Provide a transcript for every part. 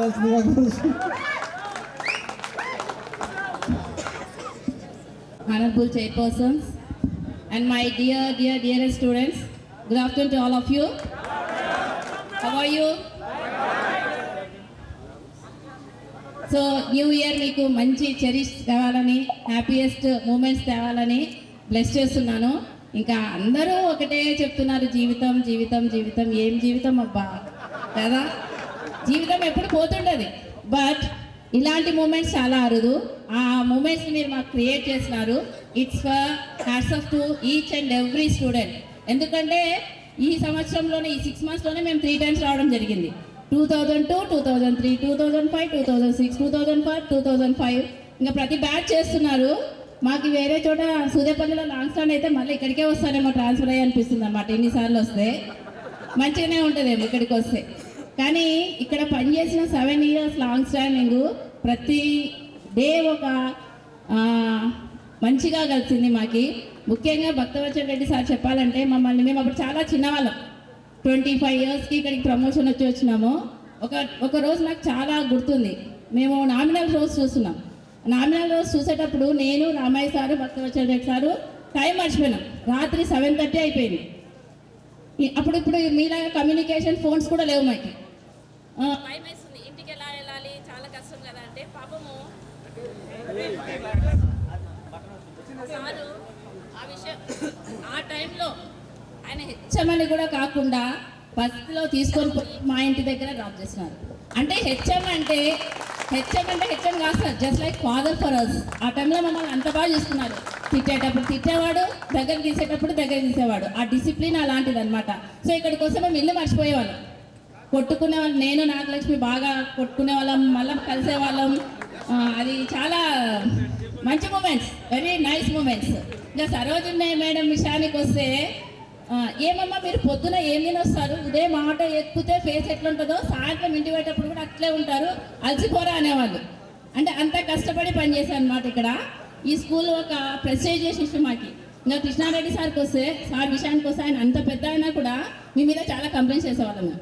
రావాల్సిందిగా Honorable Chairpersons and my dearest students, good afternoon to all of you. How are you? So new year మీకు మంచి cherish తేవాలని, happiest moments తేవాలని bless చేస్తున్నాను. ఇంకా అందరూ ఒకటే చెప్తున్నారు, జీవితం జీవితం జీవితం. ఏం జీవితం అబ్బా కదా, జీవితం ఎప్పుడు పోతుంటుంది. బట్ ఇలాంటి మూమెంట్స్ చాలా అరుదు. ఆ మూమెంట్స్ని మీరు మాకు క్రియేట్ చేస్తున్నారు. It's for hats off to each and every student. ఎందుకంటే ఈ సంవత్సరంలోనే, ఈ 6 monthsలోనే మేము 3 times రావడం జరిగింది. 2002, 2003, 2005, 2006, 2004, 2005. ఇంకా ప్రతి బ్యాచ్ చేస్తున్నారు. మాకు వేరే చోట సూర్యాపల్లిలో లాంగ్ స్టాండ్ అయితే మళ్ళీ ఇక్కడికే వస్తానేమో ట్రాన్స్ఫర్ అయ్యి అనిపిస్తుంది అన్నమాట. ఎన్నిసార్లు వస్తే మంచిగానే ఉంటుందేమో ఇక్కడికి వస్తే. కానీ ఇక్కడ పనిచేసిన 7 years లాంగ్ స్టాండింగ్ ప్రతి డే ఒక మంచిగా కలిసింది మాకి. ముఖ్యంగా భక్తవచ్చల్ రెడ్డి సార్ చెప్పాలంటే, మేము అప్పుడు చాలా చిన్నవాళ్ళం. 25 yearsకి ఇక్కడికి ప్రమోషన్ వచ్చినాము. ఒక రోజు నాకు చాలా గుర్తుంది. మేము నామినల్ రోజు చూస్తున్నాం. నామినల్ రోజు చూసేటప్పుడు నేను, Ramaiah sir, Bhaktavatsal Reddy sir time మర్చిపోయినాం. రాత్రి 7:30 అయిపోయింది. ఇప్పుడు మీలాగా కమ్యూనికేషన్ ఫోన్స్ కూడా లేవు మాకు. టైం వేస్తుంది, ఇంటికి ఎలా వెళ్ళాలి, చాలా కష్టం కదా అంటే పాపము సారు ఆ విషయం ఆ టైంలో ఆయన హెచ్ఎంని కూడా కాకుండా బస్సులో తీసుకొని పోయి మా ఇంటి దగ్గర డ్రాప్ చేస్తున్నారు. అంటే హెచ్ఎం కాదు sir, just like father for us. ఆ టైంలో మమ్మల్ని అంత బాగా చూస్తున్నారు. తిట్టేటప్పుడు తిట్టేవాడు, దగ్గర తీసేటప్పుడు దగ్గర తీసేవాడు. ఆ డిసిప్లిన్ అలాంటిది అనమాట. సో ఇక్కడికి వస్తే మేము ఇల్లు మర్చిపోయేవాళ్ళం. కొట్టుకునే వాళ్ళు, నేను నాగలక్ష్మి బాగా కొట్టుకునే వాళ్ళం, మళ్ళీ కలిసేవాళ్ళం. అది చాలా మంచి మూమెంట్స్, వెరీ నైస్ మూమెంట్స్. ఇంకా సరోజిని మేడం విషయానికి వస్తే, ఏమమ్మా మీరు పొద్దున ఏం తినొస్తారు, ఉదయం ఆటో ఎక్కితే ఫేస్ ఎట్లుంటుందో సాయంత్రం ఇంటి పోయేటప్పుడు కూడా అట్లే ఉంటారు, అలసిపోరా అనేవాళ్ళు. అంటే అంత కష్టపడి పనిచేశాను అనమాట. ఇక్కడ ఈ స్కూల్ ఒక ప్రెస్టీజియస్ ఇష్యూ మాకి. ఇంకా కృష్ణారెడ్డి సార్కి వస్తే, సార్ విషయానికి వస్తే, ఆయన అంత పెద్ద అయినా కూడా మీ మీద చాలా కంప్లైంట్స్ చేసేవాళ్ళం. మేము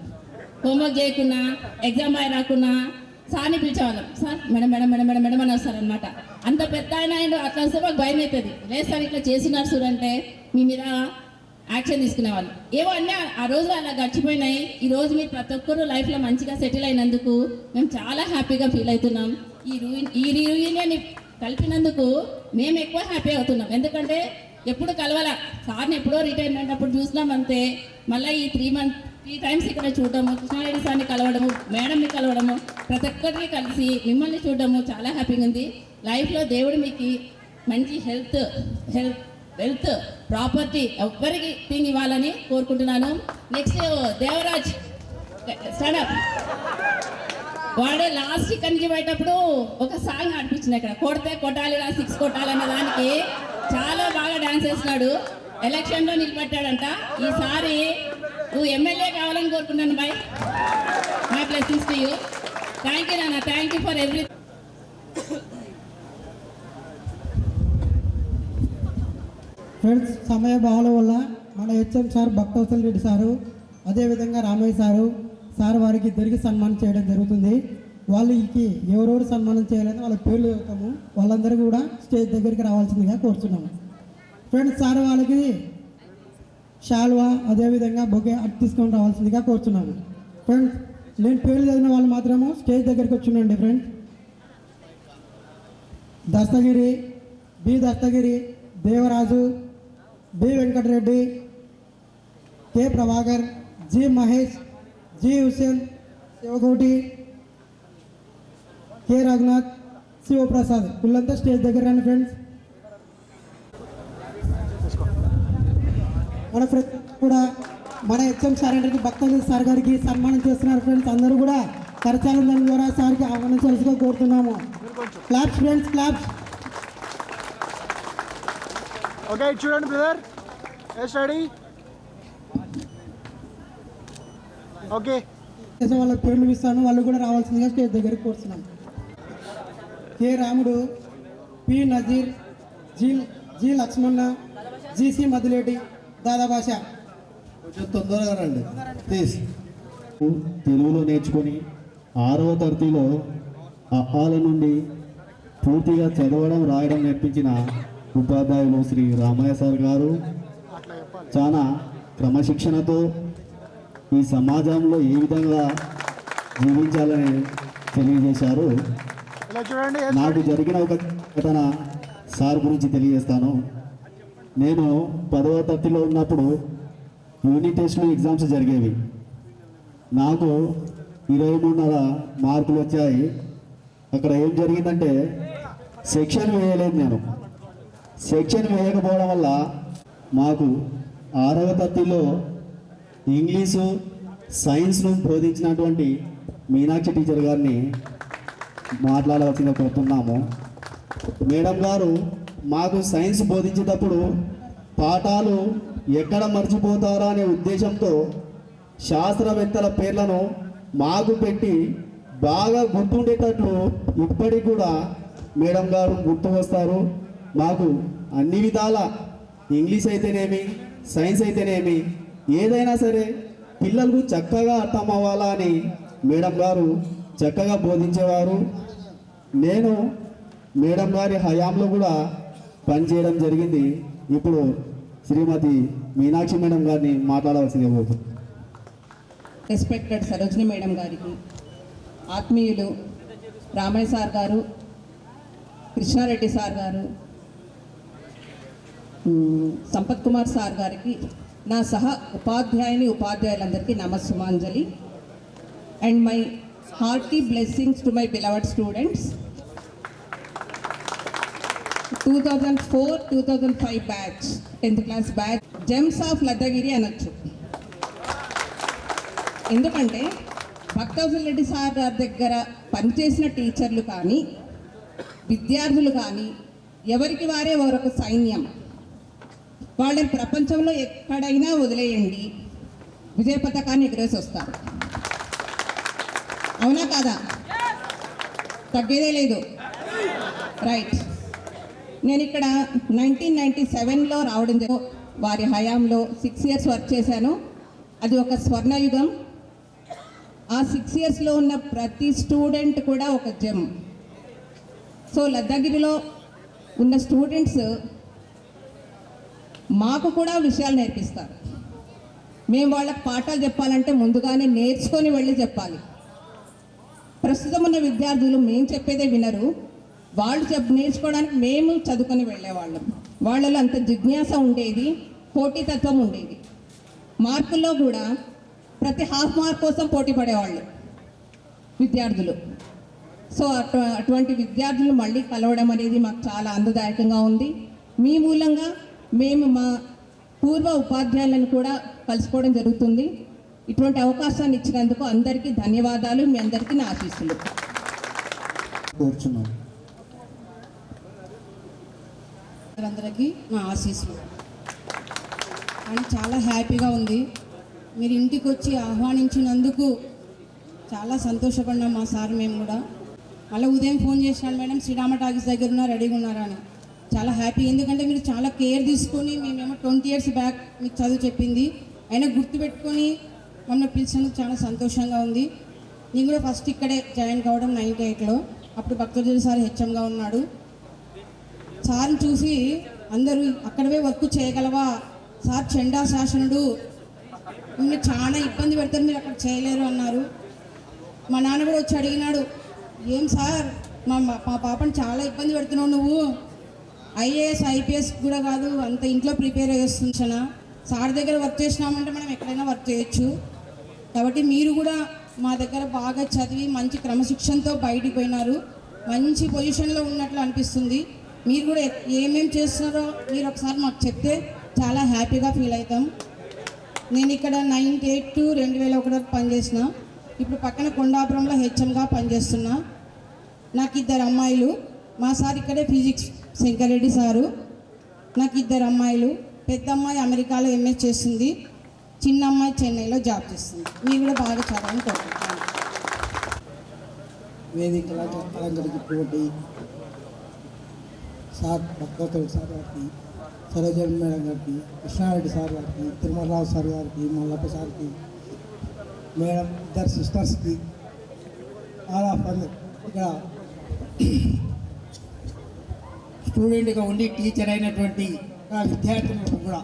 హోంవర్క్ చేయకున్నా, ఎగ్జామ్ బాయ్ రాకున్నా సార్ని పిలిచేవాళ్ళం. Sir madam madam madam madam madam అని వస్తారనమాట. అంత పెద్ద ఆయన అట్లా వస్తే మాకు భయం అవుతుంది. లేదు సార్ ఇట్లా చేస్తున్నారు సార్ అంటే మీ మీద యాక్షన్ తీసుకునేవాళ్ళు. ఏవో అన్నీ ఆ రోజులు అలా గడిచిపోయినాయి. ఈరోజు మీరు ప్రతి ఒక్కరు లైఫ్లో మంచిగా సెటిల్ అయినందుకు మేము చాలా హ్యాపీగా ఫీల్ అవుతున్నాం. ఈ రీయూనియన్ కలిపినందుకు మేము ఎక్కువ హ్యాపీ అవుతున్నాం. ఎందుకంటే ఎప్పుడు కలవాల సార్ని, ఎప్పుడో రిటైర్మెంట్ అప్పుడు చూసినాం అంతే. మళ్ళీ ఈ 3 times ఇక్కడ చూడడము, కృష్ణారెడ్డి సార్ని కలవడము, మేడంని కలవడము, ప్రతి ఒక్కరిని కలిసి మిమ్మల్ని చూడడము చాలా హ్యాపీగా ఉంది. లైఫ్లో దేవుడు మీకు మంచి వెల్త్ ప్రాపర్టీ ఎవ్వరికి థింగ్ ఇవ్వాలని కోరుకుంటున్నాను. నెక్స్ట్ దేవరాజ్ స్టాండప్ వాడు లాస్ట్ ఇక్కడికి పోయేటప్పుడు ఒక సాంగ్ ఆడిపించింది. అక్కడ కొడితే కొట్టాలి, 6 కొట్టాలి అనే దానికి చాలా బాగా డాన్స్ చేస్తున్నాడు. ఎలక్షన్లో నిలబెట్టాడంట. ఈసారి నువ్వు ఎమ్మెల్యే కావాలని కోరుకున్నాను. Bye, my blessings to you. Thank you నాన్న, thank you for every. Friends, సమయ భావాల వల్ల మన HM sir, Bhaktavatsal Reddy sir, అదేవిధంగా రామయ్య సార్ వారికి ఇద్దరికి సన్మానం చేయడం జరుగుతుంది. వాళ్ళకి ఎవరెవరు సన్మానం చేయాలని వాళ్ళ పేర్లు చెబుతాము. వాళ్ళందరూ కూడా స్టేజ్ దగ్గరికి రావాల్సిందిగా కోరుతున్నాము. ఫ్రెండ్స్, సార్ వాళ్ళకి షాల్వా అదేవిధంగా బొకే అటు తీసుకొని రావాల్సిందిగా కోరుతున్నాము. ఫ్రెండ్స్, నేను పేర్లు చదివిన వాళ్ళు మాత్రము స్టేజ్ దగ్గరికి వచ్చుండండి. Friends, Dastagiri, Devaraju, B Venkatareddy, K Prabhakar, G Mahesh, G Hussain, Sivakoti, K Raghunath, Sivaprasad, వీళ్ళంతా స్టేజ్ దగ్గర రండి. ఫ్రెండ్స్, మన ఫ్రెండ్స్ కూడా మన హెచ్ఎం సార్ గారికి, భక్తవచ్చల్ సార్ గారికి సన్మానం చేస్తున్నారు. ఫ్రెండ్స్, అందరూ కూడా కరచాలం దాని ద్వారా సార్కి ఆహ్వానించాల్సిగా కోరుతున్నాము. Claps friends, claps. ఓకే, చూడండి బ్రదర్, రెడీ. ఓకే, వాళ్ళ పేర్లు ఇస్తాను, వాళ్ళు కూడా రావాల్సిందిగా స్టేజ్ దగ్గరికి కోరుతున్నాం. కె రాముడు, పి నజీర్, జి లక్ష్మణ, జిసి మదిలేటి, దాదా భాష. కొంచెం తొందరగా రండి ప్లీజ్. తెలుగులో నేర్చుకొని 6వ తరగతిలో అహాల నుండి పూర్తిగా చదవడం రాయడం నేర్పించిన ఉపాధ్యాయులు శ్రీ రామయ్య సార్ గారు చాలా క్రమశిక్షణతో ఈ సమాజంలో ఏ విధంగా జీవించాలని తెలియజేశారు. ఇలా చూడండి. నాకు జరిగిన ఒక ఘటన సార్ గురించి తెలియజేస్తాను. నేను 10వ తరగతిలో ఉన్నప్పుడు యూనిట్ టెస్ట్లు ఎగ్జామ్స్ జరిగేవి. నాకు 23.5 మార్కులు వచ్చాయి. అక్కడ ఏం జరిగిందంటే సెక్షన్ వేయలేదు. నేను సెక్షన్ వేయకపోవడం వల్ల మాకు 6వ తరగతిలో ఇంగ్లీషు సైన్స్ను బోధించినటువంటి మీనాక్షి టీచర్ గారిని మాట్లాడవలసిందిగా కోరుతున్నాము. మేడం గారు మాకు సైన్స్ బోధించేటప్పుడు పాఠాలు ఎక్కడ మర్చిపోతారా అనే ఉద్దేశంతో శాస్త్రవేత్తల పేర్లను మాకు పెట్టి బాగా గుర్తుండేటట్లు ఇప్పటికి కూడా మేడం గారు గుర్తు వస్తారు. మాకు అన్ని విధాల ఇంగ్లీష్ అయితేనేమి సైన్స్ అయితేనేమి ఏదైనా సరే పిల్లలకు చక్కగా అర్థం అవ్వాలా అని మేడం గారు చక్కగా బోధించేవారు. నేను మేడం గారి హయాంలో కూడా పనిచేయడం జరిగింది. ఇప్పుడు శ్రీమతి మీనాక్షి మేడం గారిని మాట్లాడవలసింది కోరుతున్నాను. రెస్పెక్టెడ్ సరోజిని మేడం గారికి, ఆత్మీయులు రామయ్య సార్ గారు, కృష్ణారెడ్డి సార్ గారు, సంపత్ కుమార్ సార్ గారికి, నా సహా ఉపాధ్యాయులందరికీ నమస్సుమాంజలి. And my hearty blessings to my beloved students. 2004-2005 batch, 10th class batch gems of Laddagiri అనొచ్చు. ఎందుకంటే భక్తవత్సల రెడ్డి సార్ గారి దగ్గర పనిచేసిన టీచర్లు కానీ విద్యార్థులు కానీ ఎవరికి వారే వారొక సైన్యం. వాళ్ళని ప్రపంచంలో ఎక్కడైనా వదిలేయండి, విజయ పథకాన్ని ఎగరేసి వస్తారు. అవునా కాదా? తగ్గేదే లేదు. రైట్. నేను ఇక్కడ 1997లో రావడం వారి హయాంలో 6 years వర్క్ చేశాను. అది ఒక స్వర్ణయుగం. ఆ 6 yearsలో ఉన్న ప్రతి స్టూడెంట్ కూడా ఒక జెమ్. సో లద్దగిరిలో ఉన్న స్టూడెంట్స్ మాకు కూడా విషయాలు నేర్పిస్తారు. మేము వాళ్ళకి పాఠాలు చెప్పాలంటే ముందుగానే నేర్చుకొని వెళ్ళి చెప్పాలి. ప్రస్తుతం ఉన్న విద్యార్థులు మేము చెప్పేదే వినరు. వాళ్ళు నేర్చుకోవడానికి మేము చదువుకొని వెళ్ళేవాళ్ళం. వాళ్ళలో అంత జిజ్ఞాస ఉండేది, పోటీతత్వం ఉండేది. మార్కుల్లో కూడా ప్రతి హాఫ్ మార్క్ కోసం పోటీ పడేవాళ్ళు విద్యార్థులు. సో అటువంటి విద్యార్థులు మళ్ళీ కలవడం అనేది మాకు చాలా ఆనందదాయకంగా ఉంది. మీ మూలంగా మేము మా పూర్వ ఉపాధ్యాయులను కూడా కలుసుకోవడం జరుగుతుంది. ఇటువంటి అవకాశాన్ని ఇచ్చినందుకు అందరికీ ధన్యవాదాలు. మీ అందరికీ నా ఆశీస్సులు కోరుచున్నాను. అందరికీ నా ఆశీస్సులు. అండ్ చాలా హ్యాపీగా ఉంది. మీరు ఇంటికి వచ్చి ఆహ్వానించినందుకు చాలా సంతోషపడినాం మా సార్ మేము కూడా. మళ్ళీ ఉదయం ఫోన్ చేసినాను, మేడం శ్రీరామ టాకీస్ దగ్గర ఉన్నా, రెడీగా ఉన్నారా అని. చాలా హ్యాపీ. ఎందుకంటే మీరు చాలా కేర్ తీసుకొని, మేమేమో 20 years బ్యాక్ మీకు చదువు చెప్పింది అయినా గుర్తుపెట్టుకొని మమ్మల్ని పిలిచినందుకు చాలా సంతోషంగా ఉంది. నేను కూడా ఫస్ట్ ఇక్కడే జాయిన్ కావడం 98లో. అప్పుడు భక్తవత్సల సార్ హెచ్ఎంగా ఉన్నాడు. సార్ని చూసి అందరూ అక్కడవే వర్క్ చేయగలవా, సార్ చెండా శాసనుడు, మిమ్మల్ని చాలా ఇబ్బంది పెడతారు, మీరు అక్కడ చేయలేరు అన్నారు. మా నాన్న కూడా వచ్చి అడిగినాడు, ఏం సార్ మా పాపని చాలా ఇబ్బంది పెడుతున్నావు నువ్వు, ఐఏఎస్ ఐపీఎస్ కూడా కాదు, అంత ఇంట్లో ప్రిపేర్ చేస్తున్నా, సార్ దగ్గర వర్క్ చేసినామంటే మనం ఎక్కడైనా వర్క్ చేయొచ్చు. కాబట్టి మీరు కూడా మా దగ్గర బాగా చదివి మంచి క్రమశిక్షణతో బయటికి పోయినారు, మంచి పొజిషన్లో ఉన్నట్లు అనిపిస్తుంది. మీరు కూడా ఏమేమి చేస్తున్నారో మీరు ఒకసారి మాకు చెప్తే చాలా హ్యాపీగా ఫీల్ అవుతాం. నేను ఇక్కడ 98 to 2001 వరకు పనిచేసిన. ఇప్పుడు పక్కన కొండాపురంలో హెచ్ఎంగా పనిచేస్తున్నా. నాకు 2 అమ్మాయిలు. మా సార్ ఇక్కడే ఫిజిక్స్ శంకరెడ్డి సారు. నాకు 2 అమ్మాయిలు. పెద్ద అమ్మాయి అమెరికాలో ఎంఎస్ చేస్తుంది, చిన్న అమ్మాయి చెన్నైలో జాబ్ చేస్తుంది. మీరు కూడా బాగా చదవాలని కోరుకుంటున్నాను. వేదిక అలంకరించినటువంటి సార్ భక్తవత్సల సార్ గారికి, సరోజని మేడం గారికి, కృష్ణారెడ్డి సార్ గారికి, తిరుమలరావు సార్ గారికి, మల్లప్ప సార్కి, మేడం 2 సిస్టర్స్కి, చాలా పనులు ఇక్కడ స్టూడెంట్గా ఉండి టీచర్ అయినటువంటి నా విద్యార్థులకు కూడా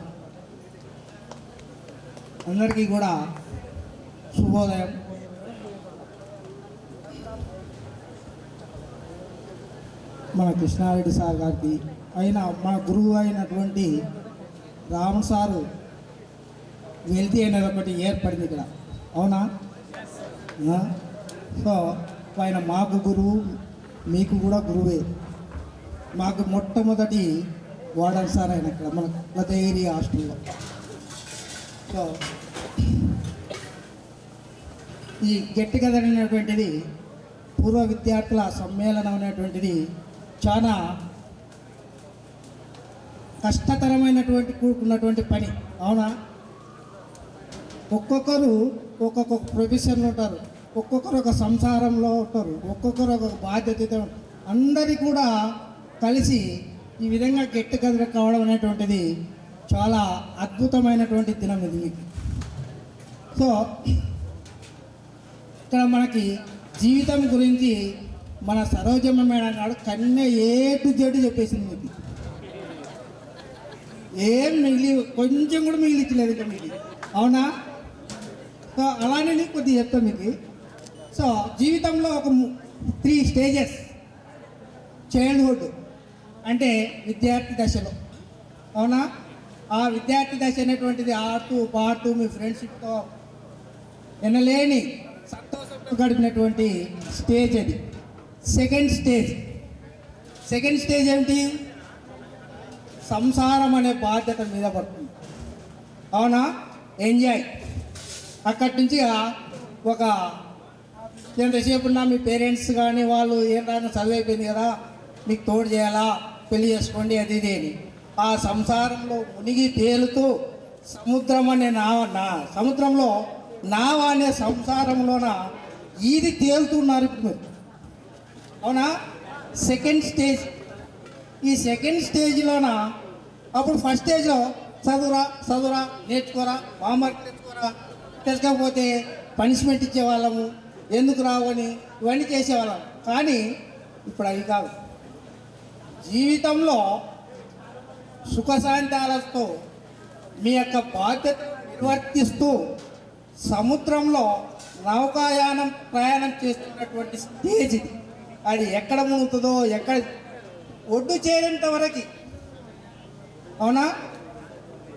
అందరికీ కూడా శుభోదయం. మన కృష్ణారెడ్డి సార్ గారికి అయిన మన గురువు అయినటువంటి రావణ్ సారు వెల్తీ అనేది ఒకటి ఏర్పడింది ఇక్కడ, అవునా? సో ఆయన మాకు గురువు, మీకు కూడా గురువే. మాకు మొట్టమొదటి వార్డన్ సార్ ఆయన ఇక్కడ మన లతగిరి హాస్టల్లో. సో ఈ గెట్ టుగెదర్ అనేటువంటిది పూర్వ విద్యార్థుల సమ్మేళనం అనేటువంటిది చాలా కష్టతరమైనటువంటి కూడుకున్నటువంటి పని, అవునా? ఒక్కొక్కరు ఒక్కొక్క ప్రొఫెషన్లో ఉంటారు, ఒక్కొక్కరు ఒక సంసారంలో ఉంటారు, ఒక్కొక్కరు ఒక బాధ్యత. అందరి కూడా కలిసి ఈ విధంగా గెట్ టుగెదర్ కావడం అనేటువంటిది చాలా అద్భుతమైనటువంటి దినం ఇది మీకు. సో ఇక్కడ మనకి జీవితం గురించి మన సరోజమ్మ మేడం గారు కన్నే ఏ టు జెడ్ చెప్పేసింది మీకు. ఏం కొంచెం కూడా మిగిలించలేదు ఇక మీకు, అవునా? సో అలానే నేను కొద్దిగా చెప్తాను మీకు. సో జీవితంలో ఒక 3 స్టేజెస్. చైల్డ్హుడ్ అంటే విద్యార్థి దశలో, అవునా? ఆ విద్యార్థి దశ అనేటువంటిది ఆడుతూ పాడుతూ మీ ఫ్రెండ్షిప్తో ఎనలేని సంతోషంతో గడిపినటువంటి స్టేజ్ అది. సెకండ్ స్టేజ్ ఏమిటి? సంసారం అనే బాధ్యత మీద పడుతుంది, అవునా? ఎంజాయ్. అక్కడి నుంచి ఒక ఎంతసేపు ఉన్నా మీ పేరెంట్స్ కానీ వాళ్ళు ఏం రాని చదువు అయిపోయింది కదా, మీకు తోడు చేయాలా, పెళ్లి చేసుకోండి, అది ఇది అని ఆ సంసారంలో మునిగి తేలుతూ సముద్రం అనే సముద్రంలో నావ అనే సంసారంలోన ఇది తేలుతున్నారు ఇప్పుడు మీరు, అవునా? Second stage. ఈ సెకండ్ స్టేజ్లోన అప్పుడు ఫస్ట్ స్టేజ్లో చదువురా నేర్చుకోరా, హోంవర్క్ నేర్చుకోరా, తెచ్చుకోకపోతే పనిష్మెంట్ ఇచ్చేవాళ్ళము, ఎందుకు రావని ఇవన్నీ చేసేవాళ్ళం. కానీ ఇప్పుడు అవి కాదు. జీవితంలో సుఖశాంతాలతో మీ యొక్క బాధ్యత నిర్వర్తిస్తూ సముద్రంలో నౌకాయానం ప్రయాణం చేస్తున్నటువంటి స్టేజ్ ఇది. అది ఎక్కడ మునుగుతుందో, ఎక్కడ ఒడ్డు చేరేంత వరకు, అవునా?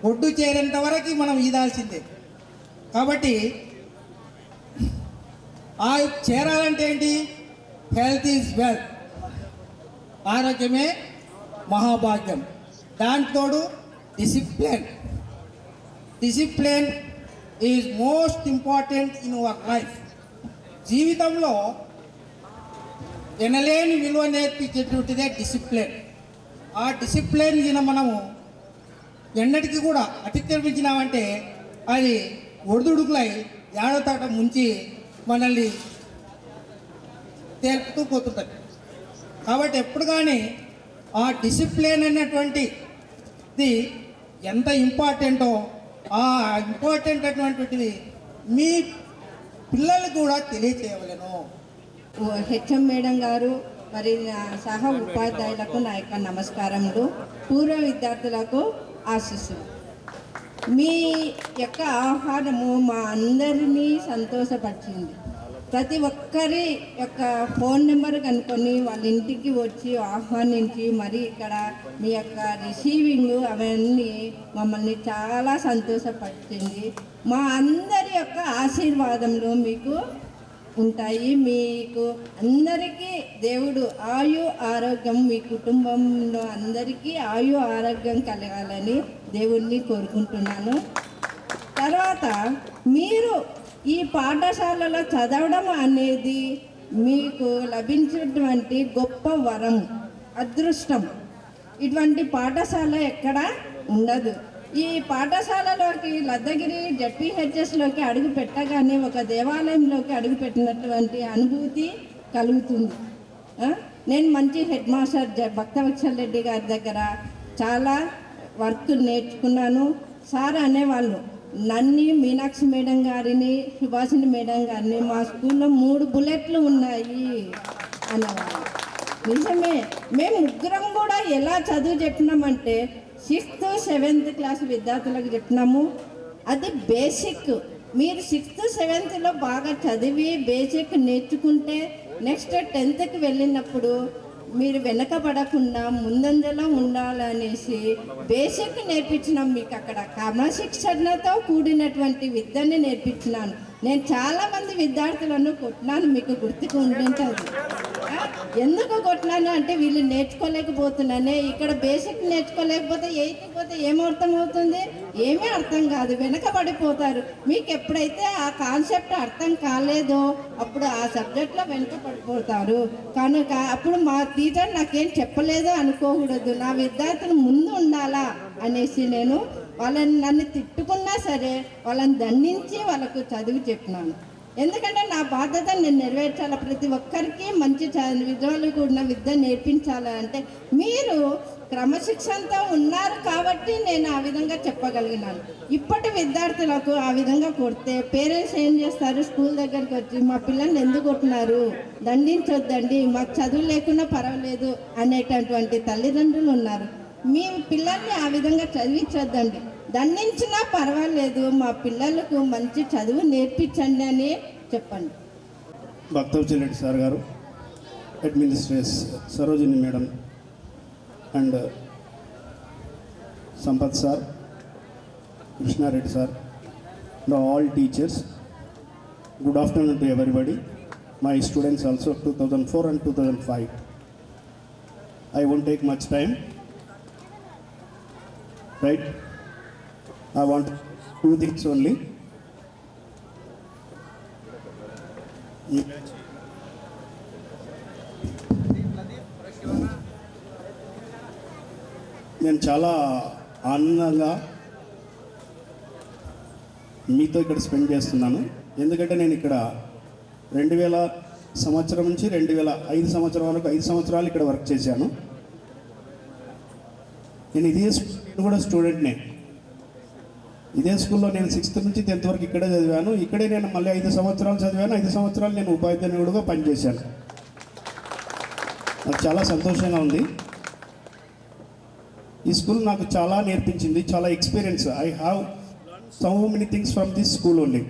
ఒడ్డు చేరేంత వరకు మనం ఈదాల్సిందే. కాబట్టి ఆ చేరాలంటే ఏంటి? హెల్త్ ఈజ్ వెల్త్, ఆరోగ్యమే మహాభాగ్యం. దాంతోడు discipline is most important in your life. జీవితంలో ఎనలేని విలువ నేర్పించేటువంటిదే డిసిప్లిన్. ఆ డిసిప్లిన్ మనము ఎన్నటికీ కూడా అతిక్రమించినామంటే అది ఒడిదుడుకులై ఏడో తాట ముంచి మనల్ని తేలుపుతూ పోతుంటుంది. కాబట్టి ఎప్పుడు కానీ ఆ డిసిప్లిన్ అనేటువంటిది ఎంత ఇంపార్టెంటో ఆ ఇంపార్టెంట్ అటువంటిది మీ పిల్లలకు కూడా తెలియచేయవలను. హెచ్ఎం మేడం గారు మరి సహా ఉపాధ్యాయులకు నా యొక్క నమస్కారములు, పూర్వ విద్యార్థులకు ఆశీస్సులు. మీ యొక్క ఆహ్వానము మా అందరినీ సంతోషపరిచింది. ప్రతి ఒక్కరి యొక్క ఫోన్ నెంబర్ కనుక్కొని వాళ్ళ ఇంటికి వచ్చి ఆహ్వానించి మరి ఇక్కడ మీ యొక్క రిసీవింగ్ అవన్నీ మమ్మల్ని చాలా సంతోషపరిచింది. మా అందరి యొక్క ఆశీర్వాదములు మీకు ఉంటాయి. మీకు అందరికీ దేవుడు ఆయు ఆరోగ్యం, మీ కుటుంబంలో అందరికీ ఆయు ఆరోగ్యం కలగాలని దేవుణ్ణి కోరుకుంటున్నాను. తర్వాత మీరు ఈ పాఠశాలలో చదవడం అనేది మీకు లభించినటువంటి గొప్ప వరం, అదృష్టం. ఇటువంటి పాఠశాల ఎక్కడ ఉండదు. ఈ పాఠశాలలోకి లద్దగిరి జడ్పీహెచ్ఎస్లోకి అడుగు పెట్టగానే ఒక దేవాలయంలోకి అడుగు పెట్టినటువంటి అనుభూతి కలుగుతుంది. నేను మంచి హెడ్ మాస్టర్ భక్తవత్సల రెడ్డి గారి దగ్గర చాలా వర్క్ నేర్చుకున్నాను. సార్ అనేవాళ్ళు నన్ని మీనాక్షి మేడం గారిని సుభాషిణి మేడం గారిని మా స్కూల్లో 3 బుల్లెట్లు ఉన్నాయి అనేవాళ్ళు. నిజమే, మేము ముగ్గురం కూడా ఎలా చదువు చెప్పినామంటే 6th 7th క్లాస్ విద్యార్థులకు చెప్పినాము. అది బేసిక్. మీరు 6th 7thలో బాగా చదివి బేసిక్ నేర్చుకుంటే నెక్స్ట్ 10thకి వెళ్ళినప్పుడు మీరు వెనకబడకుండా ముందంజలో ఉండాలనేసి బేసిక్ నేర్పించినాం మీకు. అక్కడ క్రమశిక్షణతో కూడినటువంటి విద్యని నేర్పించినాను. నేను చాలామంది విద్యార్థులను కొట్టినాను, మీకు గుర్తుకు ఉండింటుంది. ఎందుకు కొట్టినాను అంటే వీళ్ళు నేర్చుకోలేకపోతున్నానే. ఇక్కడ బేసిక్ నేర్చుకోలేకపోతే 8కి పోతే ఏమర్థం అవుతుంది? ఏమీ అర్థం కాదు, వెనకబడిపోతారు. మీకు ఎప్పుడైతే ఆ కాన్సెప్ట్ అర్థం కాలేదో అప్పుడు ఆ సబ్జెక్ట్లో వెనకబడిపోతారు. కనుక అప్పుడు మా టీచర్ నాకేం చెప్పలేదు అనుకోకూడదు, నా విద్యార్థులు ముందు ఉండాలా అనేసి నేను వాళ్ళని నన్ను తిట్టుకున్నా సరే వాళ్ళని దండించి వాళ్ళకు చదువు చెప్పినాను. ఎందుకంటే నా బాధ్యత నేను నెరవేర్చాలి. ప్రతి ఒక్కరికి మంచి విద్యలు కూడిన విద్య నేర్పించాలి. అంటే మీరు క్రమశిక్షణతో ఉన్నారు కాబట్టి నేను ఆ విధంగా చెప్పగలిగినాను. ఇప్పటి విద్యార్థులకు ఆ విధంగా కొడితే పేరెంట్స్ ఏం చేస్తారు? స్కూల్ దగ్గరికి వచ్చి మా పిల్లల్ని ఎందుకు కొట్టినారు, దండించొద్దండి, మాకు చదువు లేకుండా పర్వాలేదు అనేటటువంటి తల్లిదండ్రులు ఉన్నారు. మీ పిల్లల్ని ఆ విధంగా చదివించొద్దండి, దండించినా పర్వాలేదు, మా పిల్లలకు మంచి చదువు నేర్పించండి అని చెప్పండి. భక్తవచల్ రెడ్డి సార్ గారు, administrators Sarojini madam and Sampath sir, Krishnareddy sir, all teachers, good afternoon to everybody. My students also 2004 and 2005. I won't take much time, right? I want 2 things only. నేను చాలా ఆనందంగా మీతో ఇక్కడ స్పెండ్ చేస్తున్నాను. ఎందుకంటే నేను ఇక్కడ 2000 సంవత్సరం నుంచి 2005 సంవత్సరం వరకు 5 సంవత్సరాలు ఇక్కడ వర్క్ చేశాను. నేను ఇదే స్కూల్ కూడా స్టూడెంట్నే. ఇదే స్కూల్లో నేను 6th నుంచి 10th వరకు ఇక్కడే చదివాను. ఇక్కడే నేను మళ్ళీ 5 సంవత్సరాలు చదివాను. 5 సంవత్సరాలు నేను ఉపాధ్యాయుడిగా పనిచేశాను. నాకు చాలా సంతోషంగా ఉంది. ఈ స్కూల్ నాకు చాలా నేర్పించింది, చాలా experience. I have so many things from this school only.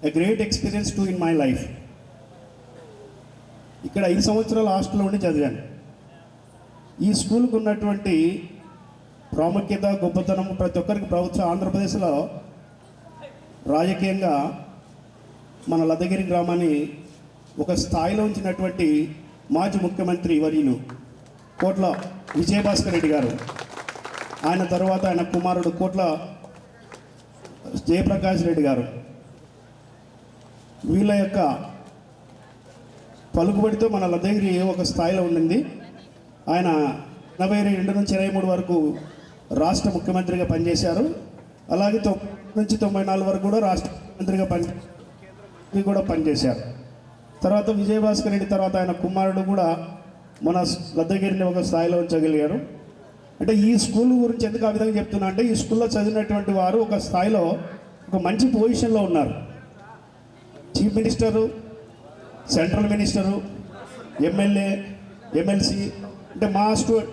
A great experience to in my life. ఇక్కడ 5 సంవత్సరాలు హాస్టల్లో ఉండి చదివాను. ఈ స్కూల్కి ఉన్నటువంటి ప్రాముఖ్యత, గొప్పతనం ప్రతి ఒక్కరికి ప్రభుత్వం ఆంధ్రప్రదేశ్లో రాజకీయంగా మన లద్దగిరి గ్రామాన్ని ఒక స్థాయిలో ఉంచినటువంటి మాజీ ముఖ్యమంత్రి వర్యులు కోట్ల విజయభాస్కర్ రెడ్డి గారు, ఆయన తర్వాత ఆయన కుమారుడు కోట్ల జయప్రకాష్ రెడ్డి గారు, వీళ్ళ యొక్క పలుకుబడితో మన లద్దగిరి ఒక స్థాయిలో ఉండింది. ఆయన 82 నుంచి 23 వరకు రాష్ట్ర ముఖ్యమంత్రిగా పనిచేశారు. అలాగే 90 నుంచి 94 వరకు కూడా రాష్ట్ర ముఖ్యమంత్రిగా పనిచేశారు. తర్వాత విజయభాస్కర్ రెడ్డి తర్వాత ఆయన కుమారుడు కూడా మన లద్దగిరిని ఒక స్థాయిలో ఉంచగలిగారు. అంటే ఈ స్కూల్ గురించి ఎందుకు ఆ విధంగా చెప్తున్నా అంటే, ఈ స్కూల్లో చదివినటువంటి వారు ఒక స్థాయిలో ఒక మంచి పొజిషన్లో ఉన్నారు. Chief minister, central minister, MLA, MLC. అంటే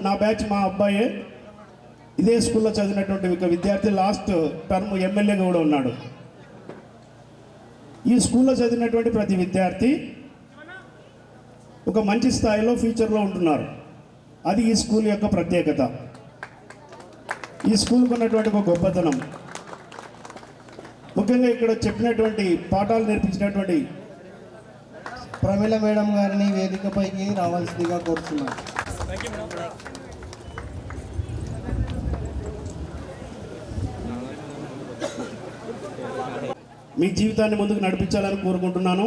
నా బ్యాచ్ మా అబ్బాయే ఇదే స్కూల్లో చదివినటువంటి ఒక విద్యార్థి లాస్ట్ టర్మ్ ఎమ్మెల్యేగా కూడా ఉన్నాడు. ఈ స్కూల్లో చదివినటువంటి ప్రతి విద్యార్థి ఒక మంచి స్థాయిలో ఫ్యూచర్లో ఉంటున్నారు. అది ఈ స్కూల్ యొక్క ప్రత్యేకత, ఈ స్కూల్కి ఉన్నటువంటి ఒక గొప్పతనం. ముఖ్యంగా ఇక్కడ చెప్పినటువంటి పాఠాలు నేర్పించినటువంటి ప్రమీల మేడం గారిని వేదికపైకి రావాల్సిందిగా కోరుతున్నాను. మీ జీవితాన్ని ముందుకు నడిపించాలని కోరుకుంటున్నాను.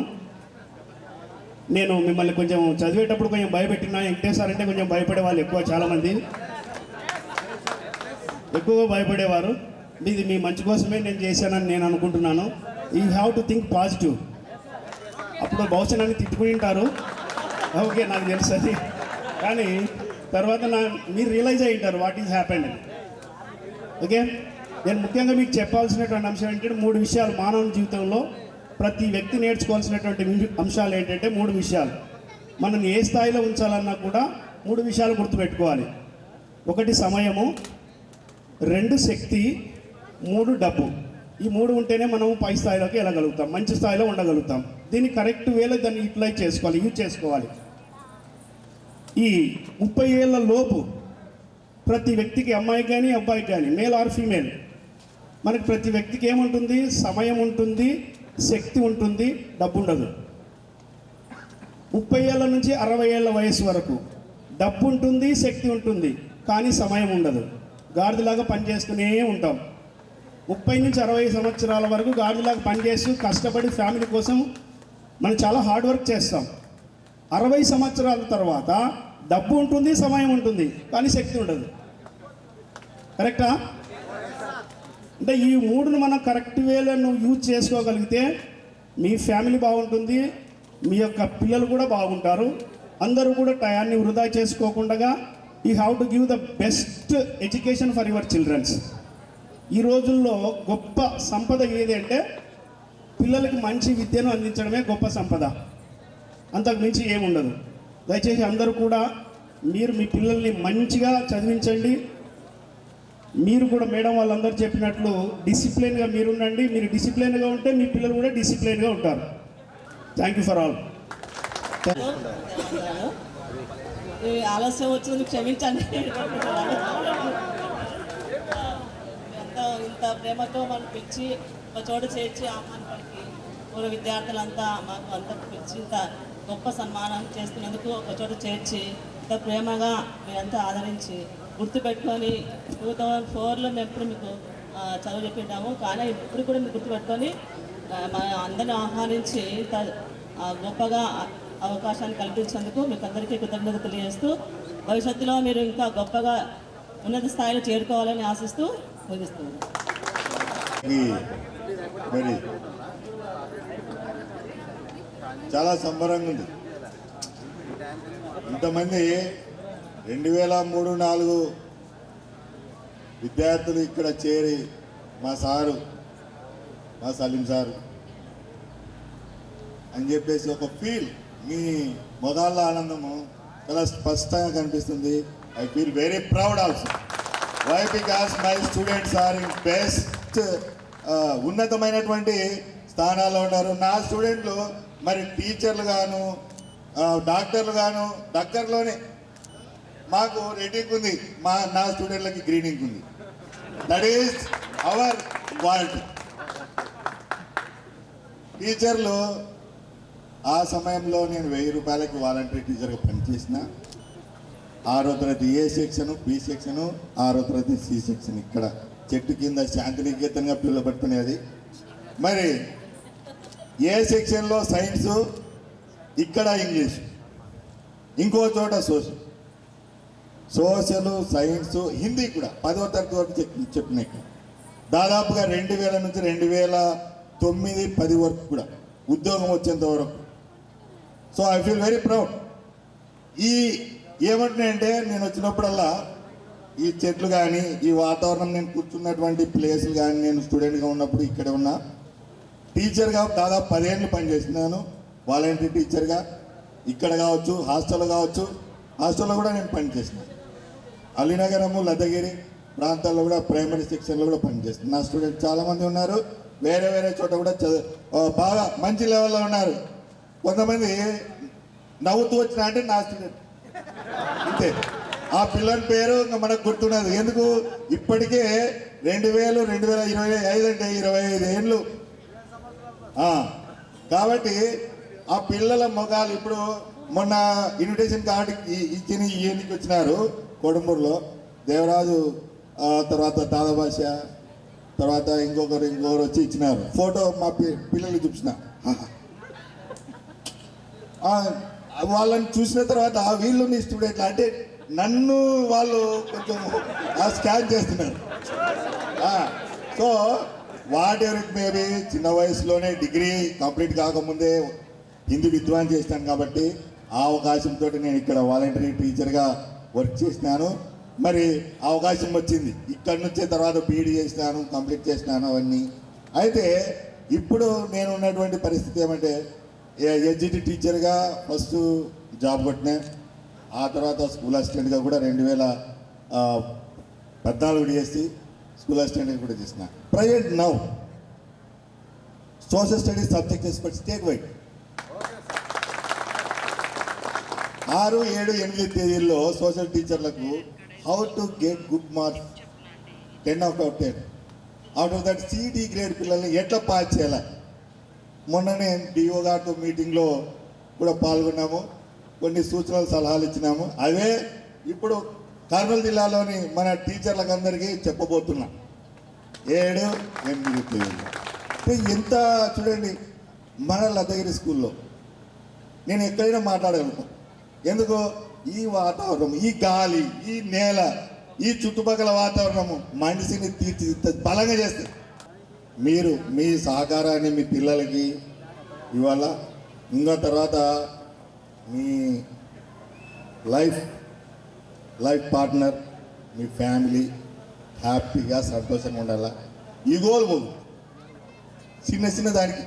నేను మిమ్మల్ని కొంచెం చదివేటప్పుడు కొంచెం భయపెట్టినా. వెంకటేశ్వర అంటే కొంచెం భయపడే వాళ్ళు ఎక్కువ, చాలామంది ఎక్కువగా భయపడేవారు. ఇది మీ మంచి కోసమే నేను చేశానని నేను అనుకుంటున్నాను. You have to think positive. అప్పుడు బహుశా నన్ను తిట్టుకుని ఉంటారు, ఓకే నాకు తెలుసు అది, కానీ తర్వాత మీరు రియలైజ్ అయ్యి ఉంటారు వాట్ ఈజ్ హ్యాపెండ్. ఓకే, నేను ముఖ్యంగా మీకు చెప్పాల్సినటువంటి అంశం ఏంటంటే 3 విషయాలు మానవ జీవితంలో ప్రతి వ్యక్తి నేర్చుకోవాల్సినటువంటి అంశాలు ఏంటంటే 3 విషయాలు. మనం ఏ స్థాయిలో ఉంచాలన్నా కూడా 3 విషయాలు గుర్తుపెట్టుకోవాలి. 1 సమయము, 2 శక్తి, 3 డబ్బు. ఈ 3 ఉంటేనే మనం పై స్థాయిలోకి వెళ్ళగలుగుతాం, మంచి స్థాయిలో ఉండగలుగుతాం. దీన్ని కరెక్ట్ వేలో దాన్ని యూటిలైజ్ చేసుకోవాలి, యూజ్ చేసుకోవాలి. ఈ 30 ఏళ్ళ లోపు ప్రతి వ్యక్తికి, అమ్మాయికి కానీ అబ్బాయికి కానీ, మేల్ ఆర్ ఫీమేల్, మనకి ప్రతి వ్యక్తికి ఏముంటుంది? సమయం ఉంటుంది, శక్తి ఉంటుంది, డబ్బు ఉండదు. 30 ఏళ్ళ నుంచి 60 ఏళ్ళ వయసు వరకు డబ్బు ఉంటుంది, శక్తి ఉంటుంది, కానీ సమయం ఉండదు. గాడిదలాగా పనిచేస్తూనే ఉంటాం. 30 నుంచి 60 సంవత్సరాల వరకు గాడిదలాగా పనిచేస్తూ కష్టపడి ఫ్యామిలీ కోసం మనం చాలా హార్డ్ వర్క్ చేస్తాం. 60 సంవత్సరాల తర్వాత డబ్బు ఉంటుంది, సమయం ఉంటుంది, కానీ శక్తి ఉండదు. కరెక్టా? అంటే ఈ 3ను మనం కరెక్ట్ వేలో నువ్వు యూజ్ చేసుకోగలిగితే మీ ఫ్యామిలీ బాగుంటుంది, మీ యొక్క పిల్లలు కూడా బాగుంటారు. అందరూ కూడా టయాన్ని వృధా చేసుకోకుండా you have to give the best education for your childrens. ఈ రోజుల్లో గొప్ప సంపద ఏది అంటే పిల్లలకి మంచి విద్యను అందించడమే గొప్ప సంపద, అంతకు మించి ఏముండదు. దయచేసి అందరూ కూడా మీరు మీ పిల్లల్ని మంచిగా చదివించండి. మీరు కూడా మేడం వాళ్ళందరూ చెప్పినట్లు డిసిప్లిన్గా మీరు ఉండండి. మీరు డిసిప్లిన్గా ఉంటే మీ పిల్లలు కూడా డిసిప్లిన్గా ఉంటారు. Thank you for all. ఆలస్యం వచ్చింది, క్షమించండి. ఇంత ప్రేమతో మనం పిలిచి ఒక చోట చేర్చి ఆహ్వానించి పూర్వ విద్యార్థులంతా మాకు అంతా పిలిచి ఇంత గొప్ప సన్మానం చేస్తున్నందుకు ఒక చోట చేర్చి ఇంత ప్రేమగా మీరంతా ఆదరించి గుర్తుపెట్టుకొని 2004లో మేము ఎప్పుడు మీకు చదువు చెప్పింటాము, కానీ ఇప్పుడు కూడా మీరు గుర్తుపెట్టుకొని మన అందరిని ఆహ్వానించి ఇంత గొప్పగా అవకాశాన్ని కల్పించినందుకు మీకు అందరికీ కృతజ్ఞత తెలియజేస్తూ భవిష్యత్తులో మీరు ఇంకా గొప్పగా ఉన్నత స్థాయిలో చేరుకోవాలని ఆశిస్తూ ముగిస్తున్నాను. మరి చాలా సంబరంగా ఉంది. ఇంతమంది 2003-04 విద్యార్థులు ఇక్కడ చేరి మా సారు, మా సలీం సారు అని చెప్పేసి ఒక ఫీల్, మీ మొదళ్ళ ఆనందము చాలా స్పష్టంగా కనిపిస్తుంది. I feel very proud also. Why? Because my students are in best ఉన్నతమైనటువంటి స్థానాల్లో ఉన్నారు. నా స్టూడెంట్లు మరి టీచర్లు గాను, డాక్టర్లు గాను దగ్గరలోనే. మాకు రెడ్డింగ్ ఉంది, నా స్టూడెంట్లకి గ్రీనింగ్ ఉంది. That is our quality. టీచర్లు ఆ సమయంలో నేను 1000 రూపాయలకి వాలంటరీ టీచర్గా పనిచేసిన. 6వ తరగతి ఏ సెక్షను, బి సెక్షను, 6వ తరగతి సి సెక్షన్ ఇక్కడ చెట్టు కింద శాంతినికేతన్గా పిలువబడుతున్నది. మరి ఏ సెక్షన్లో సైన్సు, ఇక్కడ ఇంగ్లీష్, ఇంకో చోట సోషల్, సైన్సు, హిందీ కూడా 10వ తరగతి వరకు చెప్పినాయి. దాదాపుగా 2000 నుంచి 2009-10 వరకు కూడా ఉద్యోగం వచ్చేంత వరకు. So I feel very proud. ఏమంటున్నాయంటే నేను వచ్చినప్పుడల్లా ఈ చెట్లు కానీ, ఈ వాతావరణం, నేను కూర్చున్నటువంటి ప్లేసులు కానీ, నేను స్టూడెంట్గా ఉన్నప్పుడు ఇక్కడ ఉన్నా. టీచర్గా దాదాపు 10 ఏళ్ళు పనిచేస్తున్నాను, వాలంటరీ టీచర్గా. ఇక్కడ కావచ్చు, హాస్టల్లో కావచ్చు, హాస్టల్లో కూడా నేను పనిచేస్తున్నాను. అలీనగరము, లద్దగిరి ప్రాంతాల్లో కూడా ప్రైమరీ సెక్షన్లో కూడా పనిచేస్తున్నాను. నా స్టూడెంట్ చాలామంది ఉన్నారు, వేరే వేరే చోట కూడా బాగా మంచి లెవెల్లో ఉన్నారు. కొంతమంది నవ్వుతూ వచ్చిన అంటే నా స్టూడెంట్ అంతే. ఆ పిల్లల పేరు ఇంకా మనకు గుర్తున్నది. ఎందుకు? ఇప్పటికే 2025 అంటే 25 ఏళ్ళు. కాబట్టి ఆ పిల్లల మొగాలు ఇప్పుడు మొన్న ఇన్విటేషన్ కార్డు ఇచ్చిన ఈయనకి వచ్చినారు కొడుమూరులో. దేవరాజు, తర్వాత దాదాభాష, తర్వాత ఇంకొకరు వచ్చి ఇచ్చినారు. ఫోటో మా పిల్లలు చూపించిన. వాళ్ళని చూసిన తర్వాత వీళ్ళు నీ స్టూడెంట్లు అంటే నన్ను వాళ్ళు కొంచెం స్కాన్ చేస్తున్నారు. సో వాట్ ఎవరికి మేబీ చిన్న వయసులోనే డిగ్రీ కంప్లీట్ కాకముందే హిందీ విద్వాన్ చేస్తాను కాబట్టి ఆ అవకాశంతో నేను ఇక్కడ వాలంటరీ టీచర్గా వర్క్ చేసినాను. మరి అవకాశం వచ్చింది. ఇక్కడి నుంచే తర్వాత బీఈడీ చేసినాను, కంప్లీట్ చేసినాను అవన్నీ. అయితే ఇప్పుడు నేను ఉన్నటువంటి పరిస్థితి ఏమంటే ఎడ్జిటి టీచర్గా ఫస్ట్ జాబ్ కొట్టినా, ఆ తర్వాత స్కూల్ అసిస్టెంట్గా కూడా 2014 చేసి స్కూల్ అసిస్టెంట్గా కూడా చేసిన. Present now social studies subject expert state wide 6, 7, 8 తేదీల్లో సోషల్ టీచర్లకు how to get good marks 10 out of 10. Out of that CD grade పిల్లల్ని ఎట్లా పాస్ చేయాలి. మొన్ననే డిఓ గారితో మీటింగ్లో కూడా పాల్గొన్నాము, కొన్ని సూచనలు సలహాలు ఇచ్చినాము. అవే ఇప్పుడు కర్నూలు జిల్లాలోని మన టీచర్లకు అందరికీ చెప్పబోతున్నాం. 7, 8 తేదీల్లో ఎంత చూడండి. మన లద్దగిరి స్కూల్లో నేను ఎక్కడైనా మాట్లాడగలుగుతాను. ఎందుకు? ఈ వాతావరణం, ఈ గాలి, ఈ నేల, ఈ చుట్టుపక్కల వాతావరణము మనిషిని తీర్చిదిద్ద బలంగా చేస్తుంది. మీరు మీ సహకారాన్ని మీ పిల్లలకి ఇవాళ ఇంకా తర్వాత మీ లైఫ్ పార్ట్నర్, మీ ఫ్యామిలీ హ్యాపీగా సంతోషంగా ఉండాలా. ఈ గోల్ పోదు చిన్న దానికి.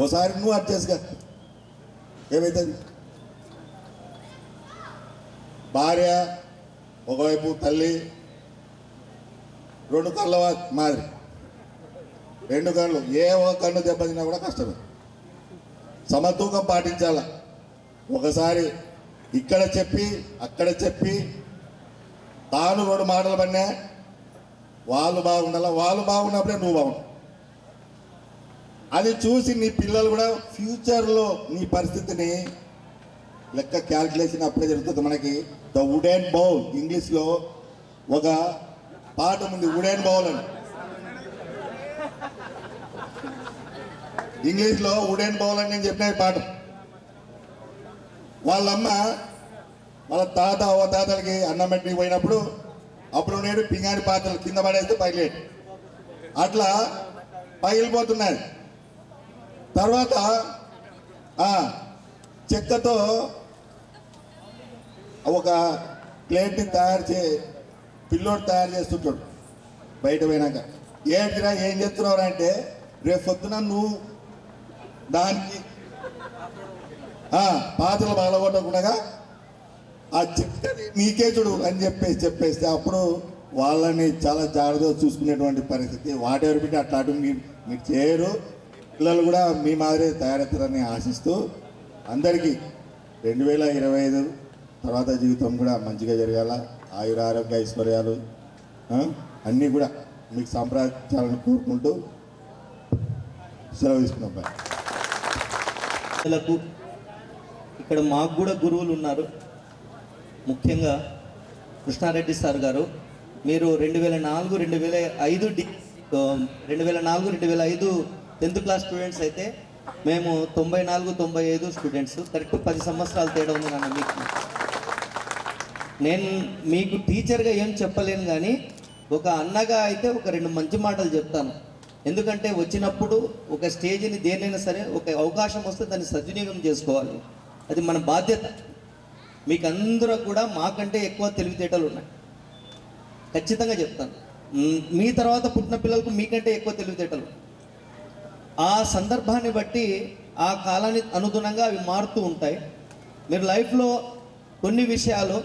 ఓసారి నువ్వు అడ్జస్ట్గా ఏమవుతుంది, భార్య ఒకవైపు, తల్లి 2 కళ్ళ మాదిరి, 2 కళ్ళు, ఏ ఒక కన్ను దెబ్బతిన్నా కూడా కష్టమే. సమతూకం పాటించాల. ఒకసారి ఇక్కడ చెప్పి అక్కడ చెప్పి తాను 2 మాటలు పడినా వాళ్ళు బాగుండాల. వాళ్ళు బాగున్నప్పుడే నువ్వు బాగుంటావు. అది చూసి నీ పిల్లలు కూడా ఫ్యూచర్లో నీ పరిస్థితిని లెక్క క్యాల్కులేషన్ అప్పుడే జరుగుతుంది. మనకి ద వుడెన్ బౌల్, ఇంగ్లీష్లో ఒక పాఠం ఉంది, వుడెన్ బౌల్ అని. ఇంగ్లీష్లో వుడెన్ బౌల్ అని నేను చెప్పిన పాఠం. వాళ్ళమ్మ వాళ్ళ తాత తాతలకి అన్నం పెట్టి పోయినప్పుడు అప్పుడు నేడు పింగాని పాత్రలు కింద పడేస్తే పగిలేడు, అట్లా పగిలిపోతున్నాయి. తర్వాత చెక్కతో ఒక ప్లేట్ని పిల్లోడు తయారు చేస్తుంటాడు. బయట పోయినాక ఏంటిరా ఏం చేస్తున్నావు అంటే, రేపు పొద్దున నువ్వు దానికి పాత్రలు పగలగొట్టకుండా ఆ చెక్కని నీకే చూడు అని చెప్పేస్తే అప్పుడు వాళ్ళని చాలా జాగ్రత్తగా చూసుకునేటువంటి పరిస్థితి. వాటెవర్ బిడ్డ అట్లాంటి మీరు చేయరు. పిల్లలు కూడా మీ మాదిరే తయారవుతారని ఆశిస్తూ అందరికీ 2025 తర్వాత జీవితం కూడా మంచిగా జరగాల. ఆయుర ఆరోగ్య ఐశ్వర్యాలు అన్నీ కూడా మీకు సంప్రదించాలని కోరుకుంటూ సెలవు తీసుకున్నాం. పిల్లలకు ఇక్కడ మాకు కూడా గురువులు ఉన్నారు. ముఖ్యంగా కృష్ణారెడ్డి సార్ గారు, మీరు 2004-2005 10th క్లాస్ స్టూడెంట్స్ అయితే మేము 94-95 స్టూడెంట్స్. కరెక్ట్ 10 సంవత్సరాలు తేడా ఉంది నాన్న మీకు. నేను మీకు టీచర్గా ఏం చెప్పలేను, కానీ ఒక అన్నగా అయితే ఒక 2 మంచి మాటలు చెప్తాను. ఎందుకంటే వచ్చినప్పుడు ఒక స్టేజ్ని దేనైనా సరే ఒక అవకాశం వస్తే దాన్ని సద్వినియోగం చేసుకోవాలి. అది మన బాధ్యత. మీకు అందరూ కూడా మాకంటే ఎక్కువ తెలివితేటలు ఉన్నాయి, ఖచ్చితంగా చెప్తాను. మీ తర్వాత పుట్టిన పిల్లలకు మీకంటే ఎక్కువ తెలివితేటలు. ఆ సందర్భాన్ని బట్టి ఆ కాలానికి అనుగుణంగా అవి మారుతూ ఉంటాయి. మీరు లైఫ్లో కొన్ని విషయాలు,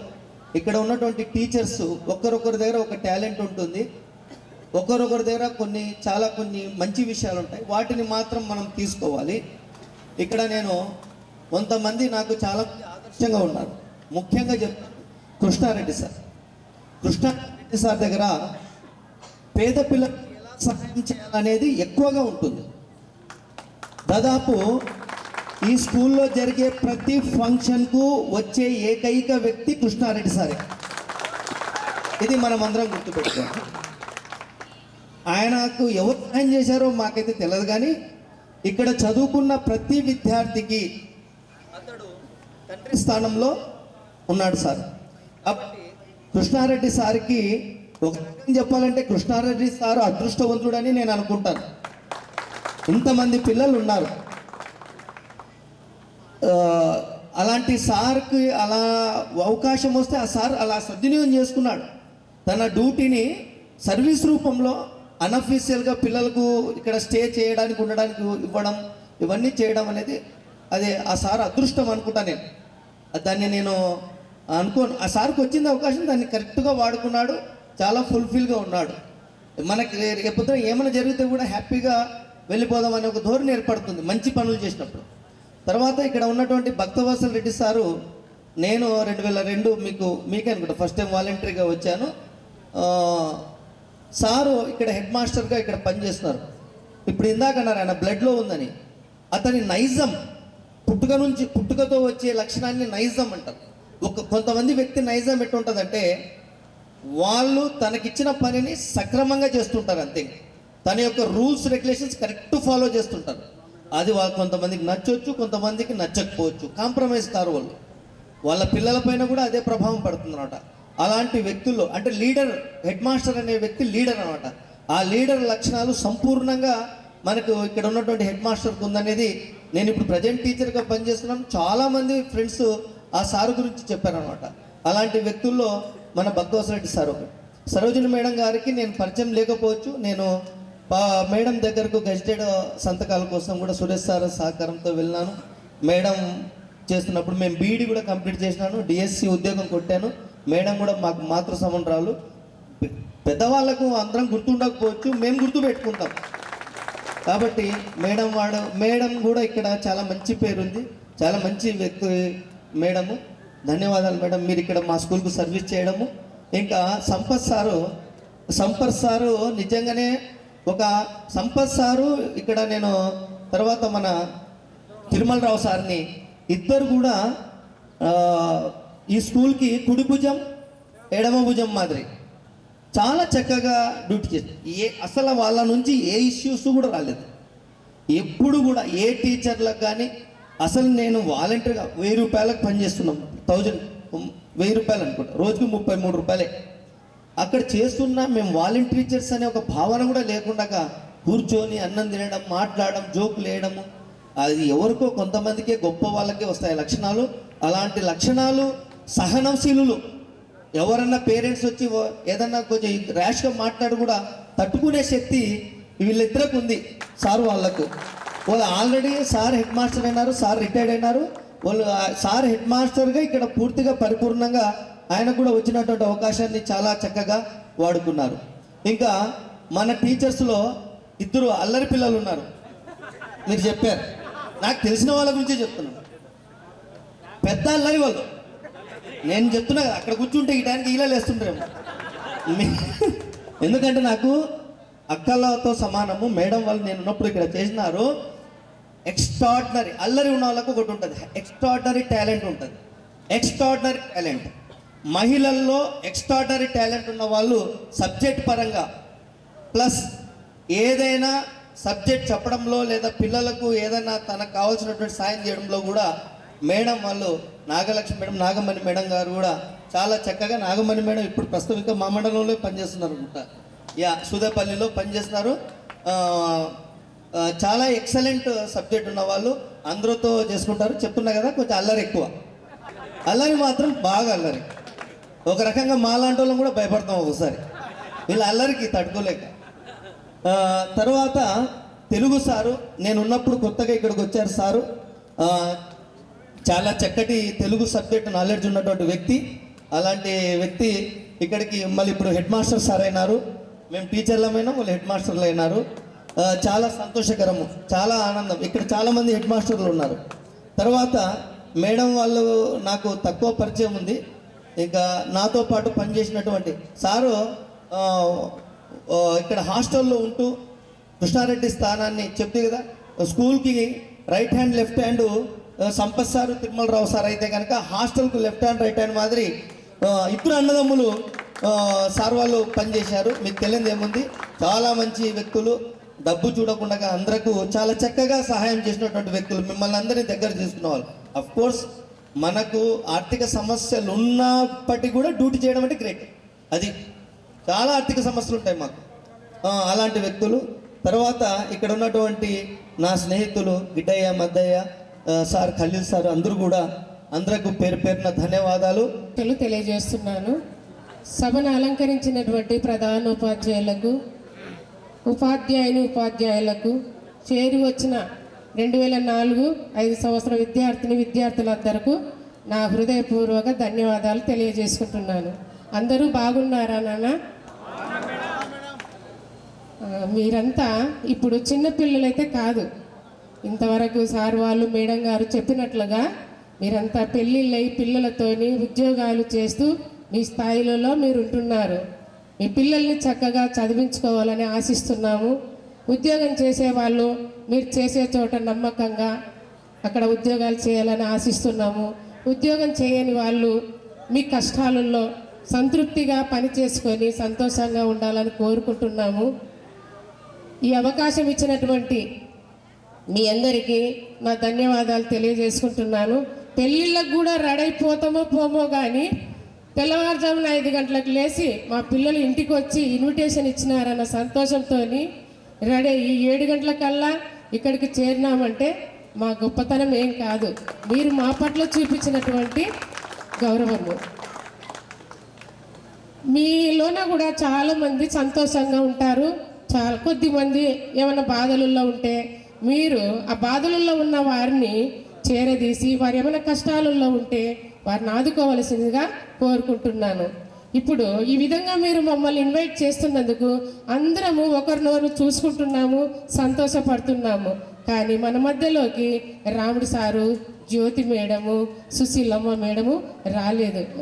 ఇక్కడ ఉన్నటువంటి టీచర్స్ ఒక్కరొకరి దగ్గర ఒక టాలెంట్ ఉంటుంది, ఒకరొకరి దగ్గర కొన్ని మంచి విషయాలు ఉంటాయి. వాటిని మాత్రం మనం తీసుకోవాలి. ఇక్కడ నేను కొంతమంది నాకు చాలా ఆదర్శంగా ఉన్నారు. ముఖ్యంగా కృష్ణారెడ్డి సార్ దగ్గర పేద పిల్లలకు ఎలా సహాయం చేయాలనేది ఎక్కువగా ఉంటుంది. దాదాపు ఈ స్కూల్లో జరిగే ప్రతి ఫంక్షన్కు వచ్చే ఏకైక వ్యక్తి కృష్ణారెడ్డి సారే. ఇది మనం అందరం గుర్తుపెట్టుకోవాలి. ఆయనకు ఎవరు సహాయం చేశారో మాకైతే తెలియదు, కానీ ఇక్కడ చదువుకున్న ప్రతి విద్యార్థికి అతడు తండ్రి స్థానంలో ఉన్నాడు సార్. కాబట్టి కృష్ణారెడ్డి సార్కి ఒక రకంగా చెప్పాలంటే కృష్ణారెడ్డి సార్ అదృష్టవంతుడని నేను అనుకుంటాను. ఇంతమంది పిల్లలు ఉన్నారు. అలాంటి సార్కి అలా అవకాశం వస్తే ఆ సార్ అలా సద్వినియోగం చేసుకున్నాడు. తన డ్యూటీని సర్వీస్ రూపంలో అన్అఫీషియల్గా పిల్లలకు ఇక్కడ స్టే చేయడానికి ఉండడానికి ఇవ్వడం, ఇవన్నీ చేయడం అనేది అది ఆ సార్ అదృష్టం అనుకుంటా. నేను దాన్ని నేను అనుకోను. ఆ సార్కి వచ్చింది అవకాశం, దాన్ని కరెక్ట్గా వాడుకున్నాడు, చాలా ఫుల్ఫిల్గా ఉన్నాడు. మనకి రేపొద్దున ఏమైనా జరిగితే కూడా హ్యాపీగా వెళ్ళిపోదాం అనే ఒక ధోరణి ఏర్పడుతుంది మంచి పనులు చేసినప్పుడు. తర్వాత ఇక్కడ ఉన్నటువంటి భక్తవత్సల్ రెడ్డి సారు, నేను 2002 మీకే అనుకుంటా ఫస్ట్ టైం వాలంటరీగా వచ్చాను. సారు ఇక్కడ హెడ్ మాస్టర్గా ఇక్కడ పనిచేస్తున్నారు. ఇప్పుడు ఇందాక అన్నారు ఆయన బ్లడ్లో ఉందని. అతని నైజం, పుట్టుకతో వచ్చే లక్షణాన్ని నైజం అంటారు. కొంతమంది వ్యక్తి నైజం ఎట్టుంటుందంటే వాళ్ళు తనకిచ్చిన పనిని సక్రమంగా చేస్తుంటారు, అంతే. తన యొక్క రూల్స్ రెగ్యులేషన్స్ కరెక్ట్ ఫాలో చేస్తుంటారు. అది కొంతమందికి నచ్చవచ్చు, కొంతమందికి నచ్చకపోవచ్చు. కాంప్రమైజ్ కారు వాళ్ళు. వాళ్ళ పిల్లలపైన కూడా అదే ప్రభావం పడుతుంది అనమాట. అలాంటి వ్యక్తుల్లో అంటే లీడర్, హెడ్ మాస్టర్ అనే వ్యక్తి లీడర్ అనమాట. ఆ లీడర్ లక్షణాలు సంపూర్ణంగా మనకు ఇక్కడ ఉన్నటువంటి హెడ్ మాస్టర్కి ఉందనేది నేను ఇప్పుడు ప్రజెంట్ టీచర్గా పనిచేస్తున్నాను. చాలామంది ఫ్రెండ్స్ ఆ సార్ గురించి చెప్పారనమాట. అలాంటి వ్యక్తుల్లో మన భక్తవత్సల్ రెడ్డి సార్ ఒకటి. సరోజిని మేడం గారికి నేను పరిచయం లేకపోవచ్చు. నేను మేడం దగ్గరకు గెజిటెడ్ సంతకాల కోసం కూడా సురేష్ సార్ సహకారంతో వెళ్ళినాను. మేడం చేస్తున్నప్పుడు మేము బీఈడి కూడా కంప్లీట్ చేసినాను, డిఎస్సి ఉద్యోగం కొట్టాను. మేడం కూడా మాకు మాతృ సమంత్రాలు. పెద్దవాళ్ళకు అందరం గుర్తుండకపోవచ్చు, మేము గుర్తు పెట్టుకుంటాం. కాబట్టి మేడం కూడా ఇక్కడ చాలా మంచి పేరుంది, చాలా మంచి వ్యక్తి మేడము. ధన్యవాదాలు మేడం, మీరు ఇక్కడ మా స్కూల్కు సర్వీస్ చేయడము. ఇంకా సంపత్ సారు నిజంగానే ఒక సంపత్ సారు ఇక్కడ నేను తర్వాత మన తిరుమలరావు సార్ని ఇద్దరు కూడా ఈ స్కూల్కి కుడి భుజం ఎడమ భుజం మాదిరి చాలా చక్కగా డ్యూటీ చేస్తారు. అసలు వాళ్ళ నుంచి ఏ ఇష్యూస్ కూడా రాలేదు. ఎప్పుడు కూడా ఏ టీచర్లకు కానీ అసలు నేను వాలంటీర్గా 1000 రూపాయలకు పనిచేస్తున్నాం. 1000 రూపాయలు అనుకుంటా, రోజుకి 33 రూపాయలే. అక్కడ చేస్తున్నా మేము వాలంటీర్ టీచర్స్ అనే ఒక భావన కూడా లేకుండా కూర్చొని అన్నం తినడం, మాట్లాడడం, జోకులు వేయడము, అది ఎవరికో కొంతమందికే గొప్ప వాళ్ళకే వస్తాయి లక్షణాలు. అలాంటి లక్షణాలు, సహనశీలులు. ఎవరన్నా పేరెంట్స్ వచ్చి ఏదన్నా కొంచెం ర్యాష్గా మాట్లాడు కూడా తట్టుకునే శక్తి వీళ్ళిద్దరికి ఉంది సార్ వాళ్ళకు. వాళ్ళు ఆల్రెడీ సార్ హెడ్ మాస్టర్ అయినారు, సార్ రిటైర్డ్ అయినారు. వాళ్ళు సార్ హెడ్ మాస్టర్గా ఇక్కడ పూర్తిగా పరిపూర్ణంగా ఆయన కూడా వచ్చినటువంటి అవకాశాన్ని చాలా చక్కగా వాడుకున్నారు. ఇంకా మన టీచర్స్లో 2 అల్లరి పిల్లలు ఉన్నారు. మీరు చెప్పారు, నాకు తెలిసిన వాళ్ళ గురించే చెప్తున్నాను. పెద్ద అల్లరి వాళ్ళు. నేను చెప్తున్నా కదా, అక్కడ కూర్చుంటే ఈ టైంకి ఈలలు వేస్తుంటారేమో. ఎందుకంటే నాకు అక్కలతో సమానము. మేడం వాళ్ళు నేను ఉన్నప్పుడు ఇక్కడ చేసినారు. ఎక్స్ట్రాడినరీ అల్లరి ఉన్న వాళ్ళకు ఒకటి ఉంటుంది, ఎక్స్ట్రాడినరీ టాలెంట్ ఉంటుంది. ఎక్స్ట్రాడినరీ టాలెంట్ మహిళల్లో ఎక్స్ట్రాడినరీ టాలెంట్ ఉన్న వాళ్ళు సబ్జెక్ట్ పరంగా ప్లస్ ఏదైనా సబ్జెక్ట్ చెప్పడంలో లేదా పిల్లలకు ఏదైనా తనకు కావాల్సినటువంటి సాయం చేయడంలో కూడా మేడం వాళ్ళు నాగలక్ష్మి మేడం, నాగమణి మేడం గారు కూడా చాలా చక్కగా. నాగమణి మేడం ఇప్పుడు ప్రస్తుతం ఇంకా మా మండలంలో పనిచేస్తున్నారు అనుకుంటా, సుదేపల్లిలో పనిచేస్తున్నారు. చాలా ఎక్సలెంట్ సబ్జెక్ట్ ఉన్న వాళ్ళు అందరితో చేసుకుంటారు. చెప్తున్నా కదా, కొంచెం అల్లరి ఎక్కువ. అల్లరి మాత్రం బాగా అల్లరి. ఒక రకంగా మాలాంటి వాళ్ళం కూడా భయపడతాం ఒకసారి వీళ్ళ అల్లరికి తట్టుకోలేక. తర్వాత తెలుగు సారు, నేను ఉన్నప్పుడు కొత్తగా ఇక్కడికి వచ్చారు సారు. చాలా చక్కటి తెలుగు సబ్జెక్ట్ నాలెడ్జ్ ఉన్నటువంటి వ్యక్తి. అలాంటి వ్యక్తి ఇక్కడికి మళ్ళీ ఇప్పుడు హెడ్ మాస్టర్ సార్ అయినారు. మేము టీచర్లమైనా వాళ్ళు హెడ్ మాస్టర్లు అయినారు. చాలా సంతోషకరము, చాలా ఆనందం. ఇక్కడ చాలామంది హెడ్ మాస్టర్లు ఉన్నారు. తర్వాత మేడం వాళ్ళు నాకు తక్కువ పరిచయం ఉంది. ఇంకా నాతో పాటు పనిచేసినటువంటి సారు ఇక్కడ హాస్టల్లో ఉంటూ కృష్ణారెడ్డి స్థానాన్ని చెప్తే కదా, స్కూల్కి right hand left hand Sampath sir, Tirumalarao sir అయితే కనుక హాస్టల్కు లెఫ్ట్ హ్యాండ్ రైట్ హ్యాండ్ మాదిరి 2 అన్నదమ్ములు సార్ వాళ్ళు పనిచేశారు. మీకు తెలియదు ఏముంది, చాలా మంచి వ్యక్తులు. డబ్బు చూడకుండా అందరకు చాలా చక్కగా సహాయం చేసినటువంటి వ్యక్తులు. మిమ్మల్ని అందరినీ దగ్గర తీసుకున్న వాళ్ళు. అఫ్కోర్స్ మనకు ఆర్థిక సమస్యలు ఉన్నప్పటికీ కూడా డ్యూటీ చేయడం అంటే గ్రేట్. అది చాలా ఆర్థిక సమస్యలు ఉంటాయి మాకు. అలాంటి వ్యక్తులు. తర్వాత ఇక్కడ ఉన్నటువంటి నా స్నేహితులు గిడ్డయ్య, మద్దయ్య సార్, ఖలీల్ సార్ అందరూ కూడా అందరకు పేరు పేరున ధన్యవాదాలు తెలియజేస్తున్నాను. సభను అలంకరించినటువంటి ప్రధానోపాధ్యాయులకు, ఉపాధ్యాయులకు, చేరి వచ్చిన 2004-05 సంవత్సరం విద్యార్థులందరికీ నా హృదయపూర్వక ధన్యవాదాలు తెలియజేసుకుంటున్నాను. అందరూ బాగున్నారా నాన్న? మీరంతా ఇప్పుడు చిన్నపిల్లలైతే కాదు. ఇంతవరకు సార్ వాళ్ళు మేడం గారు చెప్పినట్లుగా మీరంతా పెళ్ళిళ్ళై పిల్లలతోని ఉద్యోగాలు చేస్తూ మీ స్థాయిలలో మీరు ఉంటున్నారు. మీ పిల్లల్ని చక్కగా చదివించుకోవాలని ఆశిస్తున్నాము. ఉద్యోగం చేసేవాళ్ళు మీరు చేసే చోట నమ్మకంగా అక్కడ ఉద్యోగాలు చేయాలని ఆశిస్తున్నాము. ఉద్యోగం చేయని వాళ్ళు మీ కష్టాలలో సంతృప్తిగా పని చేసుకొని సంతోషంగా ఉండాలని కోరుకుంటున్నాము. ఈ అవకాశం ఇచ్చినటువంటి మీ అందరికీ నా ధన్యవాదాలు తెలియజేసుకుంటున్నాను. పెళ్ళిళ్ళకు కూడా రెడీ అయిపోతామో పోమో కానీ తెల్లవారుజామున 5 గంటలకు లేచి మా పిల్లలు ఇంటికి వచ్చి ఇన్విటేషన్ ఇచ్చినారన్న సంతోషంతో రెడీ ఈ 7 గంటలకల్లా ఇక్కడికి చేరినామంటే మా గొప్పతనం ఏం కాదు, మీరు మా పట్ల చూపించినటువంటి గౌరవము. మీలోన కూడా చాలామంది సంతోషంగా ఉంటారు. కొద్దిమంది ఏమైనా బాధలలో ఉంటే మీరు ఆ బాధలలో ఉన్న వారిని చేరదీసి వారు ఏమైనా కష్టాలలో ఉంటే వారిని ఆదుకోవలసిందిగా కోరుకుంటున్నాను. ఇప్పుడు ఈ విధంగా మీరు మమ్మల్ని ఇన్వైట్ చేస్తున్నందుకు అందరము ఒకరినొకరు చూసుకుంటున్నాము, సంతోషపడుతున్నాము. కానీ మన మధ్యలోకి రాముడు సారు, జ్యోతి మేడము, సుశీలమ్మ మేడము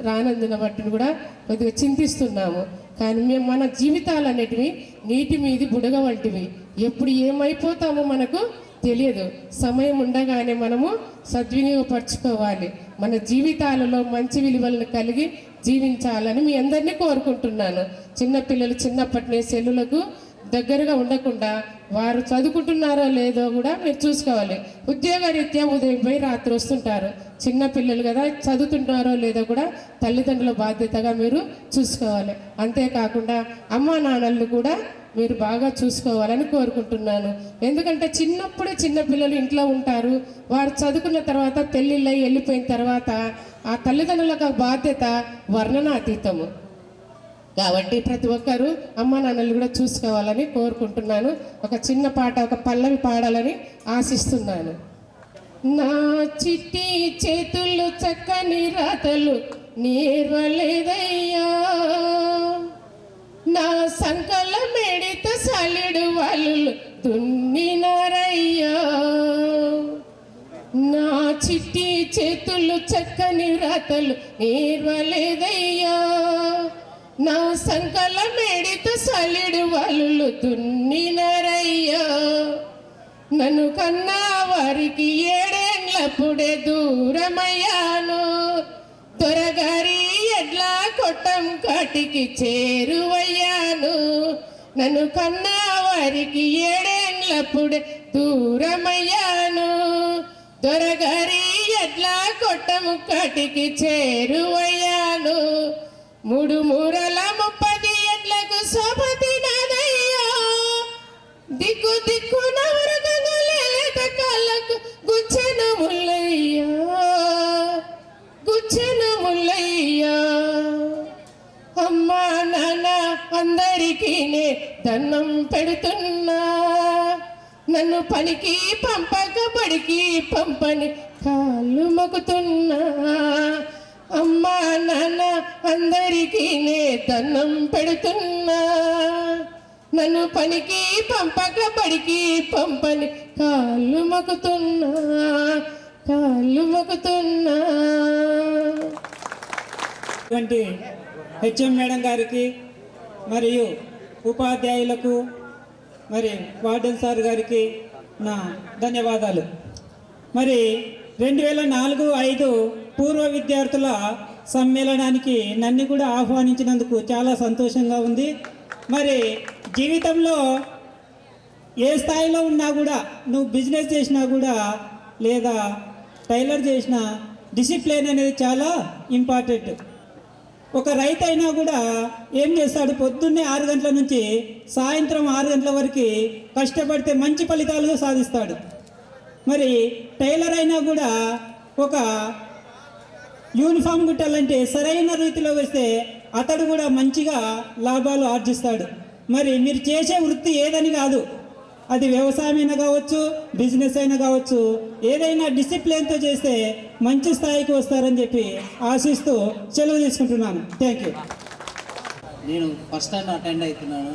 రానందున బట్టి కూడా కొద్దిగా చింతిస్తున్నాము. కానీ మేము మన జీవితాలు అనేటివి నీటి మీది బుడగ వంటివి. ఎప్పుడు ఏమైపోతామో మనకు తెలియదు. సమయం ఉండగానే మనము సద్వినియోగపరచుకోవాలి. మన జీవితాలలో మంచి విలువలను కలిగి జీవించాలని మీ అందరినీ కోరుకుంటున్నాను. చిన్నపిల్లలు చిన్నప్పటినే సెల్లులకు దగ్గరగా ఉండకుండా వారు చదువుకుంటున్నారో లేదో కూడా మీరు చూసుకోవాలి. ఉద్యోగరీత్యా ఉదయం పోయి రాత్రి వస్తుంటారు. చిన్నపిల్లలు కదా, చదువుతుంటారో లేదో కూడా తల్లిదండ్రుల బాధ్యతగా మీరు చూసుకోవాలి. అంతేకాకుండా అమ్మా నాన్నలను కూడా మీరు బాగా చూసుకోవాలని కోరుకుంటున్నాను. ఎందుకంటే చిన్నప్పుడే చిన్నపిల్లలు ఇంట్లో ఉంటారు. వారు చదువుకున్న తర్వాత పెళ్ళిళ్ళై వెళ్ళిపోయిన తర్వాత ఆ తల్లిదండ్రులకు బాధ్యత వర్ణనాతీతము. కాబట్టి ప్రతి ఒక్కరూ అమ్మ నాన్నలు కూడా చూసుకోవాలని కోరుకుంటున్నాను. ఒక చిన్న పాట, ఒక పల్లవి పాడాలని ఆశిస్తున్నాను. నా చిట్టి చేతులు చక్కని రాతలు నేర్వలేదయ్యా, నా సంకల మేడిత సాలిడు వాళ్ళు దున్నినారయ్యా. నా చిట్టి చేతులు చక్కని రాతలు నేర్వలేదయ్యా, నా సంకల మేడిత సాలిడు వాళ్ళు దున్నినారయ్యా. నన్ను కన్నా వారికి 7 ఏళ్ళప్పుడే దూరమయ్యాను, దొరగారి ఎడ్లా కొట్టం కాటికి చేరువయ్యాను. నన్ను కన్నా వారికి 7 ఏళ్ళప్పుడే దూరమయ్యాను, దొరగారి ఎడ్లా కొట్టము కాటికి చేరువయ్యాను. 3 మూరల 30 ఎడ్లకు సోపతి నాదయ్యా, దిక్కు దిక్కు నవరగలేత కాళ్ళకు గుచ్చెన ముల్లయ్యా, గుచ్చెన ముల్లయ్యా. అమ్మా నాన్న అందరికీ నే దండం పెడుతున్నా, నన్ను పనికి పంపక బడికి పంపని కాళ్ళు మొక్కుతున్నా. అమ్మా నాన్న అందరికీ నే దండం పెడుతున్నా, నన్ను పనికి పంపక బడికి పంపని కాళ్ళు మొక్కుతున్నా, కాళ్ళు మొక్కుతున్నా. హెచ్ఎం మేడం గారికి మరియు ఉపాధ్యాయులకు మరి వార్డెన్ సార్ గారికి నా ధన్యవాదాలు. మరి 2004-05 పూర్వ విద్యార్థుల సమ్మేళనానికి నన్ను కూడా ఆహ్వానించినందుకు చాలా సంతోషంగా ఉంది. మరి జీవితంలో ఏ స్థాయిలో ఉన్నా కూడా, నువ్వు బిజినెస్ చేసినా కూడా లేదా టైలర్ చేసినా డిసిప్లిన్ అనేది చాలా ఇంపార్టెంట్. ఒక రైతు అయినా కూడా ఏం చేస్తాడు, పొద్దున్నే 6 గంటల నుంచి సాయంత్రం 6 గంటల వరకు కష్టపడితే మంచి ఫలితాలు సాధిస్తాడు. మరి టైలర్ అయినా కూడా ఒక యూనిఫామ్ కుట్టాలంటే సరైన రీతిలో వస్తే అతడు కూడా మంచిగా లాభాలు ఆర్జిస్తాడు. మరి మీరు చేసే వృత్తి ఏదని కాదు, అది వ్యవసాయం అయినా కావచ్చు, బిజినెస్ అయినా కావచ్చు, ఏదైనా డిసిప్లిన్తో చేస్తే మంచి స్థాయికి వస్తారని చెప్పి ఆశిస్తూ సెలవు తీసుకుంటున్నాను. Thank you. నేను ఫస్ట్ టైం అటెండ్ అవుతున్నాను.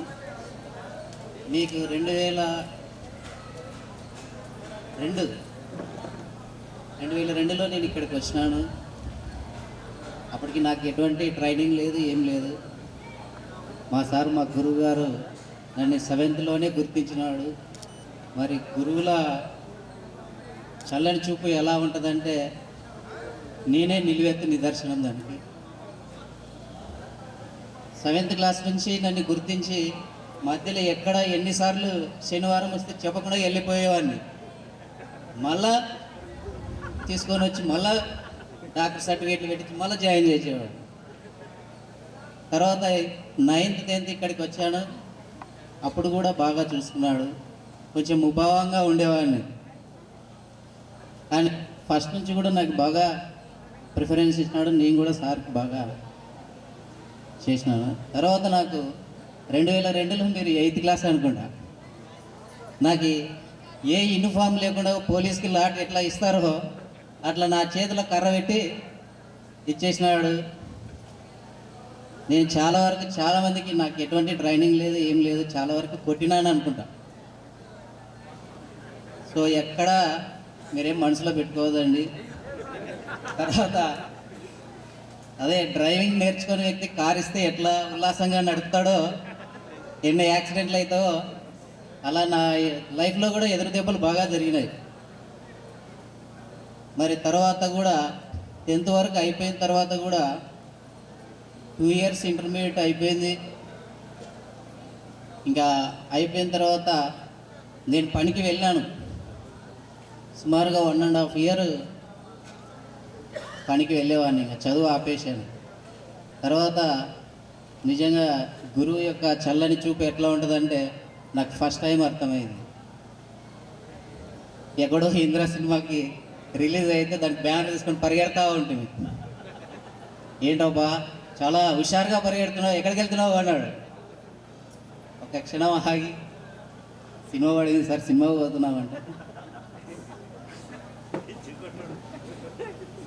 మీకు 2002లో నేను ఇక్కడికి వచ్చినాను. అప్పటికి నాకు ఎటువంటి ట్రైనింగ్ లేదు, ఏం లేదు. మా సార్, మా గురువు గారు నన్ను 7th గుర్తించినాడు. మరి గురువుల చల్లని చూపు ఎలా ఉంటుందంటే నేనే నిలువెత్తు నిదర్శనం దానికి. 7th క్లాస్ నుంచి నన్ను గుర్తించి మధ్యలో ఎక్కడ ఎన్నిసార్లు శనివారం వస్తే చెప్పకుండా వెళ్ళిపోయేవాడిని. మళ్ళా తీసుకొని వచ్చి మళ్ళా డాక్టర్ సర్టిఫికేట్లు పెట్టి మళ్ళీ జాయిన్ చేసేవాడు. తర్వాత 9th 10th ఇక్కడికి వచ్చాను. అప్పుడు కూడా బాగా చూసుకున్నాడు. కొంచెం ముభావంగా ఉండేవాడిని, కానీ ఫస్ట్ నుంచి కూడా నాకు బాగా ప్రిఫరెన్స్ ఇచ్చినాడు. నేను కూడా సార్కి బాగా చేసినాను. తర్వాత నాకు 2002లో మీరు 8th క్లాస్ అనుకుంటా, నాకు ఏ యూనిఫామ్ లేకుండా పోలీస్కి లాట్ ఎట్లా ఇస్తారో అట్లా నా చేతిలో కర్ర పెట్టి ఇచ్చేసినాడు. నేను చాలా వరకు చాలామందికి నాకు ఎటువంటి ట్రైనింగ్ లేదు, ఏం లేదు, చాలా వరకు కొట్టినాను అనుకుంటా. సో ఎక్కడ మీరేం మనసులో పెట్టుకోవద్దండి. తర్వాత అదే డ్రైవింగ్ నేర్చుకునే వ్యక్తి కారు ఇస్తే ఎట్లా ఉల్లాసంగా నడుపుతాడో, ఎన్ని యాక్సిడెంట్లు అవుతావో అలా నా లైఫ్లో కూడా ఎదురు దెబ్బలు బాగా జరిగినాయి. మరి తర్వాత కూడా 10th వరకు అయిపోయిన తర్వాత కూడా 2 years ఇంటర్మీడియట్ అయిపోయింది. ఇంకా అయిపోయిన తర్వాత నేను పనికి వెళ్ళాను. సుమారుగా 1.5 year పనికి వెళ్ళేవాడిని. ఇంకా చదువు ఆపేశాను. తర్వాత నిజంగా గురువు యొక్క చల్లని చూపు ఎట్లా ఉంటుందంటే నాకు ఫస్ట్ టైం అర్థమైంది. ఎక్కడో ఇంద్ర సినిమాకి రిలీజ్ అయితే దానికి బ్యానర్ తీసుకొని పరిగెడతా ఉంటుంది. ఏంటోబా చాలా హుషారుగా పరిగెడుతున్నావు, ఎక్కడికి వెళ్తున్నావు అన్నాడు. ఒక క్షణం ఆగి సినిమా పడింది సార్, సినిమా పోతున్నామంటే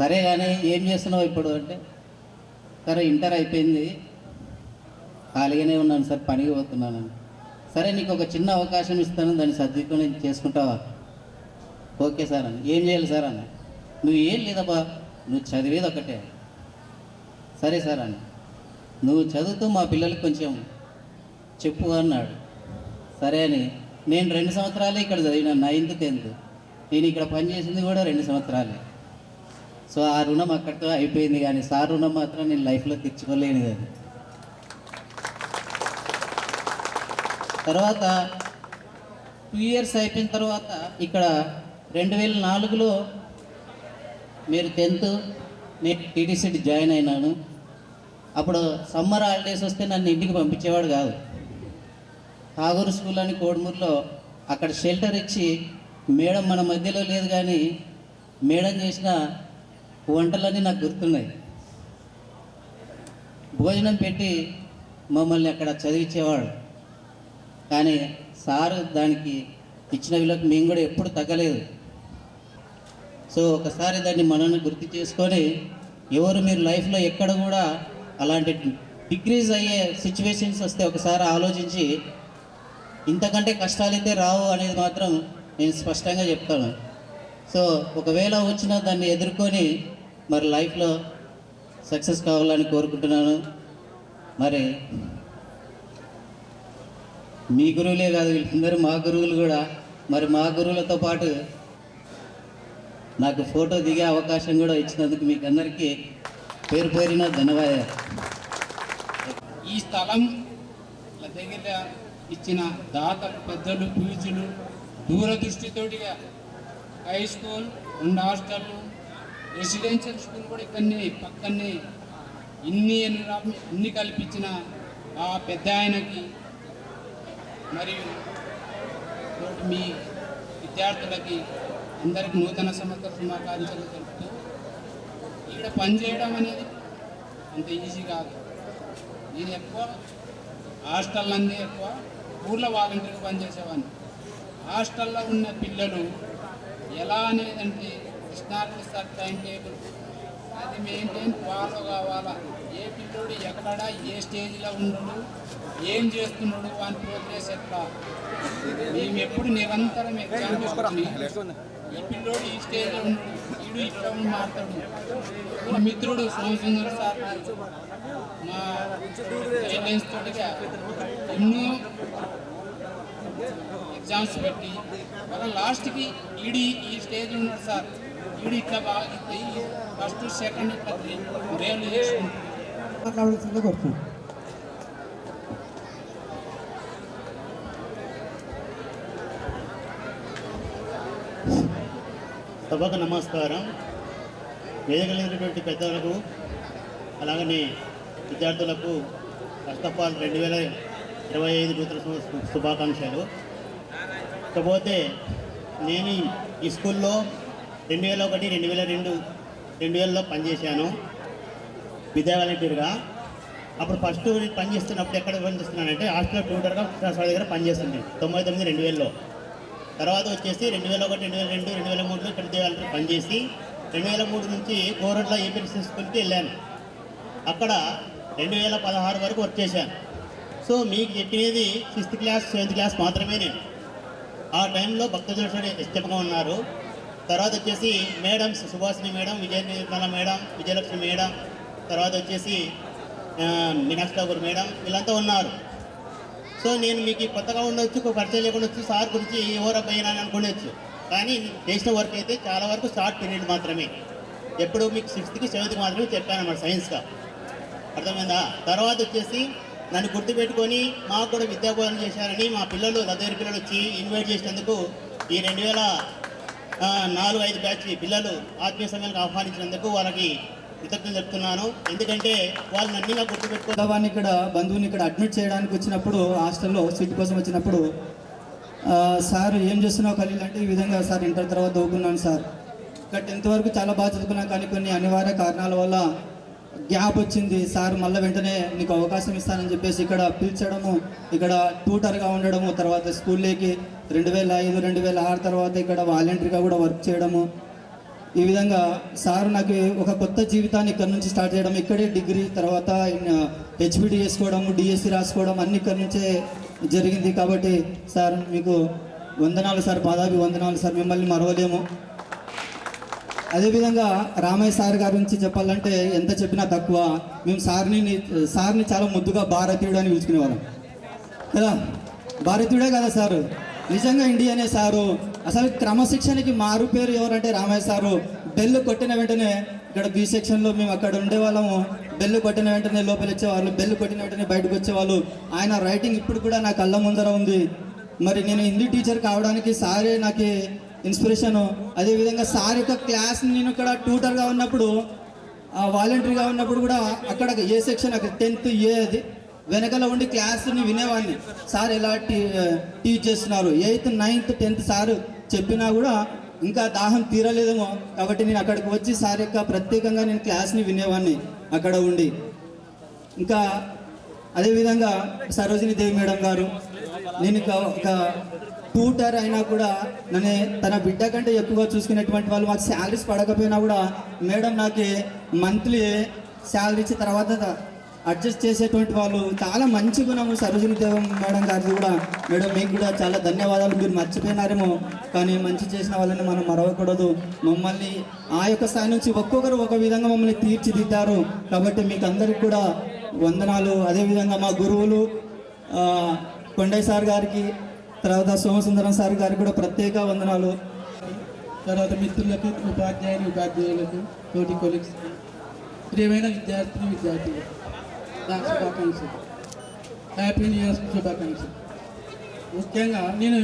సరే కానీ ఏం చేస్తున్నావు ఇప్పుడు అంటే, సరే ఇంటర్ అయిపోయింది, ఖాళీగానే ఉన్నాను సార్, పనికి పోతున్నాను. సరే నీకు ఒక చిన్న అవకాశం ఇస్తాను, దాన్ని సర్దుకొని చేసుకుంటావా? ఓకే సార్ అని. ఏం చేయాలి సార్ అన్న. నువ్వు ఏం లేదబ్బా, నువ్వు చదివేది ఒకటే. సరే సార్ అన్న, నువ్వు చదువుతూ మా పిల్లలకి కొంచెం చెప్పు అన్నాడు. సరే అని నేను 2 సంవత్సరాలే ఇక్కడ చదివిన, 9th 10th. నేను ఇక్కడ పనిచేసింది కూడా 2 సంవత్సరాలే. సో ఆ రుణం అక్కడితో అయిపోయింది, కానీ సార్ రుణం మాత్రం నేను లైఫ్లో తెచ్చుకోలేను కదా. తర్వాత 2 years అయిపోయిన తర్వాత ఇక్కడ 2004లో మీరు 10th నేను టీటీసీ జాయిన్ అయినాను. అప్పుడు సమ్మర్ హాలిడేస్ వస్తే నన్ను ఇంటికి పంపించేవాడు కాదు. ఠాగూర్ స్కూల్ అని కోడుమూరులో అక్కడ షెల్టర్ ఇచ్చి, మేడం మన మధ్యలో లేదు కానీ మేడం చేసిన వంటలన్నీ నాకు గుర్తున్నాయి. భోజనం పెట్టి మమ్మల్ని అక్కడ చదివించేవాడు. కానీ సారు దానికి ఇచ్చిన విలువకు మేము కూడా ఎప్పుడు తగ్గలేదు. సో ఒకసారి దాన్ని మనల్ని గుర్తు చేసుకొని, ఎవరు మీరు లైఫ్లో ఎక్కడ కూడా అలాంటి డిక్రీజ్ అయ్యే సిచ్యువేషన్స్ వస్తే ఒకసారి ఆలోచించి, ఇంతకంటే కష్టాలైతే రావు అనేది మాత్రం నేను స్పష్టంగా చెప్తాను. సో ఒకవేళ వచ్చినా దాన్ని ఎదుర్కొని మరి లైఫ్లో సక్సెస్ కావాలని కోరుకుంటున్నాను. మరి మీ గురువులే కాదు, వీళ్ళందరూ మా గురువులు కూడా. మరి మా గురువులతో పాటు నాకు ఫోటో దిగే అవకాశం కూడా ఇచ్చినందుకు మీకు అందరికీ పేరు పేరిన ధన్యవాదాలు. ఈ స్థలం దగ్గర ఇచ్చిన దాతలు, పెద్దలు, పూజలు దూరదృష్టితోటిగా హై స్కూల్, 2 హాస్టళ్ళు, రెసిడెన్షియల్ స్కూల్ కూడా ఇక్కడనే పక్కనే ఇన్ని కల్పించిన ఆ పెద్ద ఆయనకి మరియు మీ విద్యార్థులకి అందరికీ నూతన సంవత్సర శుభాకాంక్షలు తెలుపుతూ ఈ ఇక్కడ పని చేయడం అనేది అంత ఈజీ కాదు. నేను ఎక్కువ హాస్టల్లోనే ఎక్కువ ఊర్లో వాలంటీర్గా పనిచేసేవాడిని. హాస్టల్లో ఉన్న పిల్లలు ఎలా అనేదంటే కృష్ణారెడ్డి సార్ టైం టేబుల్ అది మెయింటైన్ ఫాలో కావాలా. ఏ పిల్లోడు ఎక్కడ ఏ స్టేజ్లో ఉన్నాడు, ఏం చేస్తున్నాడు అని ప్రోగ్రెస్ ఎట్లా. మేము ఎప్పుడు నిరంతరం ఎగ్జామ్ చేసుకుని ఈ పిల్లోడు ఈ స్టేజ్లో ఉన్నాడు, వీడు ఇట్లా మాట్లాడు. మా మిత్రుడు సోమసుందర్ సార్ మా గైడ్లైన్స్ తోటిగా ఎన్నో ఎగ్జామ్స్ పెట్టి వాళ్ళ లాస్ట్కి ఈ స్టేజ్లో ఉన్నాడు సార్, వీడు ఇట్లా బాగా ఫస్ట్ సెకండ్ ఇట్లా రేళ్ళు చేసుకుంటాడు. మాట్లాడాల్సిందే కోరుతున్నాను. సభకు నమస్కారం. వేదికలైనటువంటి పెద్దలకు అలాగనే విద్యార్థులకు ఫస్ట్ ఆఫ్ ఆల్ 2025 నూతన శుభాకాంక్షలు. కాకపోతే నేను ఈ స్కూల్లో 2001, 2002, 2000లో పనిచేశాను విద్యా వాలంటీర్గా. అప్పుడు ఫస్ట్ పనిచేస్తున్నప్పుడు ఎక్కడ పనిచేస్తున్నానంటే హాస్టల్ ట్యూటర్గా సార్ దగ్గర పనిచేస్తున్నాను 99, 2000లో. తర్వాత వచ్చేసి 2001, 2002, 2003లో ఇక్కడ విద్యా వాలంటీర్ పనిచేసి 2003 నుంచి కోరట్ల ఏపీఎస్సీ స్కూల్కి వెళ్ళాను. అక్కడ 2016 వరకు వర్క్ చేశాను. సో మీకు చెప్పినది 6th క్లాస్ 7th క్లాస్ మాత్రమే. నేను ఆ టైంలో భక్తజలసారి ఎస్టెప్గా ఉన్నారు. తర్వాత వచ్చేసి madams Subhashini madam, Vijaya Nirmala madam, Vijayalakshmi madam, తర్వాత వచ్చేసి మీనాక్షి ఠాకూర్ మేడం, వీళ్ళంతా ఉన్నారు. సో నేను మీకు కొత్తగా ఉండొచ్చు, పరిచయం లేకుండా వచ్చు, సార్ గురించి ఎవరు అబ్బాయినా అని అనుకోవచ్చు. కానీ చేసిన వర్క్ అయితే చాలా వరకు షార్ట్ పీరియడ్ మాత్రమే. ఎప్పుడు మీకు 6th, 7th మాత్రమే చెప్పాను అన్నమాట సైన్స్గా. అర్థమైందా? తర్వాత వచ్చేసి నన్ను గుర్తుపెట్టుకొని మాకు కూడా విద్యాబోధన చేశారని మా పిల్లలు దగ్గర పిల్లలు వచ్చి ఇన్వైట్ చేసినందుకు ఈ 2004-5 బ్యాచ్ పిల్లలు ఆత్మీయ సమ్మేళనకు ఆహ్వానించినందుకు వాళ్ళకి కృతజ్ఞతలు చెప్తున్నాను. ఎందుకంటే వాళ్ళు నన్నుగా గుర్తుపెట్టుకోవాలని ఇక్కడ బంధువుని ఇక్కడ అడ్మిట్ చేయడానికి వచ్చినప్పుడు హాస్టల్లో సీట్ కోసం వచ్చినప్పుడు సార్ ఏం చేస్తున్నావు ఖలీల్ అంటే ఈ విధంగా సార్ ఇంటర్ తర్వాత చదువుకున్నాను సార్, ఇక్కడ 10th వరకు చాలా బాగా చదువుకున్నాను, కానీ కొన్ని అనివార్య కారణాల వల్ల గ్యాప్ వచ్చింది సార్, మళ్ళీ వెంటనే నీకు అవకాశం ఇస్తానని చెప్పేసి ఇక్కడ పిలిచడము, ఇక్కడ ట్యూటర్గా ఉండడము, తర్వాత స్కూల్లోకి 2005, 2006 తర్వాత ఇక్కడ వాలంటీర్గా కూడా వర్క్ చేయడము. ఈ విధంగా సార్ నాకు ఒక కొత్త జీవితాన్ని ఇక్కడ నుంచి స్టార్ట్ చేయడం, ఇక్కడే డిగ్రీ తర్వాత హెచ్బిడి చేసుకోవడము, డిఎస్సి రాసుకోవడం అన్ని ఇక్కడ నుంచే జరిగింది. కాబట్టి సార్ మీకు వందనాలు సార్, పాదాభివందనాలు సార్, మిమ్మల్ని మరవలేము. అదేవిధంగా రామయ్య సార్ గారి గురించి చెప్పాలంటే ఎంత చెప్పినా తక్కువ. మేము సార్ని చాలా ముద్దుగా భారతీయుడు అని పిలుచుకునేవాళ్ళం కదా. భారతీయుడే కదా సారు, నిజంగా ఇండియనే సారు. అసలు క్రమశిక్షణకి మారు పేరు ఎవరంటే రామయ్య సారు. బెల్ కొట్టిన వెంటనే ఇక్కడ బి సెక్షన్లో మేము అక్కడ ఉండేవాళ్ళము, బెల్ కొట్టిన వెంటనే లోపల వచ్చేవాళ్ళు, బెల్ కొట్టిన వెంటనే బయటకు వచ్చేవాళ్ళు. ఆయన రైటింగ్ ఇప్పుడు కూడా నా కళ్ళ ముందర ఉంది. మరి నేను హిందీ టీచర్ కావడానికి సారే నాకు ఇన్స్పిరేషను. అదేవిధంగా సార్ యొక్క క్లాస్ నేను ఇక్కడ ట్యూటర్గా ఉన్నప్పుడు, వాలంటరీగా ఉన్నప్పుడు కూడా అక్కడ ఏ సెక్షన్ అక్కడ 10th ఏ అది వెనకాల ఉండి క్లాస్ని వినేవాడిని. సార్ ఎలా టీచ్ చేస్తున్నారు, 8th, 9th, 10th సార్ చెప్పినా కూడా ఇంకా దాహం తీరలేదేమో. కాబట్టి నేను అక్కడికి వచ్చి సార్ యొక్క ప్రత్యేకంగా నేను క్లాస్ని వినేవాడిని అక్కడ ఉండి. ఇంకా అదేవిధంగా సరోజిని దేవి మేడం గారు, నేను ఒక ట్యూటర్ అయినా కూడా నన్ను తన బిడ్డ కంటే ఎక్కువగా చూసుకునేటువంటి వాళ్ళు. మాకు శాలరీస్ పడకపోయినా కూడా మేడం నాకు మంత్లీ శాలరీ ఇచ్చిన తర్వాత అడ్జస్ట్ చేసేటువంటి వాళ్ళు. చాలా మంచి గుణము సరోజిని దేవి మేడం గారిది కూడా. మేడం మీకు కూడా చాలా ధన్యవాదాలు. మీరు మర్చిపోయినారేమో, కానీ మంచి చేసిన వాళ్ళని మనం మరవకూడదు. మమ్మల్ని ఆ యొక్క స్థాయి నుంచి ఒక్కొక్కరు ఒక విధంగా మమ్మల్ని తీర్చిదిద్దారు. కాబట్టి మీకు అందరికి కూడా వందనాలు. అదేవిధంగా మా గురువులు కొండయ్య సార్ గారికి, తర్వాత సోమసుందరం సార్ గారికి కూడా ప్రత్యేక వందనాలు. తర్వాత మిత్రులకు, ఉపాధ్యాయులకు, తోటి కొలీగ్స్కి, ప్రియమైన విద్యార్థులు నాకు శుభాకాంక్షలు, హ్యాపీ న్యూ ఇయర్ శుభాకాంక్షలు. ముఖ్యంగా నేను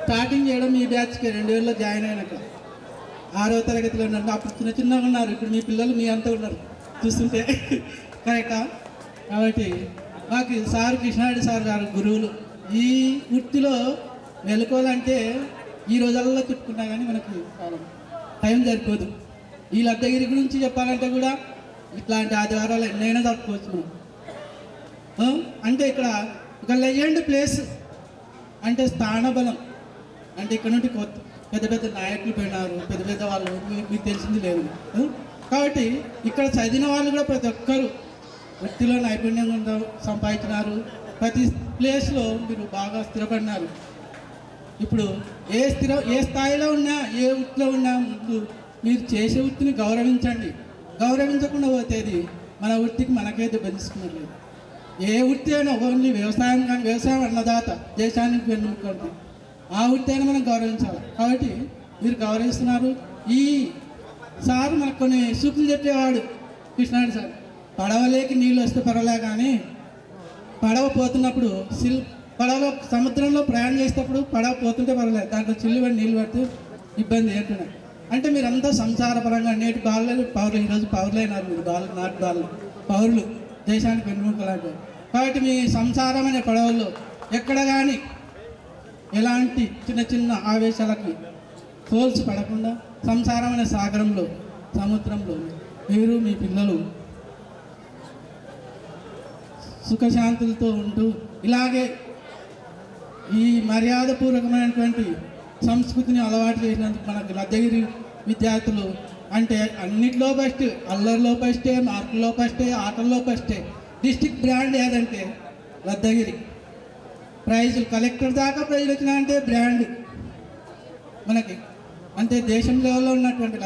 స్టార్టింగ్ చేయడం ఈ బ్యాచ్కి 2000లో జాయిన్ అయినాక 6వ తరగతిలో ఉన్నారు. అప్పుడు చిన్నగా ఉన్నారు, ఇప్పుడు మీ పిల్లలు మీ అంతా ఉన్నారు చూస్తుంటే కరెక్టా. కాబట్టి మాకు సార్ కృష్ణారెడ్డి సార్ గారు గురువులు. ఈ వృత్తిలో మెలుకోవాలంటే ఈ రోజుల్లో చెప్పుకున్నా కానీ మనకు టైం సరిపోదు. ఈ లద్దగిరి గురించి చెప్పాలంటే కూడా ఇట్లాంటి ఆదివారాలు ఎన్నైనా తప్పుకోవచ్చు మనం. అంటే ఇక్కడ ఒక లెజెండ్ ప్లేస్ అంటే స్థానబలం. అంటే ఇక్కడ నుండి పెద్ద పెద్ద నాయకులు పోయినారు, పెద్ద పెద్ద వాళ్ళు, మీకు తెలిసింది లేదు. కాబట్టి ఇక్కడ చదివిన వాళ్ళు కూడా ప్రతి ఒక్కరు వృత్తిలో నైపుణ్యంగా సంపాదించినారు. ప్రతి ప్లేస్లో మీరు బాగా స్థిరపడినారు. ఇప్పుడు ఏ స్థాయిలో ఉన్నా, ఏ వృత్తిలో ఉన్నా ముందు మీరు చేసే వృత్తిని గౌరవించండి. గౌరవించకుండా పోతేది మన వృత్తికి మనకే దెబ్బతీసుకున్నట్లేదు. ఏ వృత్తి అయినా ఓన్లీ వ్యవసాయం, కానీ వ్యవసాయం అన్నదాత దేశానికి వెన్నుముకండి. ఆ వృత్తి అయినా మనం గౌరవించాలి. కాబట్టి మీరు గౌరవిస్తున్నారు. ఈ సార్ మనకు కొన్ని సూక్తులు చెప్పేవాడు కృష్ణారెడ్డి సార్. పడవలేకి నీళ్ళు వస్తే పర్వాలే, కానీ పడవ పోతున్నప్పుడు పడవలో సముద్రంలో ప్రయాణం చేసేటప్పుడు పడవ పోతుంటే పర్వాలేదు, దాంట్లో చిల్లు పడి నీళ్ళు పడితే ఇబ్బంది ఏంటున్నాయి. అంటే మీరంతా సంసారపరంగా నేటి బాలలేదు పౌరులు, ఈరోజు పౌరులైనారు మీరు. నాటి బాలు పౌరులు, దేశానికి వెన్నుముకలాంటి. కాబట్టి మీ సంసారం అనే పడవల్లో ఎక్కడ కానీ ఎలాంటి చిన్న చిన్న ఆవేశాలకి తోల్చి పడకుండా సంసారం అనే సాగరంలో, సముద్రంలో మీరు మీ పిల్లలు సుఖశాంతులతో ఉంటూ ఇలాగే ఈ మర్యాదపూర్వకమైనటువంటి సంస్కృతిని అలవాటు చేసినందుకు మనకు లద్దగిరి విద్యార్థులు అంటే అన్నిట్లో ఫస్ట్, అల్లరిలో ఫస్టే, మార్కుల్లో ఫస్టే, ఆటల్లో ఫస్టే. డిస్టిక్ బ్రాండ్ ఏదంటే లద్దగిరి. ప్రైజులు కలెక్టర్ దాకా ప్రైజులు వచ్చినాయంటే బ్రాండ్ మనకి. అంటే దేశం లెవెల్లో ఉన్నటువంటి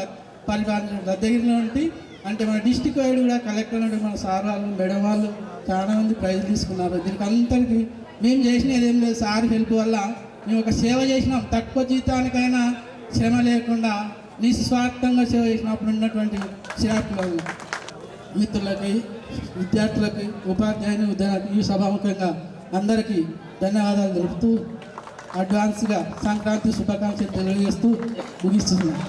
పరిపాలన లద్దగిరిలో ఉంటే, అంటే మన డిస్టిక్ వైడ్ కూడా కలెక్టర్ నుండి మన సార్ వాళ్ళు, మేడం వాళ్ళు చాలా మంది ప్రైజులు తీసుకున్నారు. దీనికి అంతటికి మేము చేసినది ఏం లేదు, సార్ హెల్ప్ వల్ల మేము ఒక సేవ చేసినాం. తక్కువ జీతానికైనా శ్రమ లేకుండా నిస్వార్థంగా సేవ చేసినప్పుడు ఉన్నటువంటి స్టాఫ్లో మిత్రులకి, విద్యార్థులకి, ఉపాధ్యాయుని ఈ సభాముఖంగా అందరికీ ధన్యవాదాలు తెలుపుతూ అడ్వాన్స్గా సంక్రాంతి శుభాకాంక్షలు తెలియజేస్తూ ముగిస్తున్నాను.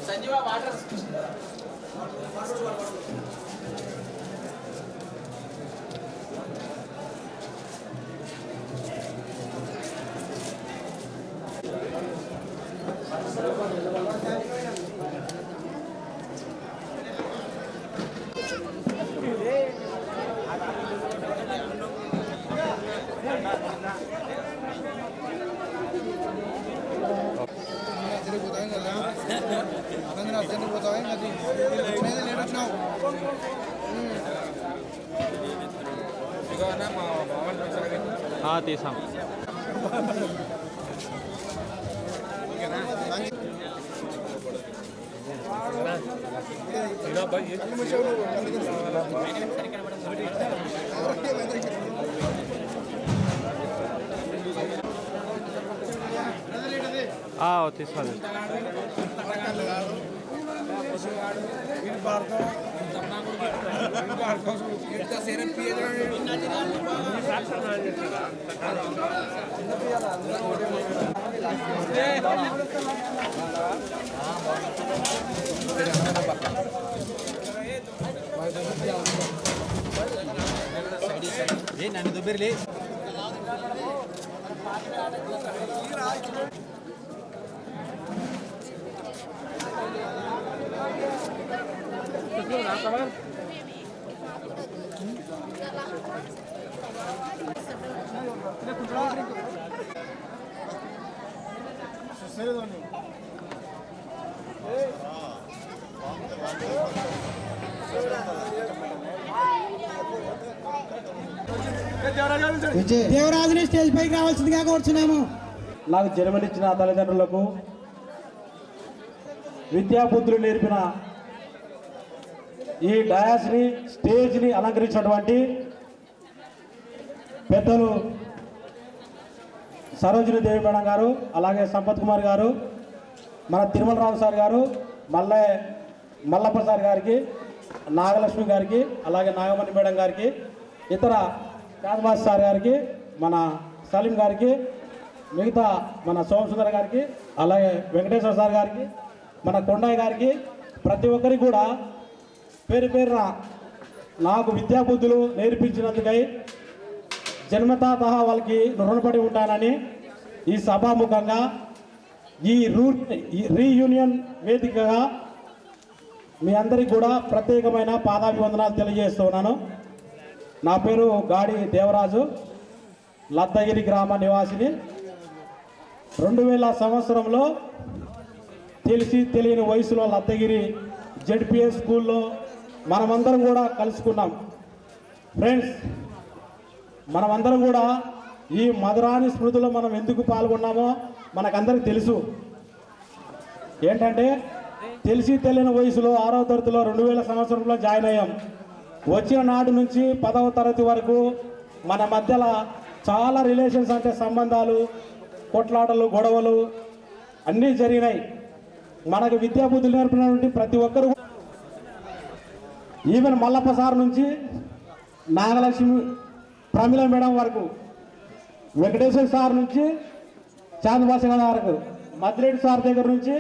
సంజీవ వాటర్ తీసాం. తీసుకోండి. నన్ను దుబ్బిర్లే దేవరాజుని స్టేజ్ పైకి రావాల్సిందిగా కోరుచున్నాము. నాకు జన్మనిచ్చిన తల్లిదండ్రులకు, విద్యాబుద్ధులు నేర్పిన ఈ డయాస్ని స్టేజ్ని అలంకరించినటువంటి పెద్దలు సరోజిని దేవి మేడం గారు, అలాగే సంపత్ కుమార్ గారు, మన తిరుమలరావు సార్ గారు, మల్లప్ప సార్ గారికి, నాగలక్ష్మి గారికి, అలాగే నాగమణి మేడం గారికి, ఇతర యాదవాస్ సార్ గారికి, మన సలీం గారికి, మిగతా మన సోమసుందర్ గారికి, అలాగే వెంకటేశ్వర సార్ గారికి, మన కొండయ్య గారికి, ప్రతి ఒక్కరికి కూడా పేరు పేరున నాకు విద్యాబుద్ధులు నేర్పించినందుకై జన్మతాత వాళ్ళకి రుణపడి ఉంటానని ఈ సభాముఖంగా ఈ రీయూనియన్ వేదికగా మీ అందరికీ కూడా ప్రత్యేకమైన పాదాభివందనాలు తెలియజేస్తున్నాను. నా పేరు గాడి దేవరాజు, లద్దగిరి గ్రామ నివాసిని. 2000 సంవత్సరంలో తెలిసి తెలియని వయసులో లద్దగిరి జెడ్పిఎస్ స్కూల్లో మనమందరం కూడా కలుసుకున్నాం. ఫ్రెండ్స్, మనమందరం కూడా ఈ మధురాని స్మృతిలో మనం ఎందుకు పాల్గొన్నామో మనకందరికి తెలుసు. ఏంటంటే తెలిసి తెలియని వయసులో 6వ తరగతిలో 2000 సంవత్సరంలో జాయిన్ అయ్యాం. వచ్చిన నాటి నుంచి 10వ తరగతి వరకు మన మధ్యలో చాలా రిలేషన్స్, అంటే సంబంధాలు, కొట్లాటలు, గొడవలు అన్నీ జరిగినాయి. మనకు విద్యాబుద్ధులు నేర్పినటువంటి ప్రతి ఒక్కరు, ఈవెన్ మల్లప్ప సార్ నుంచి నాగలక్ష్మి ప్రమిళ మేడం వరకు, వెంకటేశ్వర సార్ నుంచి చాందభాష వరకు, మద్రెడ్డి సార్ దగ్గర నుంచి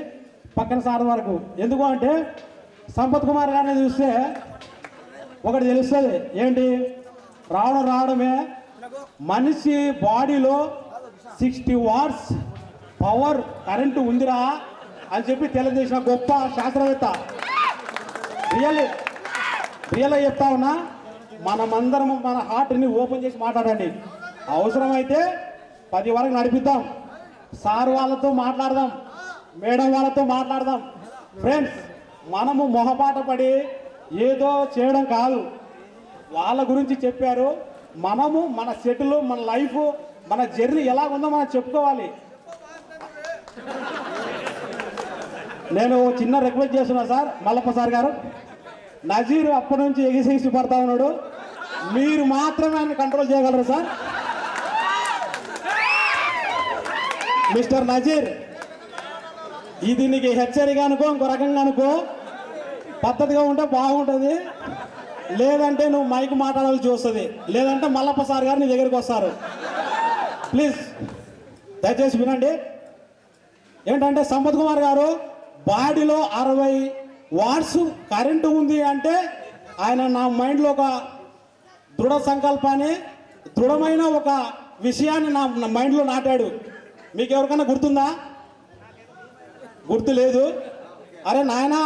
పక్కన సార్ వరకు. ఎందుకు అంటే సంపత్ కుమార్ గారిని చూస్తే ఒకటి తెలుస్తుంది. ఏంటి? రావడమే మనిషి బాడీలో 60 వాట్స్ పవర్ కరెంటు ఉందిరా అని చెప్పి తెలియజేసిన గొప్ప శాస్త్రవేత్త. రియల్గా చెప్తా ఉన్నా, మనమందరం మన హార్ట్ని ఓపెన్ చేసి మాట్లాడండి. అవసరమైతే 10 వరకు నడిపిద్దాం, సార్ వాళ్ళతో మాట్లాడదాం, మేడం వాళ్ళతో మాట్లాడదాం. ఫ్రెండ్స్, మనము మొహపాట పడి ఏదో చేయడం కాదు. వాళ్ళ గురించి చెప్పారు, మనము మన సెటిల్, మన లైఫ్, మన జర్నీ ఎలాగుందో మనం చెప్పుకోవాలి. నేను చిన్న రిక్వెస్ట్ చేస్తున్నా సార్, మల్లప్ప సార్ గారు. నజీర్ అప్పటి నుంచి ఎగిసి పడతా ఉన్నాడు, మీరు మాత్రమే ఆయన కంట్రోల్ చేయగలరు సార్. మిస్టర్ నజీర్, ఇది నీకు హెచ్చరిక అనుకో, ఇంకో రకంగా అనుకో. పద్ధతిగా ఉంటే బాగుంటుంది, లేదంటే నువ్వు మైక్ మాట్లాడాల్సి వస్తుంది, లేదంటే మల్లప్ప సార్ గారు నీ దగ్గరికి వస్తారు. ప్లీజ్ దయచేసి వినండి. ఏంటంటే సంపత్ కుమార్ గారు బాడీలో 60 వాట్స్ కరెంటు ఉంది అంటే ఆయన నా మైండ్లో ఒక దృఢ సంకల్పాన్ని, దృఢమైన ఒక విషయాన్ని నా మైండ్లో నాటాడు. మీకు ఎవరికైనా గుర్తుందా? గుర్తు లేదు. అరే నాయనా,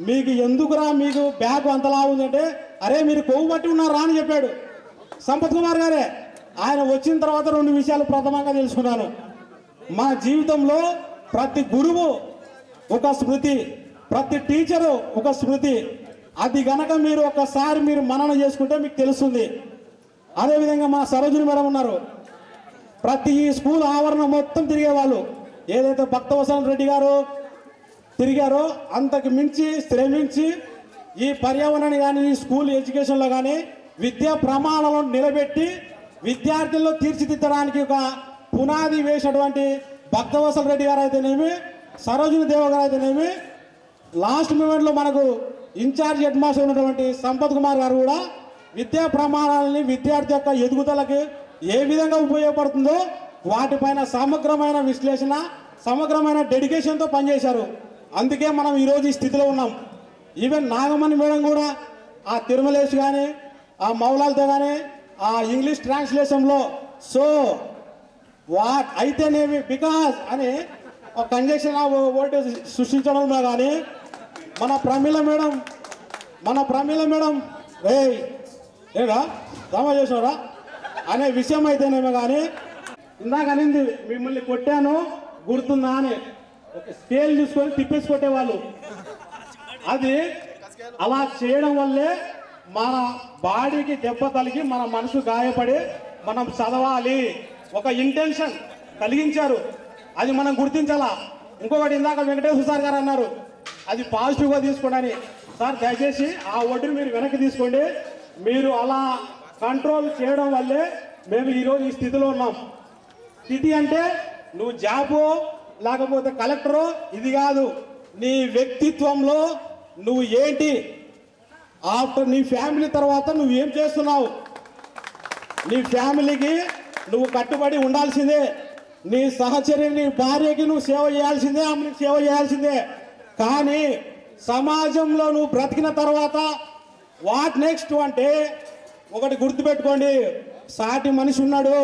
మీకు ఎందుకురా మీకు బ్యాగ్ అంతలా ఉందంటే, అరే మీరు కొవ్వు పట్టి ఉన్నారా అని చెప్పాడు సంపత్ కుమార్ గారే. ఆయన వచ్చిన తర్వాత 2 విషయాలు ప్రథమంగా తెలుసుకున్నాను. మన జీవితంలో ప్రతి గురువు ఒక స్మృతి, ప్రతి టీచరు ఒక స్మృతి. అది గనక మీరు ఒకసారి మీరు మననం చేసుకుంటే మీకు తెలుస్తుంది. అదేవిధంగా మా సరోజిని మేడం ఉన్నారు, ప్రతి స్కూల్ ఆవరణ మొత్తం తిరిగేవాళ్ళు. ఏదైతే భక్తవసల రెడ్డి గారు తిరిగారో అంతకు మించి శ్రమించి ఈ పర్యావరణాన్ని కానీ, ఈ స్కూల్ ఎడ్యుకేషన్లో కానీ విద్యా ప్రమాణాలను నిలబెట్టి విద్యార్థుల్లో తీర్చిదిద్దడానికి ఒక పునాది వేసినటువంటి భక్తవసల రెడ్డి గారు అయితేనేమి, సరోజిని దేవ గారు అయితేనేమి, లాస్ట్ మూమెంట్లో మనకు ఇన్ఛార్జ్ హెడ్ మాస్టర్ ఉన్నటువంటి సంపత్ కుమార్ గారు కూడా విద్యా ప్రమాణాలని విద్యార్థి యొక్క ఎదుగుదలకి ఏ విధంగా ఉపయోగపడుతుందో వాటిపైన సమగ్రమైన విశ్లేషణ, సమగ్రమైన డెడికేషన్తో పనిచేశారు. అందుకే మనం ఈరోజు ఈ స్థితిలో ఉన్నాం. ఈవెన్ నాగమణి మేడం కూడా ఆ తిరుమలేష్ కానీ, ఆ మౌలాలతో కానీ, ఆ ఇంగ్లీష్ ట్రాన్స్లేషన్లో సో వాట్ అయితేనేమి బికాజ్ అని ఒక కంజెక్షన్ ఆఫ్ వోల్టేజ్ సృష్టించడంలో కానీ మన ప్రమీల మేడం ఏరా దమా చేసినారా అనే విషయం అయితేనేమో కానీ, ఇందాక అనింది మిమ్మల్ని కొట్టాను గుర్తుందా అని. ఒక స్కేల్ తీసుకొని తిప్పేసి కొట్టేవాళ్ళు. అది అలా చేయడం వల్లే మన బాడీకి దెబ్బ తగిలి మన మనసు గాయపడి మనం చదవాలి ఒక ఇంటెన్షన్ కలిగించారు. అది మనం గుర్తించాలా. ఇంకొకటి ఇందాక వెంకటేశ్వర సార్ గారు అన్నారు అది పాజిటివ్గా తీసుకోండి. సార్ దయచేసి ఆ ఒడ్డుని మీరు వెనక్కి తీసుకోండి. మీరు అలా కంట్రోల్ చేయడం వల్లే మేము ఈరోజు ఈ స్థితిలో ఉన్నాం. స్థితి అంటే నువ్వు జాబో లేకపోతే కలెక్టరో ఇది కాదు. నీ వ్యక్తిత్వంలో నువ్వు ఏంటి, ఆఫ్టర్ నీ ఫ్యామిలీ తర్వాత నువ్వు ఏం చేస్తున్నావు, నీ ఫ్యామిలీకి నువ్వు కట్టుబడి ఉండాల్సిందే. నీ సహచర్య నీ భార్యకి నువ్వు సేవ చేయాల్సిందే, ఆమెకి సేవ చేయాల్సిందే. కానీ సమాజంలో నువ్వు బ్రతికిన తర్వాత వాట్ నెక్స్ట్ అంటే ఒకటి గుర్తుపెట్టుకోండి, సాటి మనిషి ఉన్నాడు,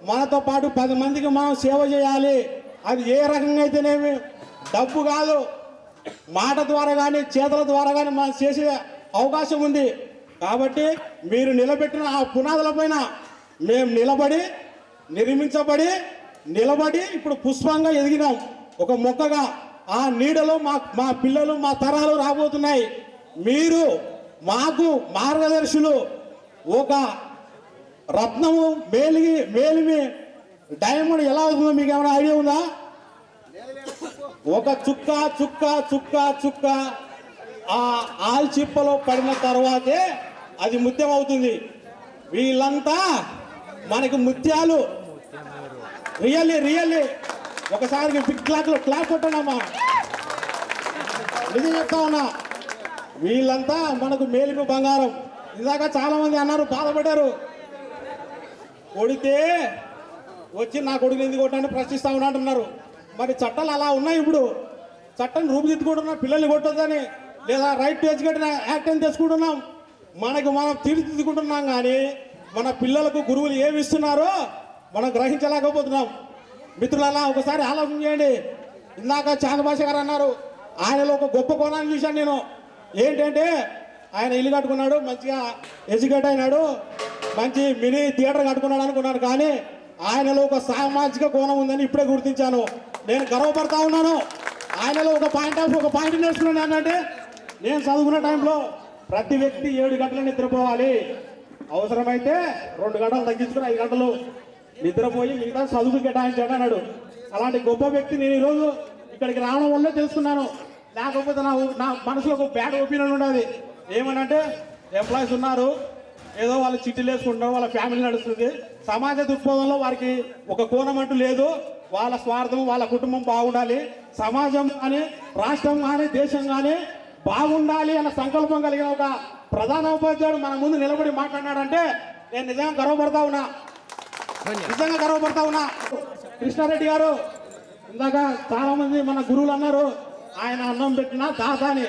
మనతో పాటు 10 మందికి మనం సేవ చేయాలి. అది ఏ రకంగా అయితేనేమి, డబ్బు కాదు, మాట ద్వారా కానీ చేతుల ద్వారా కానీ మనం చేసే అవకాశం ఉంది. కాబట్టి మీరు నిలబెట్టిన ఆ పునాదుల పైన మేము నిలబడి నిర్మించబడి నిలబడి ఇప్పుడు పుష్పంగా ఎదిగినాం ఒక మొక్కగా. ఆ నీడలో మా పిల్లలు మా తరాలు రాబోతున్నాయి. మీరు మాకు మార్గదర్శులు. ఒక రత్నము మేలిమి డైమండ్ ఎలా అవుతుందో మీకు ఏమైనా ఐడియా ఉందా? ఒక చుక్క చుక్క చుక్క చుక్క ఆ ఆల్చిప్పలో పడిన తర్వాతే అది ముత్యం అవుతుంది. వీళ్ళంతా మనకి ముత్యాలు. రియల్లీ ఒకసారి బిగ్ క్లాప్ కొట్టానమ్మా. నిజం చెప్తా ఉన్నా, వీళ్ళంతా మనకు మేలిమి బంగారం. ఇందాక చాలా మంది అన్నారు, బాధపడ్డారు. కొడితే వచ్చి నా కొడుకుని ఎందుకు కొట్టాలని ప్రశ్నిస్తా ఉన్నా అంటున్నారు. మరి చట్టాలు అలా ఉన్నాయి. ఇప్పుడు చట్టం రూపుదిద్దుకుంటున్నాం, పిల్లల్ని కొట్టొద్దని, లేదా రైట్ టు ఎడ్యుకేషన్ యాక్ట్ అని తెచ్చుకుంటున్నాం. మనకు మనం తీర్చిదిద్దుకుంటున్నాం. కానీ మన పిల్లలకు గురువులు ఏమి ఇస్తున్నారో మనం గ్రహించలేకపోతున్నాం. మిత్రులలా ఒకసారి ఆలోచన చేయండి. ఇందాక చాందభాష గారు అన్నారు, ఆయనలో ఒక గొప్ప కోణాన్ని చూశాను నేను. ఏంటంటే ఆయన ఇల్లు కట్టుకున్నాడు, మంచిగా ఎడ్యుకేట్ అయినాడు, మంచి మినీ థియేటర్ కట్టుకున్నాడు అనుకున్నాను. కానీ ఆయనలో ఒక సామాజిక కోణం ఉందని ఇప్పుడే గుర్తించాను. నేను గర్వపడతా ఉన్నాను. ఆయనలో ఒక పాయింట్ నేర్చుకున్నాను. ఏంటంటే నేను చదువుకున్న టైంలో ప్రతి వ్యక్తి 7 గంటలు నిద్రపోవాలి, అవసరమైతే 2 గంటలు తగ్గించుకుని 5 గంటలు నిద్రపోయి మిగతా చదువుకు కేటాయించాడు అన్నాడు. అలాంటి గొప్ప వ్యక్తి నేను ఈరోజు ఇక్కడికి రావడం వల్లే తెలుసుకున్నాను. లేకపోతే నా మనసులో ఒక బ్యాడ్ ఒపీనియన్ ఉండేది. ఏమనంటే ఎంప్లాయీస్ ఉన్నారు, ఏదో వాళ్ళు చిట్టీలు వేసుకుంటున్నారు, వాళ్ళ ఫ్యామిలీ నడుస్తుంది, సమాజ దృక్పథంలో వారికి ఒక కోణం అంటూ లేదు. వాళ్ళ స్వార్థం, వాళ్ళ కుటుంబం బాగుండాలి, సమాజం కానీ రాష్ట్రం కానీ దేశం కానీ బాగుండాలి అన్న సంకల్పం కలిగిన ఒక ప్రధాన ఉపాధ్యాయుడు మన ముందు నిలబడి మాట్లాడినాడంటే నేను నిజంగా గర్వపడతా ఉన్నా. కృష్ణారెడ్డి గారు ఇందాక చాలా మంది మన గురువులు అన్నారు, ఆయన అన్నం పెట్టినా తాత అని.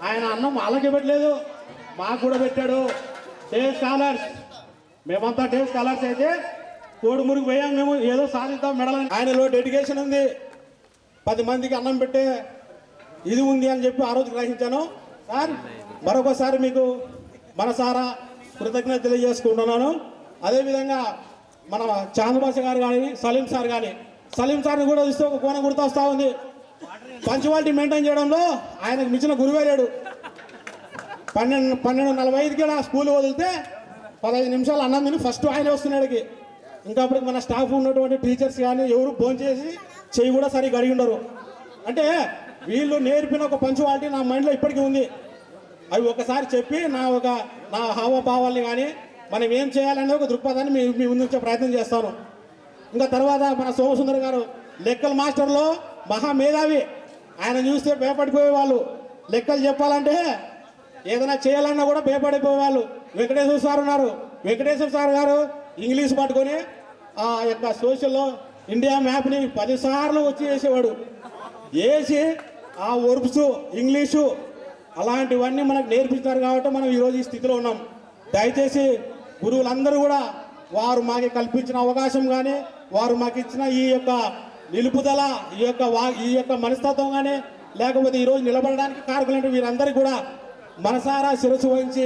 ఆయన అన్నం అలాగే పెట్టలేదు, మాకు కూడా పెట్టాడు. డే స్కాలర్స్, మేమంతా డే స్కాలర్స్ అయితే కోడుమురికి పోయాం, మేము ఏదో సాధిద్దాం మెడలని. ఆయనలో డెడికేషన్ ఉంది, 10 మందికి అన్నం పెట్టే ఇది ఉంది అని చెప్పి ఆ రోజు గ్రహించాను. సార్ మరొకసారి మీకు మనసారా కృతజ్ఞత తెలియజేసుకుంటున్నాను. అదేవిధంగా మన చాందభాష గారు కానీ సలీం సార్ని కూడా చూస్తే ఒక కోణం గుర్తొస్తూ ఉంది. పంచువాలిటీ మెయింటైన్ చేయడంలో ఆయనకు మించిన గురువే లేడు. 12:45కి స్కూల్ వదిలితే 15 నిమిషాలు అన్నం తిని ఫస్ట్ ఆయన వస్తున్నాడికి. ఇంకా అప్పటికి మన స్టాఫ్ ఉన్నటువంటి టీచర్స్ కానీ ఎవరు భోంచేసి చెయ్యి కూడా సరిగ్గా అడిగి ఉండరు. అంటే వీళ్ళు నేర్పిన ఒక పంచువాలిటీ నా మైండ్లో ఇప్పటికీ ఉంది. అవి ఒకసారి చెప్పి నా హావభావాల్ని కానీ మనం ఏం చేయాలనే ఒక దృక్పథాన్ని మీ ముందు ఉంచే ప్రయత్నం చేస్తాను. ఇంకా తర్వాత మన సోమసుందర్ గారు లెక్కల మాస్టర్లో మహామేధావి. ఆయన చూస్తే భయపడిపోయేవాళ్ళు. లెక్కలు చెప్పాలంటే ఏదైనా చేయాలన్నా కూడా భయపడిపోయేవాళ్ళు. వెంకటేశ్వర సార్ ఉన్నారు. వెంకటేశ్వర సార్ గారు ఇంగ్లీష్ పట్టుకొని ఆ యొక్క సోషల్లో ఇండియా మ్యాప్ని 10 సార్లు వచ్చి వేసేవాడు. వేసి ఆ వర్బ్స్ ఇంగ్లీషు అలాంటివన్నీ మనకు నేర్పిస్తారు కాబట్టి మనం ఈరోజు ఈ స్థితిలో ఉన్నాం. దయచేసి గురువులందరూ కూడా వారు మాకు కల్పించిన అవకాశం కానీ వారు మాకు ఇచ్చిన ఈ యొక్క నిలుపుదల ఈ యొక్క మనస్తత్వం కానీ లేకపోతే ఈరోజు నిలబడడానికి కారకులంటే వీరందరికీ కూడా మనసారా శిరస్సు వహించి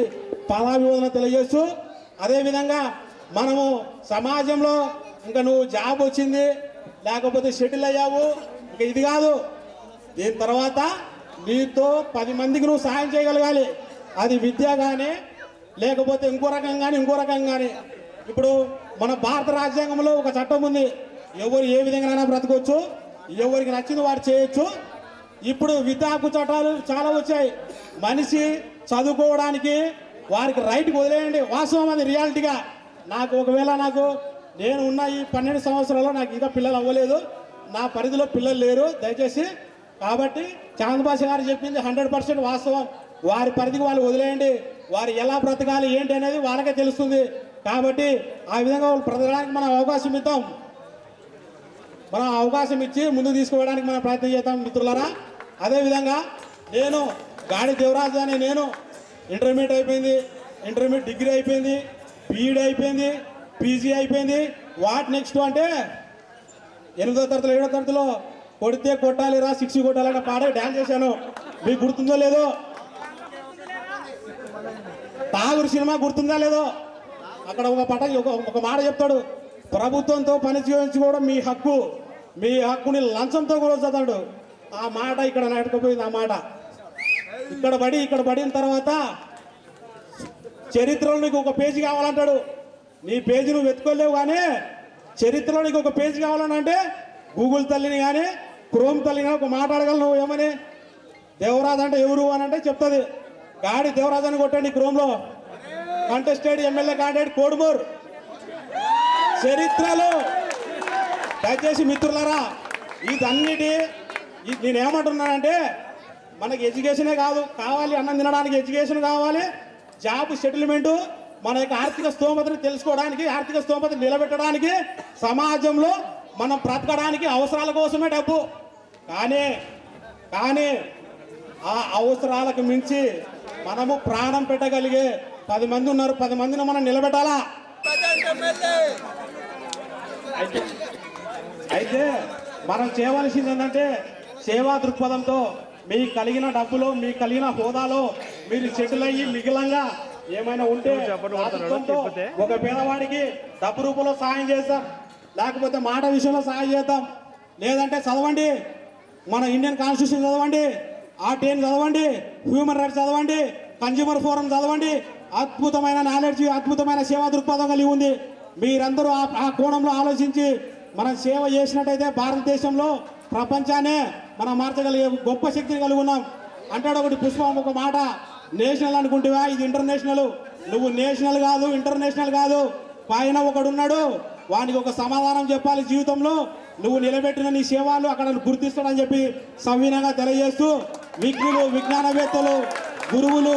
పాదాభివందన తెలియజేస్తూ, అదేవిధంగా మనము సమాజంలో ఇంకా నువ్వు జాబ్ వచ్చింది లేకపోతే సెటిల్ అయ్యావు ఇంకా ఇది కాదు, దీని తర్వాత నీతో 10 మందికి నువ్వు సహాయం చేయగలగాలి. అది విద్య కానీ లేకపోతే ఇంకో రకం కానీ. ఇప్పుడు మన భారత రాజ్యాంగంలో ఒక చట్టం ఉంది, ఎవరు ఏ విధంగానైనా బ్రతకొచ్చు, ఎవరికి నచ్చింది వారు చేయొచ్చు. ఇప్పుడు విద్యా హక్కు చట్టాలు చాలా వచ్చాయి. మనిషి చదువుకోవడానికి వారికి రైట్ వదిలేయండి. వాస్తవం అది రియాలిటీగా. ఒకవేళ నేను ఉన్న ఈ 12 సంవత్సరాల్లో నాకు ఇంకా పిల్లలు అవ్వలేదు, నా పరిధిలో పిల్లలు లేరు దయచేసి. కాబట్టి చాందబాష గారు చెప్పింది 100% వాస్తవం. వారి పరిధికి వాళ్ళు వదిలేయండి. వారు ఎలా బ్రతకాలి ఏంటి అనేది వాళ్ళకే తెలుస్తుంది. కాబట్టి ఆ విధంగా వాళ్ళు బ్రతకడానికి మనం అవకాశం ఇద్దాం. మనం అవకాశం ఇచ్చి ముందుకు తీసుకోవడానికి మనం ప్రయత్నం చేద్దాం మిత్రులారా. అదేవిధంగా నేను గాడి దేవరాజు అని నేను ఇంటర్మీడియట్ అయిపోయింది, ఇంటర్మీడియట్ డిగ్రీ అయిపోయింది, బీఈడీ అయిపోయింది, పీజీ అయిపోయింది. వాట్ నెక్స్ట్ అంటే 8వ తరగతిలో 7వ తరగతిలో కొడితే కొట్టాలిరా 6 కొట్టాలని పాడే డ్యాన్స్ చేశాను. మీకు గుర్తుందో లేదో? తాగురు సినిమా గుర్తుందా లేదో? అక్కడ ఒక మాట చెప్తాడు, ప్రభుత్వంతో పని చేయించుకోవడం మీ హక్కు, మీ హక్కుని లంచంతో కూడా చదవడు. ఆ మాట ఇక్కడ నాటకపోయింది. ఆ మాట ఇక్కడ పడిన తర్వాత చరిత్రలో నీకు ఒక పేజీ కావాలంటాడు. నీ పేజీ నువ్వు వెతుకోలేవు, కానీ చరిత్రలో నీకు ఒక పేజీ కావాలని అంటే గూగుల్ తల్లిని కానీ క్రోమ్ తల్లిని కానీ ఒక మాట అడగలను. నువ్వు ఏమని దేవరాజు అంటే ఎవరు అని అంటే చెప్తుంది. గాడి దేవరాజు అని కొట్టండి క్రోమ్లో. Contested MLA candidate Kodumur. చరిత్రలో దయచేసి మిత్రులారా, ఇదన్నిటి నేనేమంటున్నానంటే మనకి ఎడ్యుకేషనే కావాలి, అన్నం తినడానికి ఎడ్యుకేషన్ కావాలి, జాబ్ సెటిల్మెంటు, మన యొక్క ఆర్థిక స్తోమతను తెలుసుకోవడానికి, ఆర్థిక స్తోమత నిలబెట్టడానికి, సమాజంలో మనం బ్రతకడానికి అవసరాల కోసమే డబ్బు. కానీ ఆ అవసరాలకు మించి మనము ప్రాణం పెట్టగలిగే 10 మంది ఉన్నారు. 10 మందిని మనం నిలబెట్టాలా? అయితే మనం చేయవలసింది ఏంటంటే సేవా దృక్పథంతో మీకు కలిగిన డబ్బులో, మీకు కలిగిన హోదాలో మీరు సెటిల్ అయ్యి మిగిలంగా ఏమైనా ఉంటే ఒక పేదవాడికి డబ్బు రూపంలో సహాయం చేస్తాం, లేకపోతే మాట విషయంలో సహాయం చేద్దాం. లేదంటే చదవండి, మన ఇండియన్ కాన్స్టిట్యూషన్ చదవండి, ఆర్టీఐని చదవండి, హ్యూమన్ రైట్స్ చదవండి, కన్జ్యూమర్ ఫోరం చదవండి. అద్భుతమైన నాలెడ్జ్, అద్భుతమైన సేవా దృక్పథం కలిగి ఉంది. మీరందరూ ఆ కోణంలో ఆలోచించి మనం సేవ చేసినట్టయితే భారతదేశంలో ప్రపంచాన్నే మనం మార్చగలిగే గొప్ప శక్తిని కలిగి ఉన్నాం. అంటాడు ఒకటి పుష్పం ఒక మాట, నేషనల్ అనుకుంటేవా ఇది ఇంటర్నేషనల్. నువ్వు నేషనల్ కాదు, ఇంటర్నేషనల్ కాదు. పైన ఒకడున్నాడు, వానికి ఒక సమాధానం చెప్పాలి జీవితంలో. నువ్వు నిలబెట్టిన నీ సేవలు అక్కడ గుర్తిస్తాడని చెప్పి సవినయంగా తెలియజేస్తూ, విజ్ఞులు, విజ్ఞానవేత్తలు, గురువులు,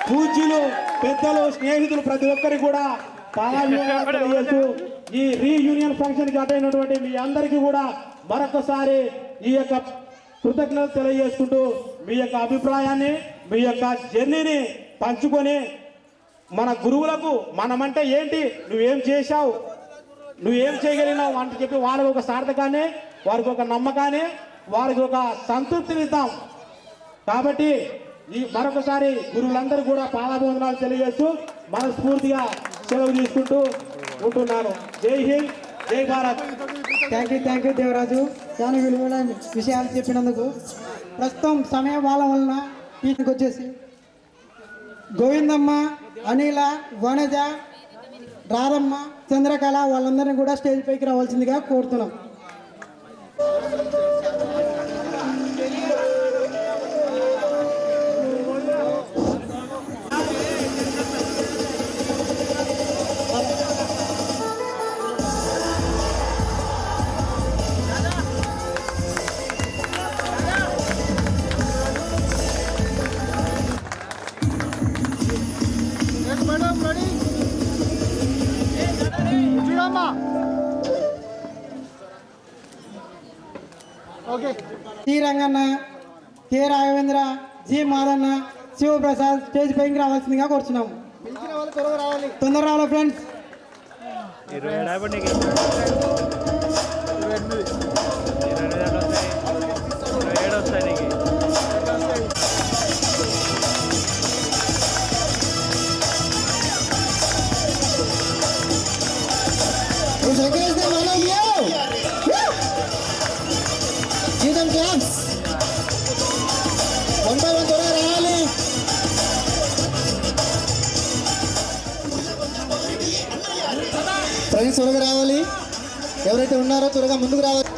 పూజ్యులు, పెద్దలు, స్నేహితులు ప్రతి ఒక్కరికి కూడా తెలియజేస్తూ ఈ రీయూనియన్ ఫంక్షన్ కి అటెండ్ అయినటువంటి మీ అందరికీ కూడా మరొకసారి ఈ యొక్క కృతజ్ఞతలు తెలియజేసుకుంటూ, మీ యొక్క అభిప్రాయాన్ని, మీ యొక్క జర్నీని పంచుకొని మన గురువులకు మనమంటే ఏంటి, నువ్వేం చేశావు, నువ్వేం చేయగలిగినావు అని చెప్పి వాళ్ళకి ఒక సార్థకాన్ని, వారికి ఒక నమ్మకాన్ని, వారికి ఒక సంతృప్తిని ఇద్దాం. కాబట్టి ఈ మరొకసారి గురువులందరూ కూడా పాదాభివందనాలు తెలియజేస్తూ మనస్ఫూర్తిగా సెలవు తీసుకుంటూ ఉంటున్నాను. జై హింద్, జై భారత్. థ్యాంక్ యూ దేవరాజు, చాలా విలువైన విషయాలు చెప్పినందుకు. ప్రస్తుతం సమయం వాళ్ళ వలన వీటికి వచ్చేసి గోవిందమ్మ, అనిల, వనజ, రాధమ్మ, చంద్రకళ వాళ్ళందరినీ కూడా స్టేజ్ పైకి రావాల్సిందిగా కోరుతున్నాం. T Ranganna, K Raghavendra, G Madanna, Shivaprasad stage పైకి రావాల్సిందిగా కోరుచున్నాము. తొందర రావాలి friends. Give them claps. Friends త్వరగా రావాలి, ఎవరైతే ఉన్నారో త్వరగా ముందుకు రావాలి.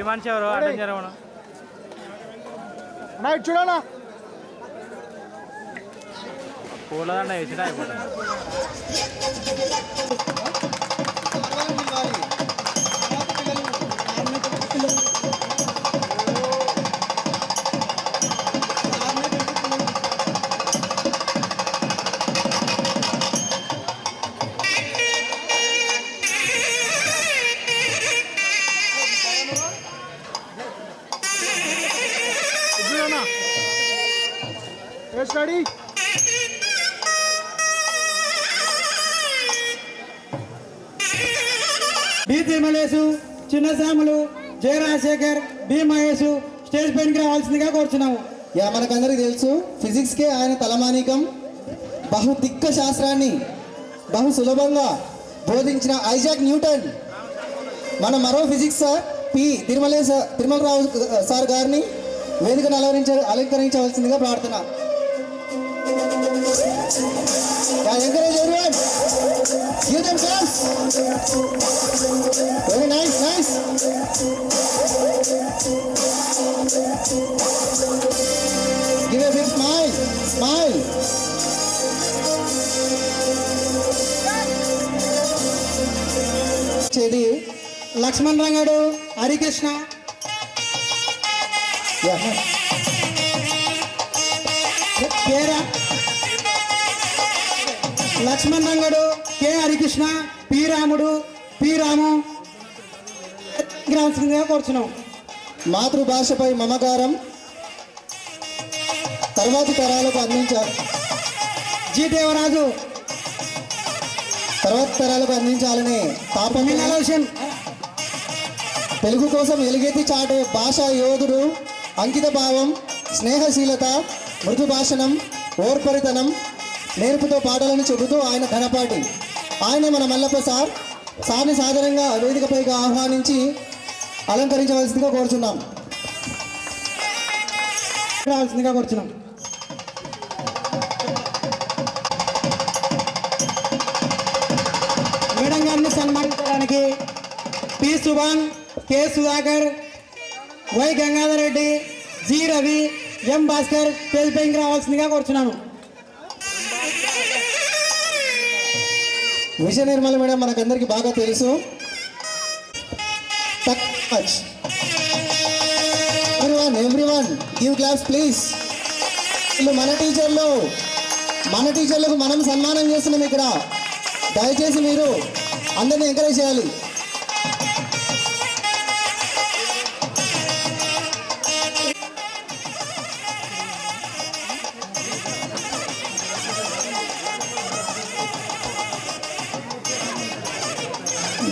మనిషి ఎవరు అటెండ్ చేయడం చూడనా పూలదండ వేసినా అయిపోతుంది. రెడీ బి తిరుమలేసు, చిన్న శ్యాములు, జయ రాజశేఖర్, బి మహేష్ స్టేజ్ పైనకి రావాల్సిందిగా కోరుచున్నాము. యా మనకందరికీ తెలుసు ఫిజిక్స్కే ఆయన తలమానికం. బహు దిక్క శాస్త్రాన్ని బహు సులభంగా బోధించిన ఐజాక్ న్యూటన్ మన మరో physics sir P Tirumalarao sir గారిని వేదికను అలంకరించవలసిందిగా ప్రార్థన. Encourage everyone. Give them claps. Very nice, nice. Give a big smile. Smile. చెడి లక్ష్మణ్ రంగడు, హరికృష్ణ, పేరా లక్ష్మణ్ రంగడు, కె హరికృష్ణ, పి రాముడు, పి రాము రావాల్సిందిగా కోరుచున్నాం. మాతృభాషపై మమకారం తర్వాతి తరాలకు అందించారు. జి దేవరాజు తర్వాతి తరాలకు అందించాలని తాపం. తెలుగు కోసం ఎలుగెత్తి చాటే భాషా యోధుడు, అంకిత భావం, స్నేహశీలత, మృదు భాషణం, ఓర్పరితనం, నేర్పుతో పాటలను చెబుతూ ఆయన ఘనపాటి. ఆయన మన మల్లప్ప సార్ని సాధారణంగా వేదికపైకి ఆహ్వానించి అలంకరించవలసిందిగా కోరుచున్నాం. రావాల్సిందిగా కోరుచున్నాం. మేడం గారిని సన్మానించడానికి P Subhan, K Sudhakar, Y Gangadhar Reddy, G Ravi, M Bhaskar stage పైకి రావాల్సిందిగా కోరుచున్నాను. విజయ నిర్మల మేడం మనకందరికీ బాగా తెలుసు. Everyone give claps please. మన టీచర్లకు మనం సన్మానం చేస్తున్నాం ఇక్కడ. దయచేసి మీరు అందరినీ ఎంకరేజ్ చేయాలి.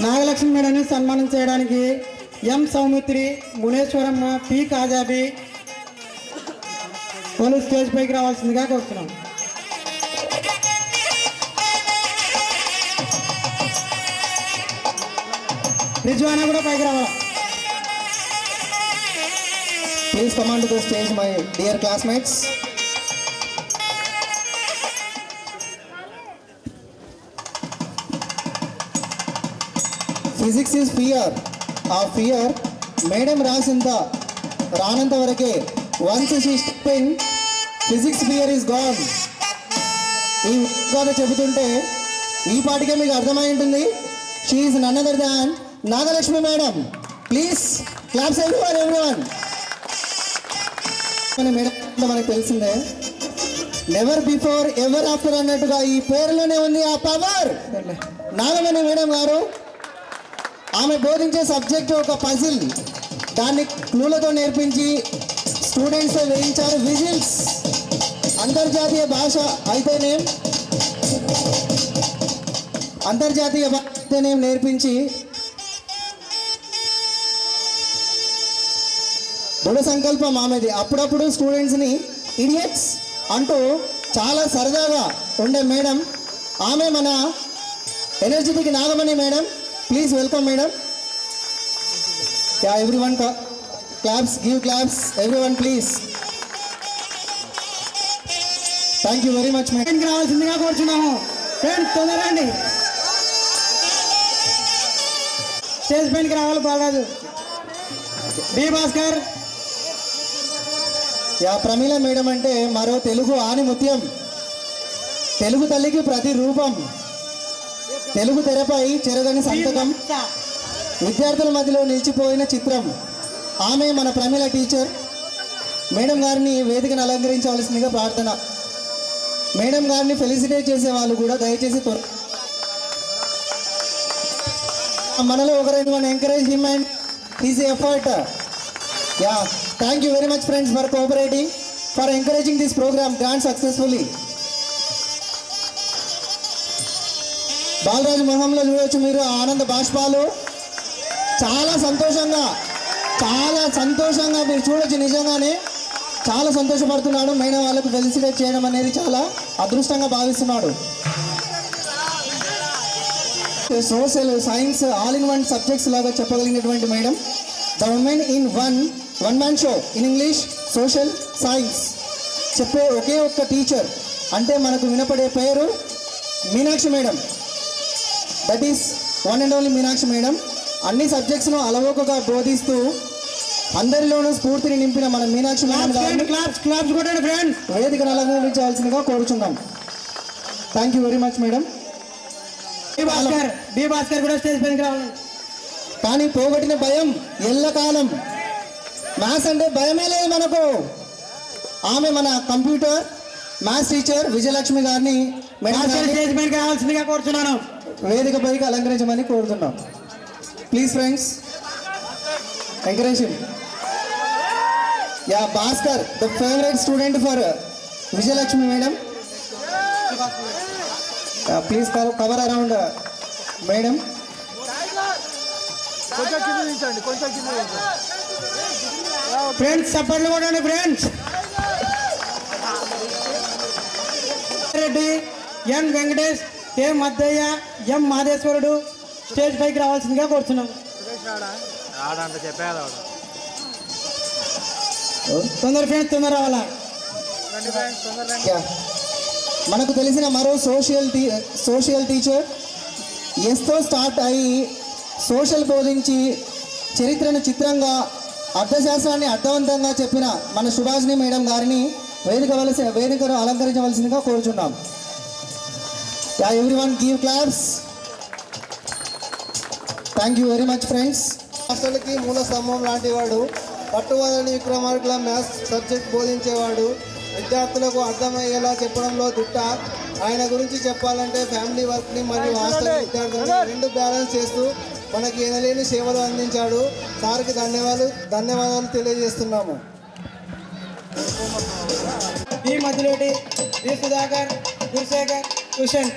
నాగలక్ష్మి మేడాన్ని సన్మానం చేయడానికి ఎం సౌమిత్రి, మునేశ్వరమ్మ, పి కాజాబి వాళ్ళు స్టేజ్ పైకి రావాల్సిందిగా కోరుతున్నాం. రిజ్వానా కూడా పైకి రావాలి. Please come and to the stage my dear classmates. Physics is fear. ఆ ఫియర్ మేడం రానంత వరకే. Once she step in, physics fear is gone. ఈ కథ చెబుతుంటే ఈ పాటికే మీకు అర్థమై ఉంటుంది. She is none other than Nagalakshmi madam. Please claps everyone. Madam మనకు తెలిసిందే, నెవర్ బిఫోర్ ఎవర్ ఆఫ్టర్ అన్నట్టుగా ఈ పేరులోనే ఉంది ఆ పవర్. నాగమణి మేడం గారు ఆమె బోధించే సబ్జెక్ట్ ఒక పజిల్. దాన్ని క్లూలతో నేర్పించి స్టూడెంట్స్ వేయించారు విజిల్స్. అంతర్జాతీయ భాష అయితేనేం నేర్పించి దృఢ సంకల్పం ఆమెది. అప్పుడప్పుడు స్టూడెంట్స్ని ఇడియట్స్ అంటూ చాలా సరదాగా ఉండే మేడం ఆమె. మన energetic Nagamani madam. Please welcome madam. Yeah, everyone claps, give claps, everyone please. Thank you very much madam. రావాల్సిందిగా కోరుచున్నాము. ఫ్రెండ్స్ తొందరండి. స్టేజ్ పైనకి రావాలి Balaraju. B Bhaskar. Yeah Pramila madam అంటే మరో తెలుగు ఆణిముత్యం, తెలుగు తల్లికి ప్రతిరూపం, తెలుగు తెరపై చెరగని సంతకం, విద్యార్థుల మధ్యలో నిలిచిపోయిన చిత్రం. ఆమె మన ప్రమీల టీచర్. మేడం గారిని వేదికను అలంకరించవలసిందిగా ప్రార్థన. మేడం గారిని ఫెలిసిటేట్ చేసే వాళ్ళు కూడా దయచేసి మనలో ఒకరైన మన encourage him and his effort. Yeah thank you very much friends for cooperating, for encouraging this programme grand successfully. Balaraju మొహంలో చూడవచ్చు మీరు ఆనంద బాష్పాలు. చాలా సంతోషంగా మీరు చూడొచ్చు. నిజంగానే చాలా సంతోషపడుతున్నాడు. మేడం వాళ్ళకు ఫెలిసిటేట్ చేయడం అనేది చాలా అదృష్టంగా భావిస్తున్నాడు. Social science all in one subjects లాగా చెప్పగలిగినటువంటి madam. The woman in one man show in English social science చెప్పే ఒకే ఒక్క టీచర్ అంటే మనకు వినపడే పేరు Meenakshi madam. That is one and only Meenakshi madam. అన్ని సబ్జెక్ట్స్ను అలవోకగా బోధిస్తూ అందరిలోనూ స్ఫూర్తిని నింపిన మన మీనాక్షి మేడం వేదికను అలంకరించవలసిందిగా కోరుచున్నాం. Thank you very much madam. B Bhaskar కూడా స్టేజ్ పైకి రావాలి. కానీ పోగొట్టిన భయం ఎల్లకాలం. మ్యాథ్స్ అంటే భయమే లేదు మనకు. ఆమె మన కంప్యూటర్ మ్యాథ్స్ టీచర్ విజయలక్ష్మి గారిని స్టేజ్ పైకి రావాల్సిందిగా కోరుచున్నాను. వేదిక పైకి అలంకరించమని కోరుతున్నాం. Please friends encourage him. Yeah Bhaskar the favourite student for Vijayalakshmi madam. Please cover around madam. Friends సపోర్ట్లు కూడా friends. Reddy, N Venkatesh, K Maddaiah, M Madeshwarudu stage పైకి రావాల్సిందిగా కోరుతున్నాం. తొందర ఫ్రెండ్స్ తొందర రావాలా. మనకు తెలిసిన మరో సోషల్ టీచర్ ఎస్తో స్టార్ట్ అయ్యి సోషల్ బోధించి చరిత్రను చిత్రంగా అర్థశాస్త్రాన్ని అర్థవంతంగా చెప్పిన మన సుభాషిణి మేడం గారిని వేదికను అలంకరించవలసిందిగా కోరుచున్నాం. Everyone give claps. Thank you very much friends. అసలుకి మూల స్తంభం లాంటి వాడు, పట్టువదని విక్రమార్కుల మ్యాథ్స్ సబ్జెక్ట్ బోధించేవాడు, విద్యార్థులకు అర్థమయ్యేలా చెప్పడంలో దిట్ట. ఆయన గురించి చెప్పాలంటే ఫ్యామిలీ వర్క్ని మరియు హాస్టల్ విద్యార్థులను రెండు బ్యాలెన్స్ చేస్తూ మనకి ఎనలేని సేవలు అందించాడు. సార్కి ధన్యవాదాలు తెలియజేస్తున్నాము. బి మధ్యలోటి, బి సుధాకర్, గురుశేఖర్, కుషన్.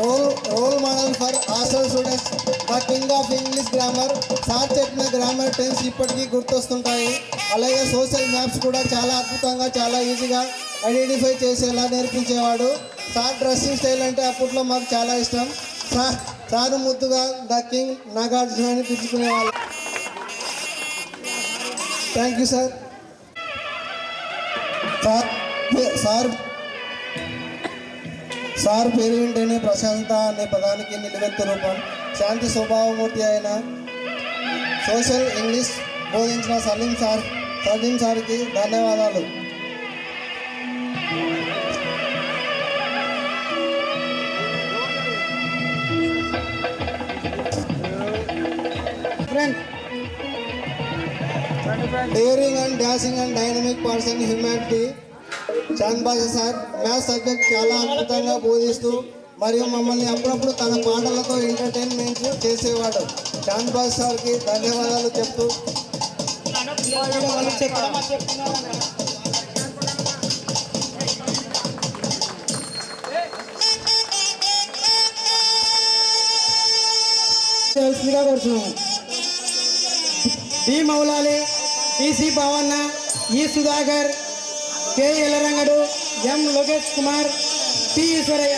Role model for hostel students, the king of English grammar. Sir చెప్పిన గ్రామర్ టెన్స్ ఇప్పటికీ గుర్తొస్తుంటాయి. అలాగే సోషల్ మ్యాప్స్ కూడా చాలా అద్భుతంగా, చాలా ఈజీగా ఐడెంటిఫై చేసేలా నేర్పించేవాడు. సార్ డ్రెస్సింగ్ స్టైల్ అంటే అప్పట్లో మాకు చాలా ఇష్టం. సార్ ముద్దుగా ద కింగ్ నాగార్జున అని పిలుచుకునేవాళ్ళు. Thank you sir. సార్ పేరు వింటేనే ప్రశాంత అనే పదానికి నిలువెత్తు రూపం. శాంతి స్వభావమూర్తి అయిన సోషల్ ఇంగ్లీష్ బోధించిన సలీం సార్కి ధన్యవాదాలు. Daring and dashing and dynamic person humanity Chand Basha sir maths subject చాలా అద్భుతంగా బోధిస్తూ మరియు మమ్మల్ని అప్పుడప్పుడు తన పాటలతో ఎంటర్టైన్మెంట్ చేసేవాడు. చాంద్ బాషా సార్కి ధన్యవాదాలు చెప్తూ డి మౌలాలి, టిసి భావన్న, ఈ సుధాకర్, కె ఎల్లరంగడు, ఎం లోకేష్ కుమార్, పి ఈశ్వరయ్య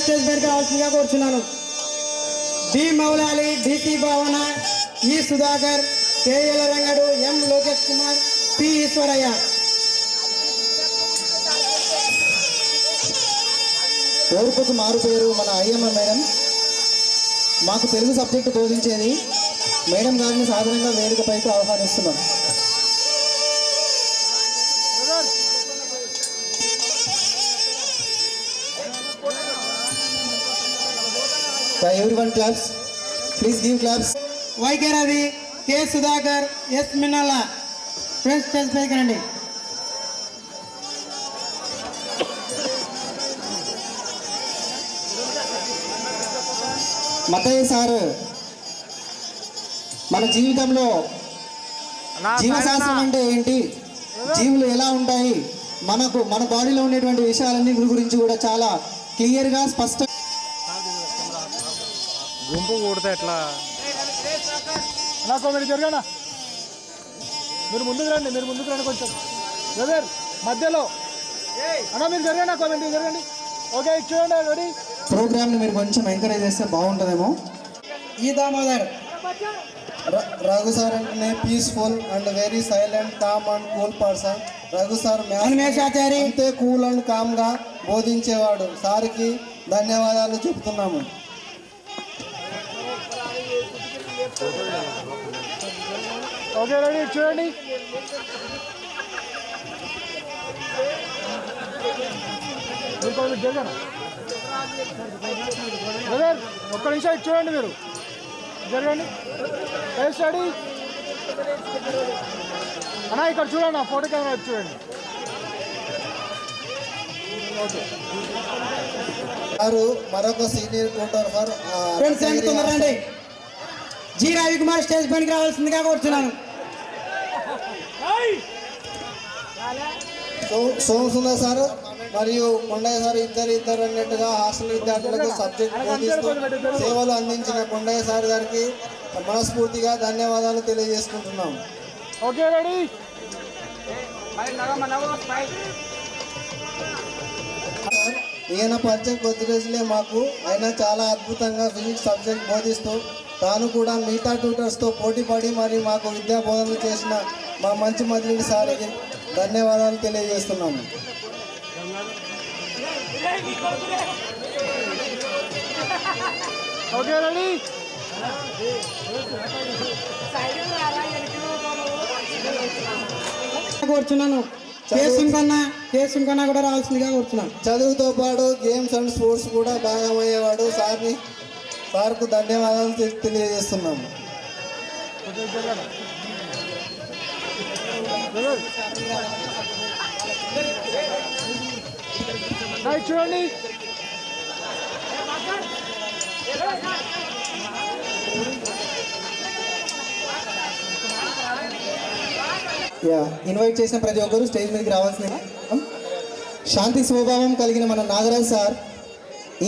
స్టేజ్ మీద కావాల్సిందిగా కోరుచున్నాను. డి మౌలాలి, డిసి భావన, ఈ సుధాకర్, కె ఎల్లరంగడు, ఎం లోకేష్ కుమార్, పి ఈశ్వరయ్య. ఓర్పుకు మారు పేరు మన అయ్యమ్మ మేడం. మాకు తెలుగు సబ్జెక్టు బోధించేది. మేడం గారిని సాధారణంగా వేదికపైకి ఆహ్వానిస్తున్నాం. Everyone claps. Please give claps. YK Ravi, K Sudhakar, S Minnalla. Friends stage పైకి రండి. మతయ్య సార్ మన జీవితంలో జీవశాస్త్రం అంటే ఏంటి, జీవులు ఎలా ఉంటాయి, మన బాడీలో ఉండేటువంటి విషయాలన్నీ గురించి కూడా చాలా క్లియర్గా స్పష్టంగా గుంపు కూడితే ఎట్లా నాకు మీరు జరగనా, మీరు ముందుకు రండి కొంచెం బ్రదర్ మధ్యలో అన్నా మీరు జరగనా, కామెంట్ జరగండి. ఓకే చూడండి రెడీ. ప్రోగ్రామ్ని మీరు కొంచెం ఎంకరేజ్ చేస్తే బాగుంటుందేమో. ఈ దామోదర్ రఘు సార్ అంటేనే peaceful and very silent, calm and cool person. Raghu sir అంతే కూల్ అండ్ కామ్గా బోధించేవాడు. సార్కి ధన్యవాదాలు చెప్తున్నాము. ఓకే రెడీ చూడండి. జరగనా బ్రదర్, ఒక్క నిమిషం చూడండి, మీరు జరగండి. స్టడీ అన్నా ఇక్కడ చూడండి, ఆ ఫోటో కెమెరా చూడండి. వారు మరొక senior tutor for G Ravikumar stage పైకి రావాల్సిందిగా కోరుతున్నాను. సోమసుందర్ సార్ మరియు కొండయ్య సార్ ఇద్దరు అన్నట్టుగా హాస్టల్ విద్యార్థులకు సబ్జెక్ట్ బోధిస్తూ సేవలు అందించిన కొండయ్య సార్ గారికి మనస్ఫూర్తిగా ధన్యవాదాలు తెలియజేసుకుంటున్నాం. Okay ready. ఈయన పరిచయం కొద్ది రోజులే మాకు, అయినా చాలా అద్భుతంగా ఫిజిక్స్ సబ్జెక్ట్ బోధిస్తూ తాను కూడా మిగతా ట్యూటర్స్తో పోటీపడి మరి మాకు విద్యా బోధన చేసిన మా మంచి మదిలి సార్కి ధన్యవాదాలు తెలియజేస్తున్నాము. Okay ready. కోరుచున్నాను. కేసుకన్నా కూడా రావాల్సిందిగా కోరుచున్నాను. చదువుతో పాటు గేమ్స్ అండ్ స్పోర్ట్స్ కూడా భాగమయ్యేవాడు. సార్కు ధన్యవాదాలు తెలియజేస్తున్నాము. చూడండి. ఇన్వైట్ చేసిన ప్రతి ఒక్కరూ స్టేజ్ మీదకి రావాల్సిందిగా. శాంతి స్వభావం కలిగిన మన నాగరాజ్ సార్,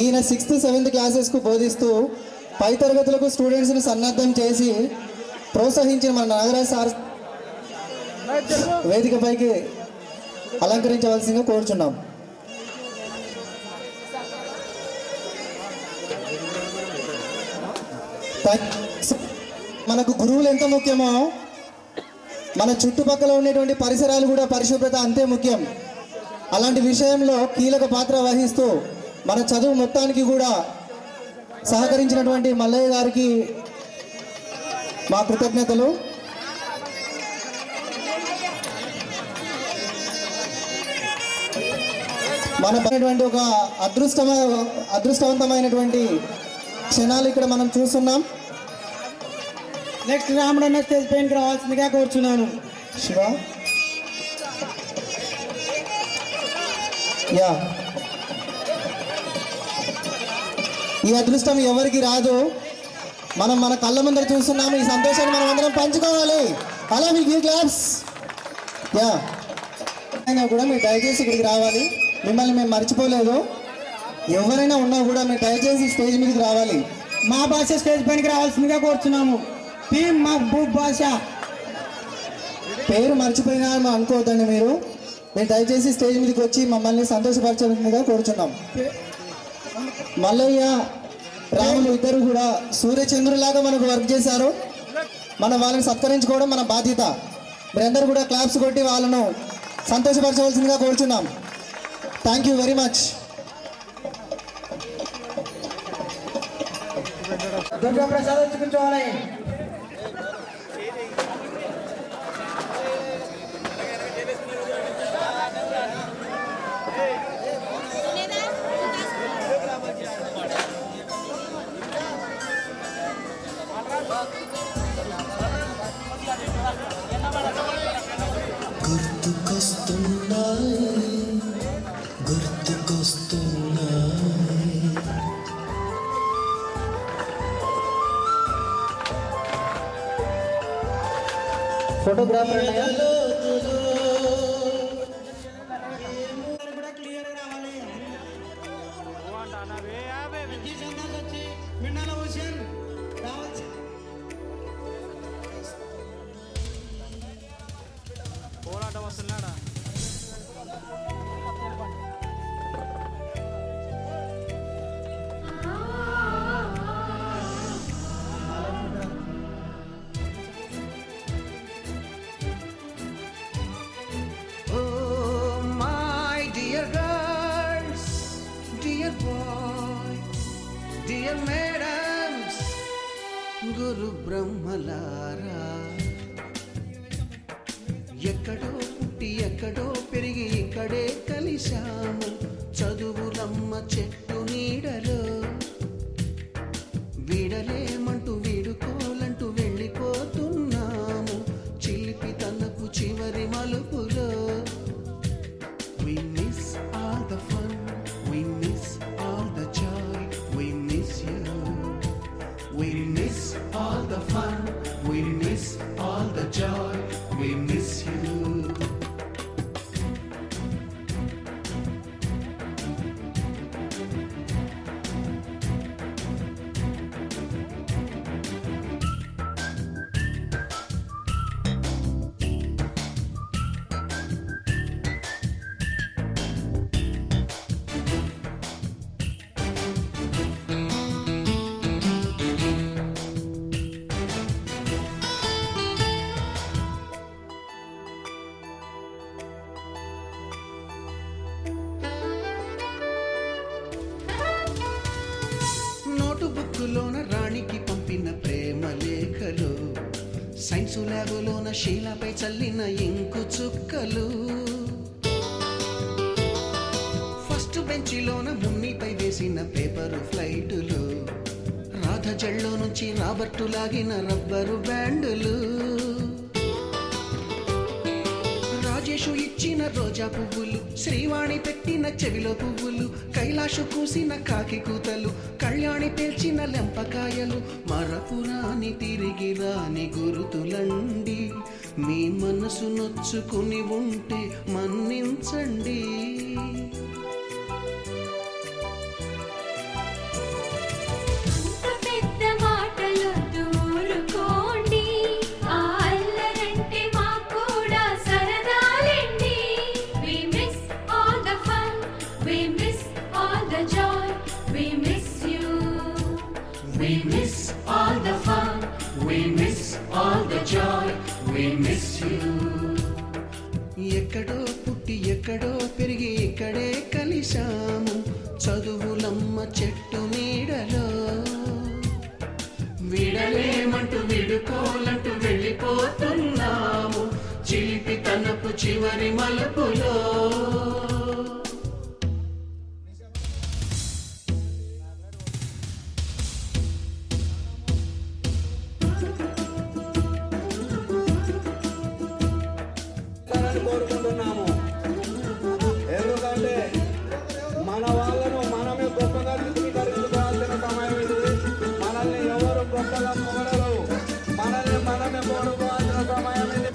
ఈయన 6th 7th క్లాసెస్కు బోధిస్తూ పై తరగతులకు స్టూడెంట్స్ని సన్నద్ధం చేసి ప్రోత్సహించిన మన నాగరాజ్ సార్ వేదికపైకి అలంకరించవలసిందిగా కోరుచున్నాం. మనకు గురువులు ఎంత ముఖ్యమో మన చుట్టుపక్కల ఉండేటువంటి పరిసరాలు కూడా పరిశుభ్రత అంతే ముఖ్యం. అలాంటి విషయంలో కీలక పాత్ర వహిస్తూ మన చదువు మొత్తానికి కూడా సహకరించినటువంటి మల్లయ్య గారికి మా కృతజ్ఞతలు. మన పడినటువంటి ఒక అదృష్టవంతమైనటువంటి క్షణాలు ఇక్కడ మనం చూస్తున్నాం. నెక్స్ట్ రాముడన్న స్టేజ్ పైకి రావాల్సిందిగా కోరుచున్నాను. శివ యా, ఈ అదృష్టం ఎవరికి రాదు. మనం మన కళ్ళ ముందర చూస్తున్నాము. ఈ సంతోషాన్ని మనం అందరం పంచుకోవాలి. అలా మీకు క్లాప్స్. యా, అయినా కూడా మీరు దయచేసి ఇక్కడికి రావాలి. మిమ్మల్ని మేము మర్చిపోలేదు. ఎవరైనా ఉన్నా కూడా మీరు దయచేసి స్టేజ్ మీదకి రావాలి. మా భాష స్టేజ్ పైకి రావాల్సిందిగా కోరుచున్నాము. పి మహబూబ్ భాష పేరు మర్చిపోయినా అనుకోవద్దండి. మీరు దయచేసి స్టేజ్ మీదకి వచ్చి మమ్మల్ని సంతోషపరచాల్సిందిగా కోరుచున్నాం. మల్లయ్య రాములు ఇద్దరు కూడా సూర్యచంద్రులాగా మనకు వర్క్ చేశారు. మనం వాళ్ళని సత్కరించుకోవడం మన బాధ్యత. మీరందరూ కూడా క్లాప్స్ కొట్టి వాళ్ళను సంతోషపరచవలసిందిగా కోరుచున్నాం. Thank you very much. Durga Prasad వచ్చి కూర్చోవాలి. ఫోటోగ్రాఫర్ పోరాటం వస్తున్నాడా? డియర్ మేడమ్స్, గురు బ్రహ్మలారా, ఎక్కడో పుట్టి ఎక్కడో పెరిగి ఇక్కడే కలిశాము. చదువులమ్మ చెట్టు నీడలో వీడలేమంటూ వీడుకోలంటూ వెళ్ళిపోతున్నాము. చిలిపి తనకు చివరి మలుపులో we miss all the fun, we miss all the joy, we miss you. We miss all the fun, we miss all the joy, we miss you. నోటుబుక్కులోన రాణికి పంపిన ప్రేమ లేఖలు, సైన్సు ల్యాబులోన శీలపై చల్లిన ఇంకు చుక్కలు, ఫస్ట్ బెంచిలోన మున్నిపై వేసిన పేపరు ఫ్లైటులు, రాధ జల్లో నుంచి రాబర్టు లాగిన rubber బ్యాండులు, Rajesh ఇచ్చిన రోజా పువ్వులు, శ్రీవాణి పెట్టిన చెవిలో పువ్వులు, కైలాషు కూసిన కాకి కూతలు, కళ్యాణి పేల్చిన లెంపకాయలు, మరపురాని తిరిగి రాని గురుతులండి. మీ మనసు నొచ్చుకుని ఉంటే మన్నించండి. We miss all the fun, we miss all the joy, we miss you. ఎక్కడో పుట్టి ఎక్కడో పెరిగి ఇక్కడే కలిశాము. చదువులమ్మ చెట్టు నీడలో విడలేమంటూ విడుకోలంటూ వెళ్ళిపోతున్నాము. చిలిపి తనపు చివరి మలుపులో కోరుకుంటున్నాము. ఎందుకంటే మన వాళ్ళను మనమే గొప్పగా చిత్రీకరించుకోవాల్సిన సమయం ఇది. మనల్ని ఎవరు గొప్పగా పొగడరు, మనల్ని మనమే పొగడుకోవాల్సిన సమయం ఇది.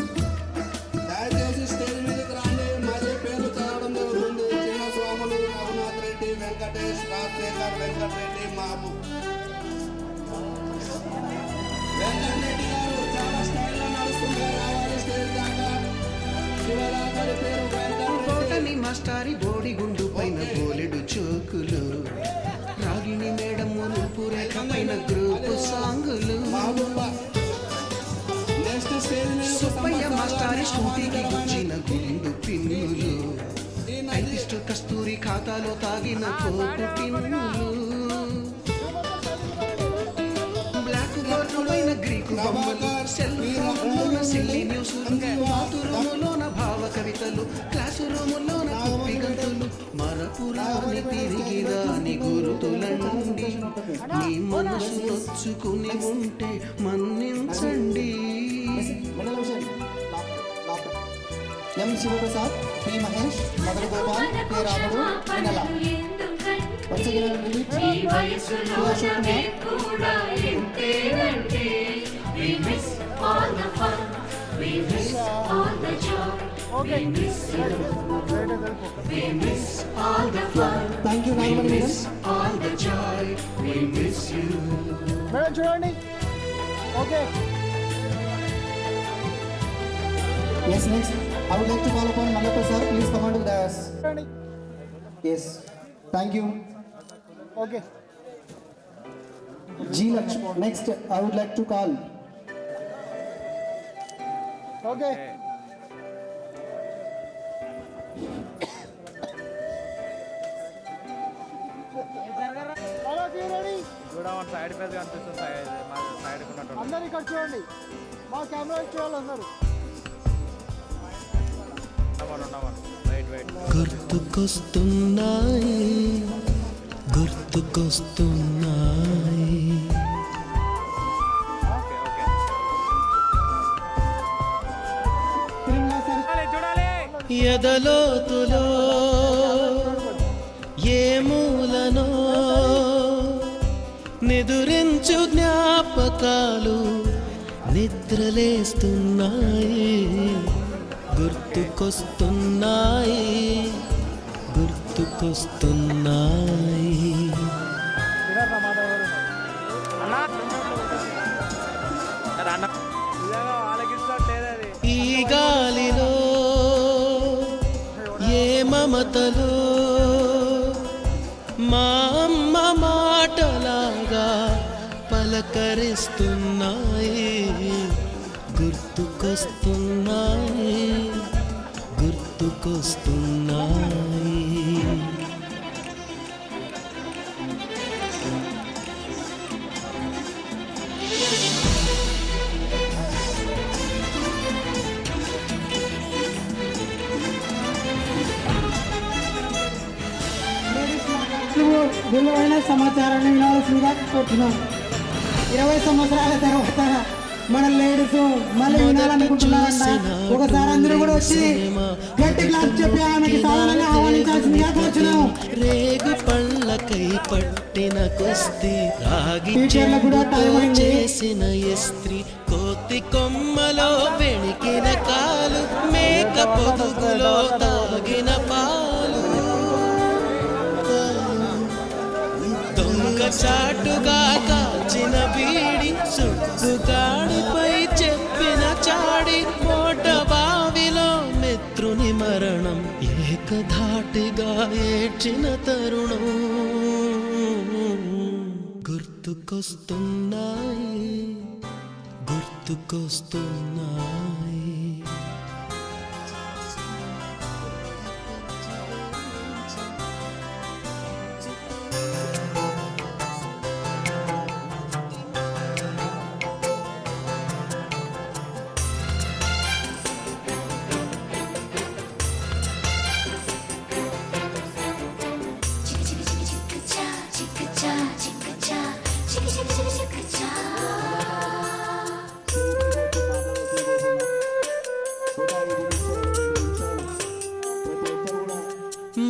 దయచేసి స్టేజ్ మీదకి రాండి. మళ్ళీ పేర్లు చదవడం జరుగుతుంది. చిన్న స్వాములు, రఘునాథ్ రెడ్డి, వెంకటేష్, రాజశేఖర్, వెంకటరెడ్డి, మాబు. వెంకటరెడ్డి గారు చాలా స్టైల్లో నడుస్తుంటే రావాలి స్టేజ్ దాకా. కోటని మాస్టారి బోడి గుండు పైన బోలెడు చోకులు, రాగిణి మేడం రూపురేఖ పైన గ్రూపు సాంగులు, సుబ్బయ్య మాస్టారి స్కూటీకి గుచ్చిన గుండు పిన్నులు, టైపిస్టు కస్తూరి ఖాతాలో తాగిన కోకు టిన్నులు, బొమ్మలు సెల్ ఫోన్లోన సిల్లి న్యూసులు బాతురూములోన భావ కవితలు క్లాసు రూములోన కుప్పి గంతులు మరపురాని తిరిగి రాని గురుతులండి మీ మనసు నొచ్చుకుని ఉంటే మన్నించండి. ఎం శివప్రసాద్, పి మహేష్, మదర్ గోపాల్, కె రాముడు, వినల. Once again, I will read. We miss all the fun, we miss all the joy, we miss all the fun, Thank you, we Nagmani miss all the joy, we miss you. Madam, చూడండి. Okay. Yes, next. I would like to call upon Mallappa sir. Please come on to the dais. Yes. Thank you. Okay. G Lakshmi. Next, I would like to call. Okay. చూడమని side face కనిపిస్తుంది side ఉన్నట్టు అందరు ఇక్కడ చూడండి, మా camera చూడాలి అందరూ. గుర్తుకొస్తున్నాయి గుర్తుకొస్తున్నాయి ఎదలోతులో ఏ మూలనో నిదురించు జ్ఞాపకాలు నిద్రలేస్తున్నాయి గుర్తుకొస్తున్నాయి గుర్తుకొస్తున్నాయి. ఈ గాలిలో ఏ మమతలో మా అమ్మ మాటలాగా పలకరిస్తున్నాయి గుర్తుకొస్తున్నాయి గుర్తుకొస్తున్నాయి. విలువైన సమాచారాన్ని వినాల్సిందిగా కోరుతున్నాం. 20 సంవత్సరాల తర్వాత మన లేడీస్ మళ్ళీ వినాలనుకుంటున్నారంట. ఒకసారి అందరూ కూడా వచ్చి గట్టి క్లాస్ చెప్పి ఆమెకి సాధారణంగా ఆహ్వానించాల్సిందిగా కోరుచున్నాం. రేగు పళ్ళకై పట్టిన కుస్తీ రాగి టీచర్లకు కూడా టైం అయింది. చేసిన ఇస్త్రీ కోతి కొమ్మలో పెణికిన కాలు మేక పొదుగులో తాగిన పాలు దొంగ చాటుగా కాచిన బీడి సుట్టుగాడిపై చెప్పిన చాడి మోట బావిలో మిత్రుని మరణం ఏకధాటిగా ఏడ్చిన తరుణం గుర్తుకొస్తున్నాయి గుర్తుకొస్తున్నాయి.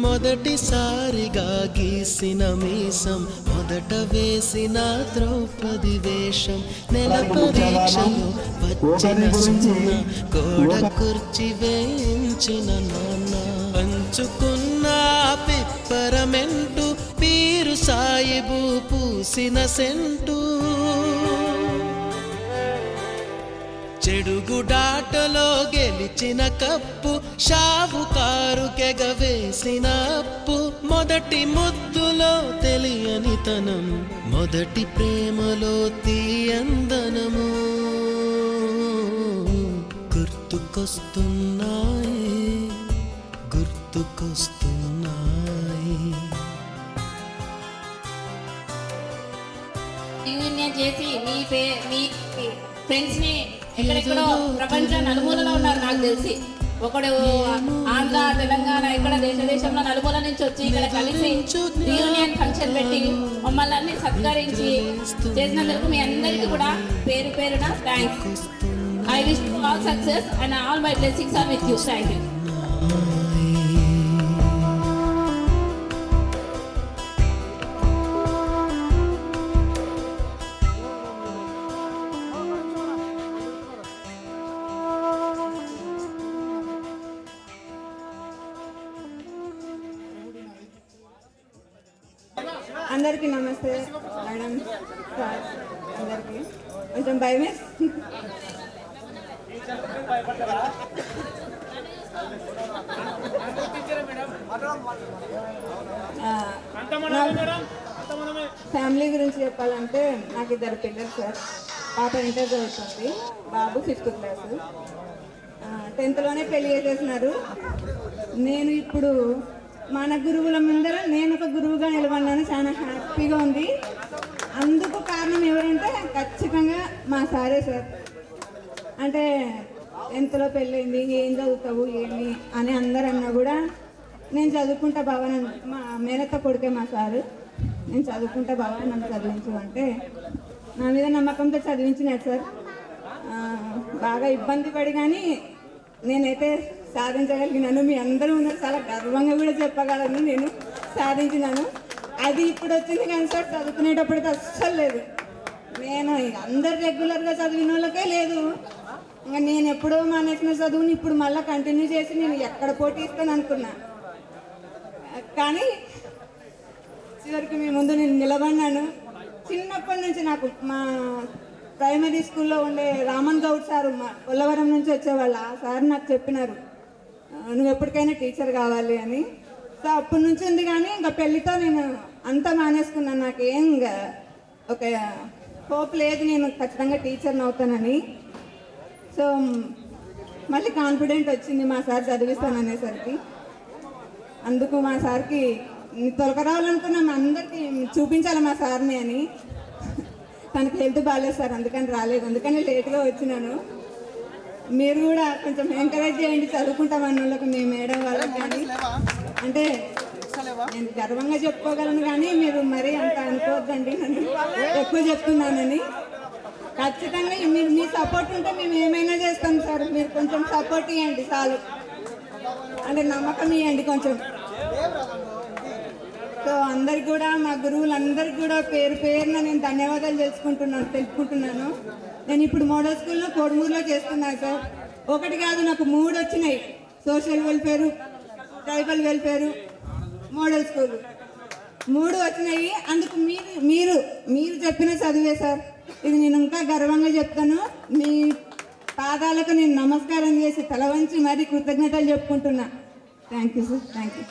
మొదటిసారిగా గీసిన మీసం మొదట వేసిన ద్రౌపది వేషం నెల పరీక్షలు వచ్చిన సున్న గోడ కుర్చి వేయించిన నాన్న పంచుకున్న పిప్పరమెంటు పీరు సాయిబు పూసిన సెంటు చెడుగుడాటలో గెలిచిన కప్పు షావుకారు కెగవేసిన అప్పు మొదటి ముద్దులో తెలియని తనం మొదటి ప్రేమలో తీయందనము గుర్తుకొస్తున్నాయి గుర్తుకొస్తున్నాయి. యూనియన్ చేసి మీ ఫ్రెండ్స్ని ఎక్కడెక్కడో ప్రపంచ నలుమూలలో ఉన్నారు నాకు తెలిసి. ఒకడు ఆంధ్ర, తెలంగాణ, ఇక్కడ దేశంలో నలుమూల నుంచి వచ్చి ఇక్కడ కలిసి రీయూనియన్ ఫంక్షన్ పెట్టి మమ్మల్ని అన్ని సత్కరించి చేసినందుకు మీ అందరికీ కూడా పేరు పేరున thanks. I wish you all success and all my blessings are with you. Thank you. అందరికీ నమస్తే మేడం, సార్ అందరికీ కొంచెం భయమే. ఫ్యామిలీ గురించి చెప్పాలంటే నాకు 2 పిల్లలు సార్. పాప ఇంటర్ చదువుతుంది, బాబు 5th క్లాసు. 10th పెళ్లి చేసేసినారు. నేను ఇప్పుడు మన గురువుల ముందర నేను ఒక గురువుగా నిలబడినాను. చాలా హ్యాపీగా ఉంది. అందుకు కారణం ఎవరంటే ఖచ్చితంగా మా సారే సార్. అంటే 10th పెళ్ళైంది, ఏం చదువుతావు ఏమి అని అందరు అన్నా కూడా నేను చదువుకుంటా బావ, మా మేనత్త కొడుకే మా సారు, నేను చదువుకుంటా బావ నన్ను చదివించు అంటే నా మీద నమ్మకంతో చదివించినాడు సార్. బాగా ఇబ్బంది పడి కానీ నేనైతే సాధించగలిగినాను. మీ అందరూ ఉన్నారు, చాలా గర్వంగా కూడా చెప్పగలను, నేను సాధించినాను. అది ఇప్పుడు వచ్చింది కానీ సార్ చదువుకునేటప్పటికి అస్సలు లేదు. నేను అందరు రెగ్యులర్గా చదివిన వాళ్ళకే లేదు. ఇంకా నేను ఎప్పుడో మానేసిన చదువుని ఇప్పుడు మళ్ళీ కంటిన్యూ చేసి నేను ఎక్కడ పోటీ ఇస్తాను అనుకున్నా. కానీ చివరికి మీ ముందు నేను నిలబడినాను. చిన్నప్పటి నుంచి నాకు మా ప్రైమరీ స్కూల్లో ఉండే రామన్ గౌడ్ సారు మా కొల్లవరం నుంచి వచ్చేవాళ్ళు. ఆ సార్ నాకు చెప్పినారు నువ్వు ఎప్పటికైనా టీచర్ కావాలి అని. సో అప్పటి నుంచి ఉంది కానీ ఇంకా పెళ్ళితో నేను అంతా మానేసుకున్నాను. నాకేం ఇంకా ఒక హోప్ లేదు నేను ఖచ్చితంగా టీచర్ని అవుతానని. సో మళ్ళీ కాన్ఫిడెంట్ వచ్చింది మా సార్ చదివిస్తాననేసరికి. అందుకు మా సార్కి తొలక రావాలనుకున్నాం, అందరికీ చూపించాలి మా సార్ని అని. తనకి హెల్త్ బాగాలేదు సార్, అందుకని రాలేదు, అందుకని లేట్గా వచ్చినాను. మీరు కూడా కొంచెం ఎంకరేజ్ చేయండి చదువుకుంటామన్న వాళ్ళకి, మీ మేడం వాళ్ళకి కానీ. అంటే నేను గర్వంగా చెప్పుకోగలను కానీ మీరు మరీ అంత అనుకోవద్దండి, నన్ను ఎక్కువ చెప్తున్నానని. ఖచ్చితంగా మీరు మీ సపోర్ట్ ఉంటే మేము ఏమైనా చేస్తాం సార్. మీరు కొంచెం సపోర్ట్ ఇవ్వండి చాలు, అంటే నమ్మకం ఇవ్వండి కొంచెం. సో అందరికి కూడా మా గురువులందరికీ కూడా పేరు పేరున నేను ధన్యవాదాలు తెలుపుకుంటున్నాను. నేను ఇప్పుడు మోడల్ స్కూల్లో కోడుమూరులో చేస్తున్నాను సార్. ఒకటి కాదు, నాకు 3 వచ్చినాయి. Social welfare, tribal welfare, model school 3 వచ్చినాయి. అందుకు మీరు చెప్పిన చదివే సార్. ఇది నేను ఇంకా గర్వంగా చెప్తాను. మీ పాదాలకు నేను నమస్కారం చేసి తల వంచి మరీ కృతజ్ఞతలు చెప్పుకుంటున్నా. Thank you sir, thank you.